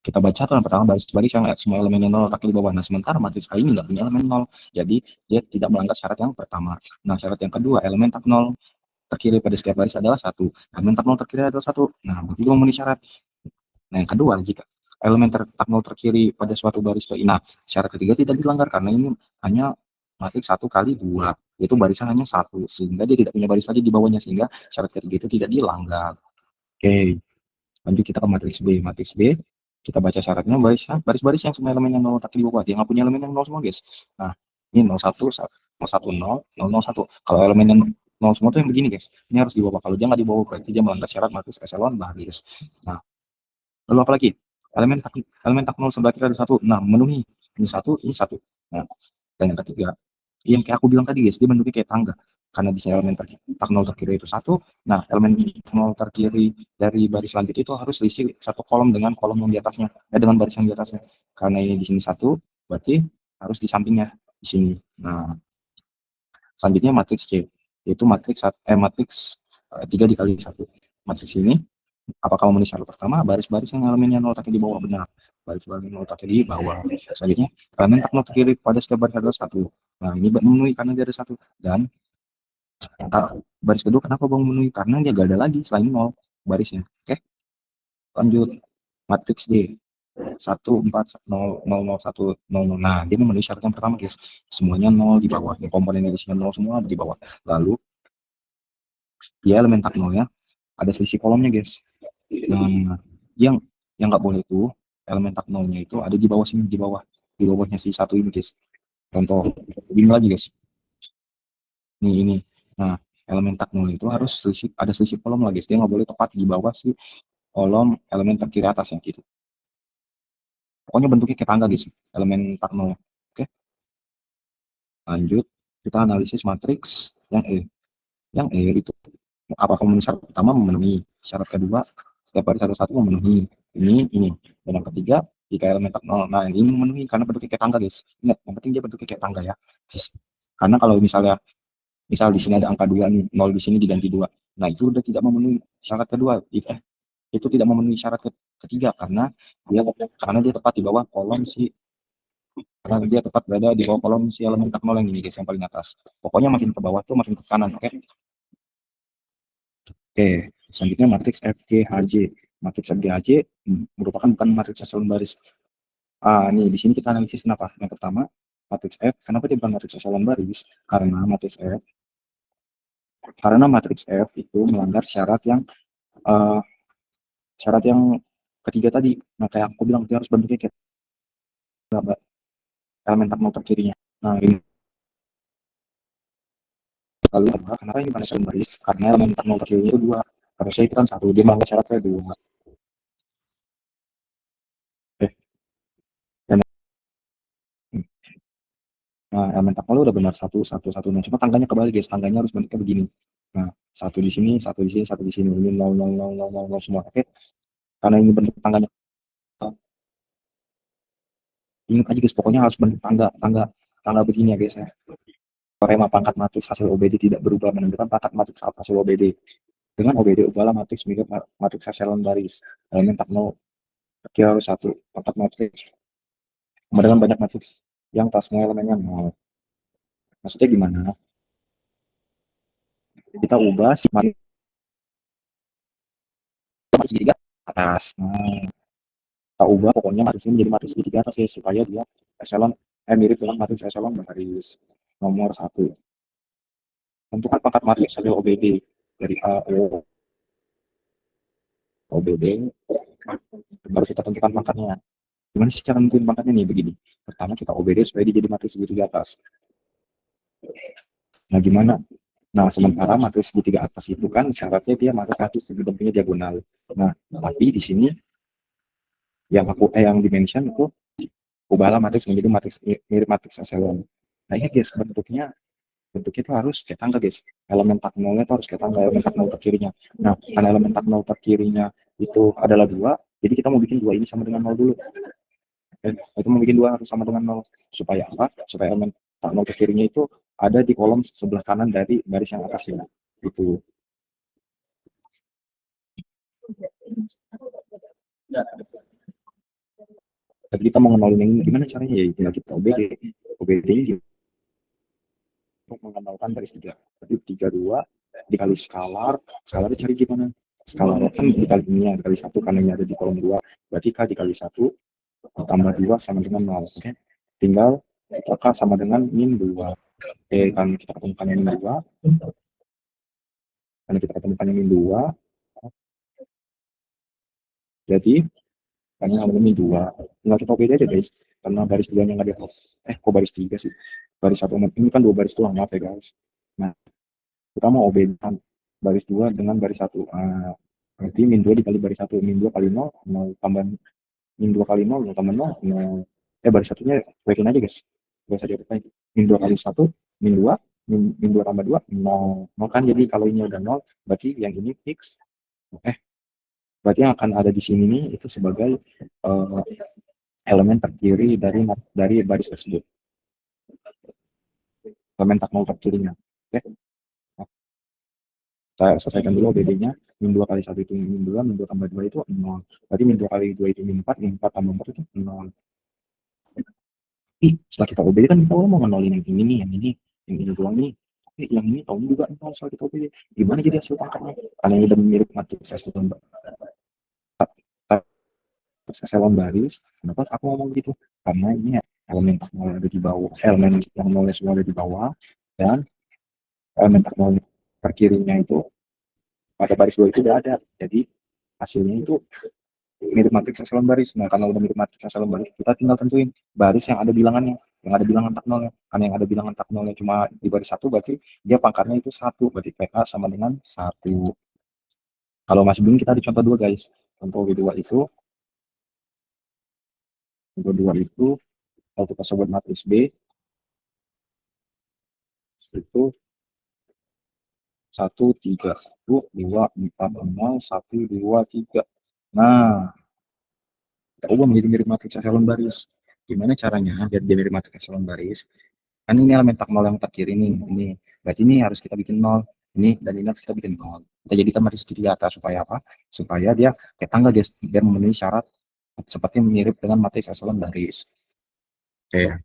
kita baca aturan pertama, baris-baris yang semua elemennya nol letakkan di bawah. Nah, sementara matriks A ini nggak punya elemen nol, jadi dia tidak melanggar syarat yang pertama. Nah, syarat yang kedua, elemen tak nol terkiri pada setiap baris adalah 1. Elemen tak nol terkiri adalah 1. Nah, begitu memenuhi syarat. Nah, yang kedua, jika elemen tak nol terkiri pada suatu baris ke I. Nah, syarat ketiga tidak dilanggar karena ini hanya matriks 1 kali 2, yaitu barisan hanya 1, sehingga dia tidak punya baris lagi di bawahnya, sehingga syarat ketiga itu tidak dilanggar. Oke, lanjut kita ke matriks B. Matriks B, kita baca syaratnya, baris-baris yang semua elemen yang nol letakkan di bawah, dia nggak punya elemen yang nol semua guys. Nah, ini 01, 01, 0, 001. Kalau elemen yang nol semua tuh yang begini guys, ini harus di bawah. Kalau dia nggak di bawah, berarti dia melanggar syarat matriks eselon baris. Nah, lalu apa lagi? Elemen tak nol sebelah kiri ada 1. Nah, memenuhi. Ini 1, ini 1. Nah, dan yang ketiga, yang kayak aku bilang tadi guys, dia bentuknya kayak tangga. Karena di sini elemen tak nol terkiri itu 1. Nah, elemen tak nol terkiri dari baris selanjutnya itu harus diisi satu kolom dengan kolom yang di atasnya, dengan baris yang di atasnya. Karena ini di sini 1, berarti harus di sampingnya di sini. Nah, selanjutnya matriks C, yaitu matriks 3 dikali 1. Matriks ini apakah memenuhi syarat pertama, baris-baris yang elemennya nol letaknya di bawah, benar. Baris-baris nol letaknya di bawah. Selanjutnya, elemen tak nol terkiri pada setiap baris adalah 1. Nah, ini memenuhi karena dia ada 1. Dan baris kedua kenapa bang memenuhi? Karena dia gak ada lagi selain nol barisnya. Oke, lanjut. Matriks D. 1, 4, 0, 0, 0, 1, 0, 0. Nah, dia memenuhi syarat yang pertama guys. Semuanya nol di bawah. Yang komponen yang isinya nol semua ada di bawah. Lalu, dia elemen tak nolnya ada selisih kolomnya guys. Nah, yang nggak boleh itu elemen tak nolnya itu ada di bawah sini, di bawahnya si 1 ini guys. Contoh ini lagi guys, nih ini. Nah, elemen tak nol itu harus ada selisih kolom lagi guys, dia nggak boleh tepat di bawah si kolom elemen terkiri atasnya gitu. Pokoknya bentuknya kayak tangga guys, elemen tak nol. Oke, lanjut kita analisis matriks yang E itu apakah memenuhi syarat pertama, memenuhi. Syarat kedua, setiap baris ada 1 memenuhi. Ini. Dan yang ketiga, jika elemen tak nol. Nah, ini memenuhi karena bentuknya kayak tangga guys. Ingat, yang penting dia bentuknya kayak tangga ya. Karena kalau misal di sini ada angka 2 nih, 0 di sini diganti 2. Nah, itu udah tidak memenuhi syarat kedua. Itu tidak memenuhi syarat ketiga karena dia tepat di bawah kolom karena dia tepat berada di bawah kolom si elemen tak nol yang ini guys, yang paling atas. Pokoknya makin ke bawah tuh makin ke kanan, oke? Oke, selanjutnya matriks FGHJ. Matriks FGHJ merupakan bukan matriks eselon baris. Nih di sini kita analisis kenapa. Yang pertama, matriks F. Kenapa dia bukan matriks eselon baris? Karena matriks F itu melanggar uh, syarat yang ketiga tadi. Nah, kayak aku bilang dia harus bentuknya kayak elemen tak nol terkirinya. Nah, ini lalu kenapa ini bukan eselon baris? Karena elemen tak nol terkirinya itu 2. Harusnya itu kan 1, dia melanggar syaratnya 2. Dan nah, elemen tak nol udah benar 1, 1, 1. Nah, cuma tangganya kebalik guys, tangganya harus bentuknya begini. Nah, 1 di sini, 1 di sini, 1 di sini. Ini 0, 0, 0, 0, 0, 0 semua. Oke, karena ini bentuk tangganya. Ingat aja guys, pokoknya harus bentuk tangga begini ya guys ya. Teorema pangkat matriks hasil OBD tidak berubah menentukan pangkat matriks hasil OBD. Dengan OBD ubahlah matriks mirip matriks eselon baris. Elemen tak nol terkira harus 1. Pangkat matriks sama dengan banyak matriks yang tak semua elemennya nol. Maksudnya gimana? Kita ubah si matriks segitiga atas. Nah, kita ubah pokoknya matriks ini menjadi matriks segitiga atas ya, supaya dia echelon mirip dengan matriks echelon baris nomor 1. Tentukan pangkat matriks hasil OBD dari A, O, OBD, baru kita tentukan pangkatnya. Gimana sih cara nentuin pangkatnya nih? Begini. Pertama kita OBD supaya dia jadi matriks segitiga atas. Nah, gimana? Nah, sementara matriks segitiga atas itu kan syaratnya dia matriks bentuknya diagonal. Nah, tapi di sini yang dimention itu ubahlah matriks menjadi matriks mirip matriks echelon. Nah, ini guys, bentuknya itu harus kayak tangga guys. Elemen tak nolnya itu harus kayak tangga, elemen tak nol terkirinya. Nah, karena elemen tak nol terkirinya itu adalah 2, jadi kita mau bikin 2 ini sama dengan 0 dulu. Itu mau bikin 2 harus sama dengan 0. Supaya apa? Supaya elemen tak nol terkirinya itu ada di kolom sebelah kanan dari baris yang atasnya. Itu. Tapi kita mau ngenalin yang ini, gimana caranya? Ya tinggal kita OBD. OBD ini untuk mengenalkan baris 3. Berarti 32 dikali skalar. Skalar cari gimana? Skalar kan dikali ini ya, dikali 1 karena ini ada di kolom 2. Berarti K dikali 1 ditambah 2 sama dengan 0. Oke. Tinggal kita K sama dengan min 2. Kan kita ketemukan yang min 2. Karena kita ketemukan yang min 2. Jadi karena yang min 2. Tinggal kita beda aja guys. Karena baris 2 nya nggak dihapus. Kok baris 3 sih? Baris 1 ini kan 2 baris doang, maaf ya guys. Nah, kita mau obedkan baris 2 dengan baris 1. Berarti min 2 dikali baris 1. Min 2 kali 0, 0 tambah min 2 kali 0, 0 tambah 0, 0. Baris 1-nya cuekin aja guys. Gak usah diapain. Min 2 kali 1, min 2, min 2 tambah 2, 0. 0 kan, jadi kalau ini udah 0, berarti yang ini fix. Berarti yang akan ada di sini nih, itu sebagai elemen terkiri dari baris tersebut. Elemen tak nol terkirinya. Oke. Kita selesaikan dulu OBD-nya. Min 2 kali 1 itu min 2, min 2 tambah 2 itu 0. Berarti min 2 kali 2 itu min 4, min 4 tambah 4 itu 0. Setelah kita OBD kan kita mau ngenolin yang ini nih, yang ini doang nih. Tapi yang ini tahun juga 0 setelah kita OBD. Gimana jadi hasil pangkatnya? Karena ini udah mirip matriks echelon baris. Kenapa aku ngomong gitu? Karena ini elemen tak nol ada di bawah, elemen yang nolnya semua ada di bawah, dan elemen tak nol terkirinya itu pada baris 2 itu udah ada. Jadi hasilnya itu mirip matriks echelon baris. Nah, karena udah mirip matriks echelon baris, kita tinggal tentuin baris yang ada bilangannya, yang ada bilangan tak nolnya. Karena yang ada bilangan tak nolnya cuma di baris 1, berarti dia pangkatnya itu 1. Berarti PK sama dengan 1. Kalau masih bingung, kita di contoh 2 guys. Contoh kedua itu kalau kita sebut matriks B itu 1, 3, 1, 2, 4, 0, 1, 2, 3. Nah, kita ubah menjadi mirip matriks echelon baris. Gimana caranya biar dia mirip matriks echelon baris? Kan ini elemen tak nol yang terkiri nih. Ini berarti ini harus kita bikin 0. Ini dan ini harus kita bikin 0. Kita jadikan matriks segitiga atas supaya apa? Supaya dia kayak tangga guys, biar memenuhi syarat seperti mirip dengan matriks echelon baris. Oke.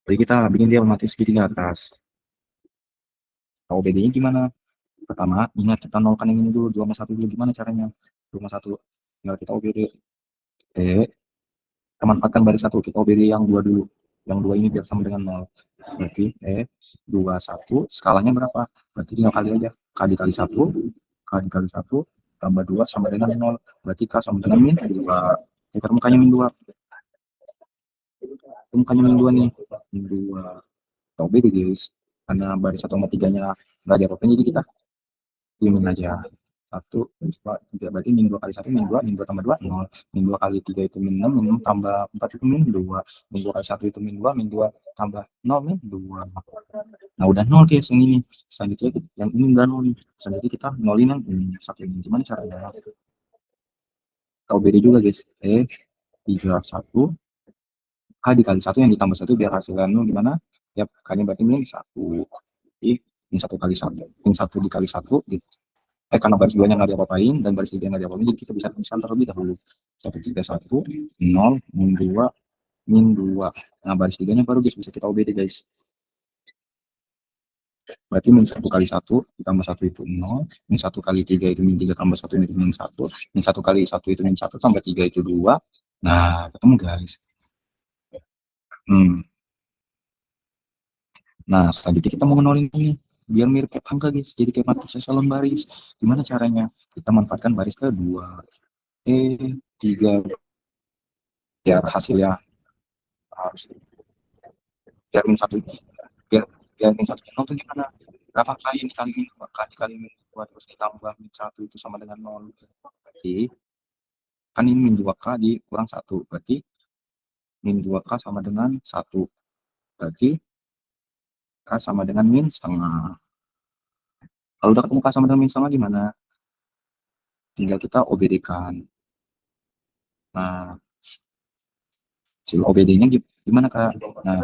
Jadi kita bikin dia matriks segitiga atas. Tahu bedanya gimana? Pertama, ingat kita nolkan yang ini dulu, 2 sama 1 dulu. Gimana caranya? 2 sama 1. Tinggal kita OBD. Kita manfaatkan baris 1. Kita OBD yang 2 dulu. Yang 2 ini biar sama dengan 0. Berarti 2, 1. Skalanya berapa? Berarti tinggal kali aja. K dikali 1. K dikali 1. Tambah 2 sama dengan 0. Berarti K sama dengan min 2. Kita temukannya min 2. Temukannya min 2 nih. Min 2. Kita OBD guys. Karena baris 1 sama 3-nya nggak ada apa-apa, jadi kita min aja. 1, 2, 3. Berarti min 2 kali 1, min 2. Min 2 tambah 2, 0. Min 2 kali 3 itu min 6. Min 6 tambah 4 itu min 2. Min 2 kali 1 itu min 2. Min 2 tambah 0, min 2. Nah, udah 0 guys yang ini. Selanjutnya yang ini udah 0 nih. Selanjutnya kita nolin yang ini. Satu ini. Gimana caranya? Tahu beda juga guys. 3, 1. K dikali 1 yang ditambah 1 biar hasilnya 0 gimana? Ya, K-nya berarti min 1. Jadi, min 1 kali 1. Min 1 dikali 1 gitu. Karena baris 2-nya nggak diapa-apain dan baris 3 nggak diapa-apain, jadi kita bisa tuliskan terlebih dahulu. 1, 3, 1, 0, min 2, min 2. Nah, baris 3-nya baru guys bisa kita OBD guys. Berarti min 1 kali 1 ditambah 1 itu 0, min 1 kali 3 itu min 3 tambah 1 itu min 1, min 1 kali 1 itu min 1 tambah 3 itu 2. Nah, ketemu guys. Nah, selanjutnya kita mau ngenolin ini biar mirip kayak angka guys, jadi kayak matriks eselon baris. Gimana caranya? Kita manfaatkan baris kedua, 3, biar hasilnya harus biar min 1, biar biar min 1 nol itu gimana? Berapa kali ini kali min 2 kali kali min 2 terus ditambah min 1 itu sama dengan 0. Berarti kan ini min 2k dikurang 1, berarti min 2k sama dengan 1, berarti k sama dengan min setengah. Kalau udah ketemu k sama dengan min setengah gimana? Tinggal kita OBD-kan. Nah, hasil OBD-nya gimana kak? Nah,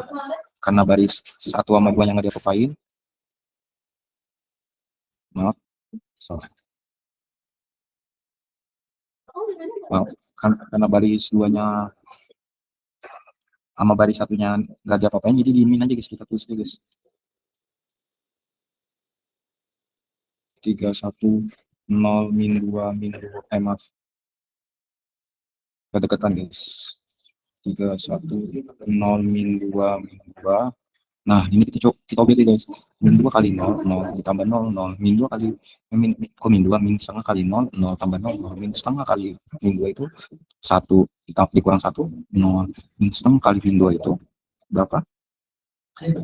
karena baris 1 sama 2 yang nggak diapa-apain, maaf, salah. Maaf, karena baris 2-nya sama baris 1-nya nggak diapa-apain, jadi dimin aja guys, kita tulis aja guys. 3, 1, 0, min 2, min 2, maaf. Kedekatan guys. 3, 1, 0, min 2, min 2. Nah, ini kita coba kita OBD guys. Min 2 kali 0, 0 ditambah 0, 0. Min 2 kali kok min 2, min setengah kali 0, 0 tambah 0, 0. Min setengah kali min 2 itu 1 dikurang 1, 0. Min setengah kali min 2 itu berapa?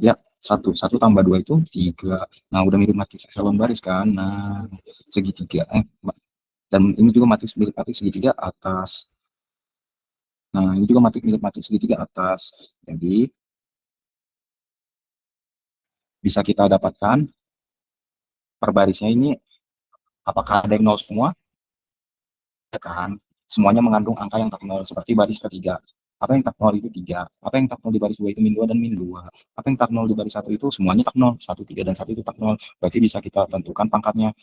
Ya, 1 tambah 2 itu 3. Nah, udah mirip matriks eselon baris kan. Nah, segitiga dan ini juga matriks mirip matriks segitiga atas. Nah, ini juga mirip matriks segitiga atas. Jadi bisa kita dapatkan per barisnya ini apakah ada yang nol semua? Ya kan? Semuanya mengandung angka yang tak nol seperti baris ketiga. Apa yang tak nol itu 3. Apa yang tak nol di baris 2 itu min 2 dan min 2. Apa yang tak nol di baris 1 itu semuanya tak nol. 1, 3, dan 1 itu tak nol. Berarti bisa kita tentukan pangkatnya.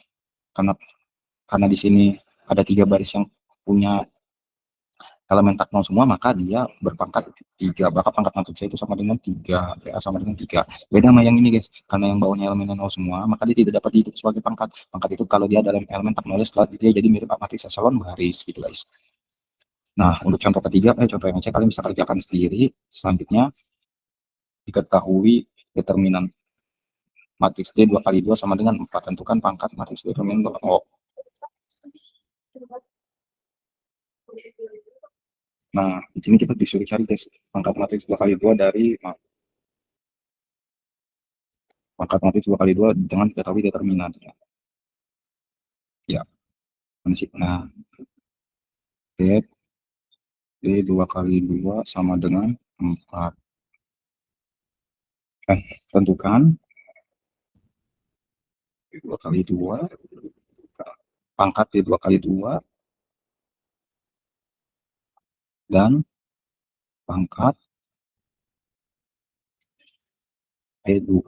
Karena di sini ada 3 baris yang punya elemen tak nol semua, maka dia berpangkat 3. Maka pangkat matriksnya itu sama dengan 3. PA sama dengan 3. Beda sama yang ini guys. Karena yang bawahnya elemen nol semua, maka dia tidak dapat dihitung sebagai pangkat. Pangkat itu kalau dia dalam elemen tak nol, setelah dia jadi mirip matriks eselon baris gitu guys. Nah, untuk contoh ketiga, contoh yang kalian bisa kerjakan sendiri. Selanjutnya, diketahui determinan matriks D 2 kali 2 sama dengan 4. Tentukan pangkat matriks determinan O. Nah, di sini kita disuruh cari guys pangkat matriks 2 kali 2 dari pangkat matriks 2 kali 2 dengan diketahui determinan. Ya, nah, D 2 kali 2 sama dengan 4. Tentukan D 2 kali 2, pangkat D 2 kali 2, dan pangkat D2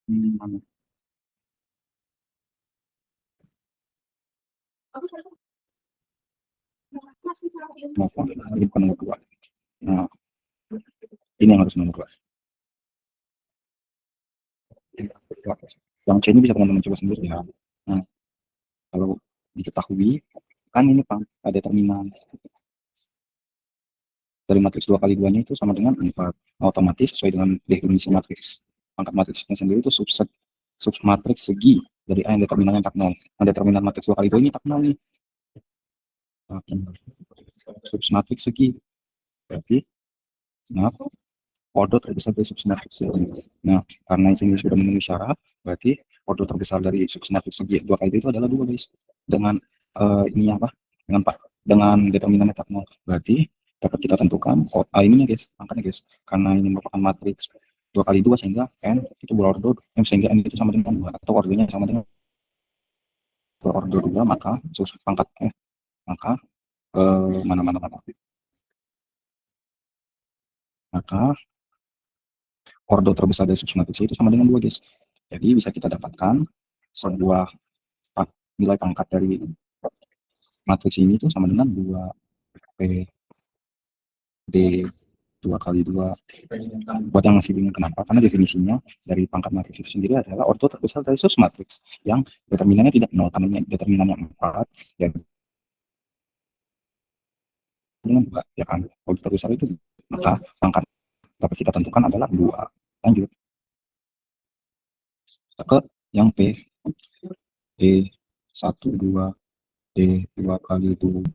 ini bukan nomor 2. Nah, ini yang harus nomor 2. Yang C ini bisa teman-teman coba sendiri ya. Nah, kalau diketahui kan ini ada determinan dari matriks 2 kali 2-nya itu sama dengan 4. Otomatis sesuai dengan definisi matriks, pangkat matriksnya sendiri itu submatriks segi dari A yang determinannya tak nol. Nah, determinan matriks 2 kali 2 ini tak nol nih. Submatriks segi. Berarti ordo terbesar dari submatriks segi. Nah, karena ini sudah memenuhi syarat, berarti ordo terbesar dari submatriks segi 2 kali 2 itu adalah 2 guys. Dengan ini apa? Dengan determinannya tak nol. Berarti dapat kita tentukan ininya guys, angkanya guys. Karena ini merupakan matriks 2 kali 2 sehingga n itu berordo sehingga n itu sama dengan 2 atau ordonya sama dengan berordo 2, maka pangkat maka maka ordo terbesar dari submatriks itu sama dengan 2 guys. Jadi bisa kita dapatkan sebuah nilai pangkat dari matriks ini tuh sama dengan 2P D 2 kali 2. Buat yang masih bingung kenapa, karena definisinya dari pangkat matriks itu sendiri adalah ordo terbesar dari submatriks yang determinannya tidak nol, karena determinannya 4, ya dengan 2, ya kan. Ordo terbesar itu, maka pangkat dapat kita tentukan adalah 2. Lanjut kita ke yang P, D 1 2 D 2 kali 2.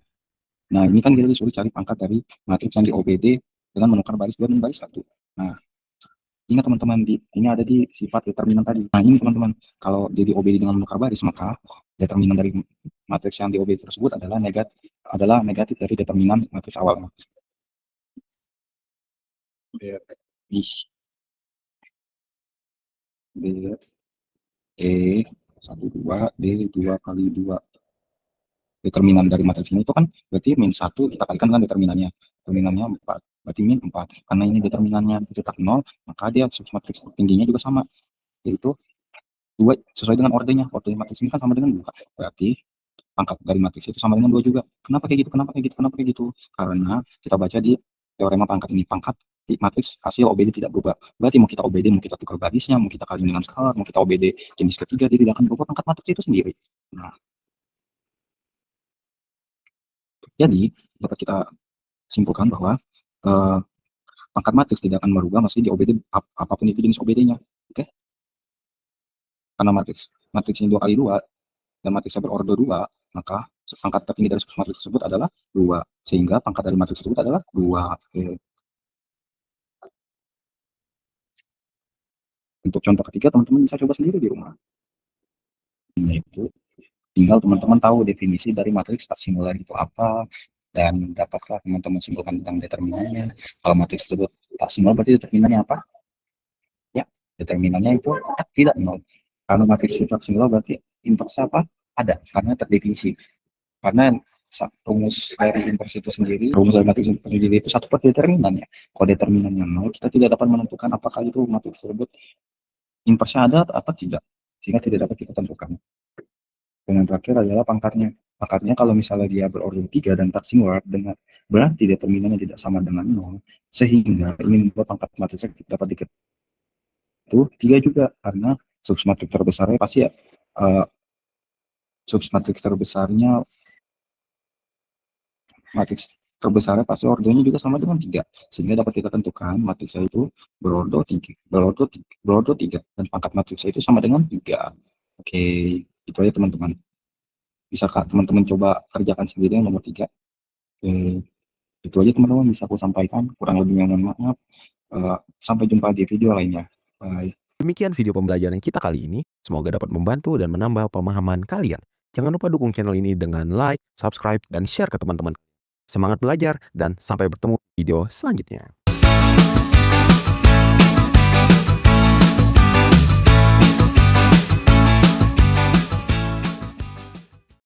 Nah, ini kan kita disuruh cari pangkat dari matriks yang di OBD dengan menukar baris 2 dan baris 1. Nah, ingat teman-teman, ini ada di sifat determinan tadi. Nah, ini teman-teman, kalau di OBD dengan menukar baris, maka determinan dari matriks yang di OBD tersebut adalah negatif dari determinan matriks awalnya. Ih, D, E 1 2 D 2 kali 2. Determinan dari matriks ini itu kan berarti min 1 kita kalikan dengan determinannya 4, berarti min 4. Karena ini determinannya itu tak 0, maka dia submatriks tingginya juga sama, yaitu 2 sesuai dengan ordernya. Order matriks ini kan sama dengan 2, berarti pangkat dari matriks itu sama dengan 2 juga. Kenapa kayak gitu? Karena kita baca di teorema pangkat ini, pangkat di matriks hasil OBD tidak berubah. Berarti mau kita OBD, mau kita tukar barisnya, mau kita kali dengan skalar, mau kita OBD jenis ketiga, dia tidak akan berubah pangkat matriks itu sendiri. Nah, jadi dapat kita simpulkan bahwa pangkat matriks tidak akan berubah meski di OBD apapun itu jenis OBD-nya. Oke? Karena matriks ini 2 kali 2 dan matriksnya berorder 2, maka pangkat tertinggi dari matriks tersebut adalah 2, sehingga pangkat dari matriks tersebut adalah 2. Oke. Untuk contoh ketiga, teman-teman bisa coba sendiri di rumah. Ini itu tinggal teman-teman tahu definisi dari matriks tak singular itu apa, dan dapatkah teman-teman simpulkan tentang determinannya. Kalau matriks tersebut tak singular, berarti determinannya apa? Ya, determinannya itu tidak nol. Karena matriks itu tak singular, berarti inverse apa? Ada, karena terdefinisi. Karena rumus dari inverse itu sendiri, rumus dari matriks itu sendiri itu 1 per determinannya. Kalau determinannya nol, kita tidak dapat menentukan apakah itu matriks tersebut inverse ada atau tidak, sehingga tidak dapat kita tentukan. Dan yang terakhir adalah pangkatnya. Pangkatnya kalau misalnya dia berorder 3 dan tak singular, dengan berarti determinannya tidak sama dengan 0, sehingga ini membuat pangkat matriks dapat diketahui itu 3 juga, karena submatriks terbesarnya pasti submatriks terbesarnya matriks terbesarnya pasti ordernya juga sama dengan 3, sehingga dapat kita tentukan matriksnya itu berorder 3 dan pangkat matriksnya itu sama dengan 3. Oke, itu aja teman-teman. Bisa teman-teman coba kerjakan sendiri yang nomor 3. Oke, itu aja teman-teman bisa aku sampaikan, kurang lebihnya mohon maaf. Sampai jumpa di video lainnya. Bye. Demikian video pembelajaran kita kali ini. Semoga dapat membantu dan menambah pemahaman kalian. Jangan lupa dukung channel ini dengan like, subscribe, dan share ke teman-teman. Semangat belajar dan sampai bertemu di video selanjutnya.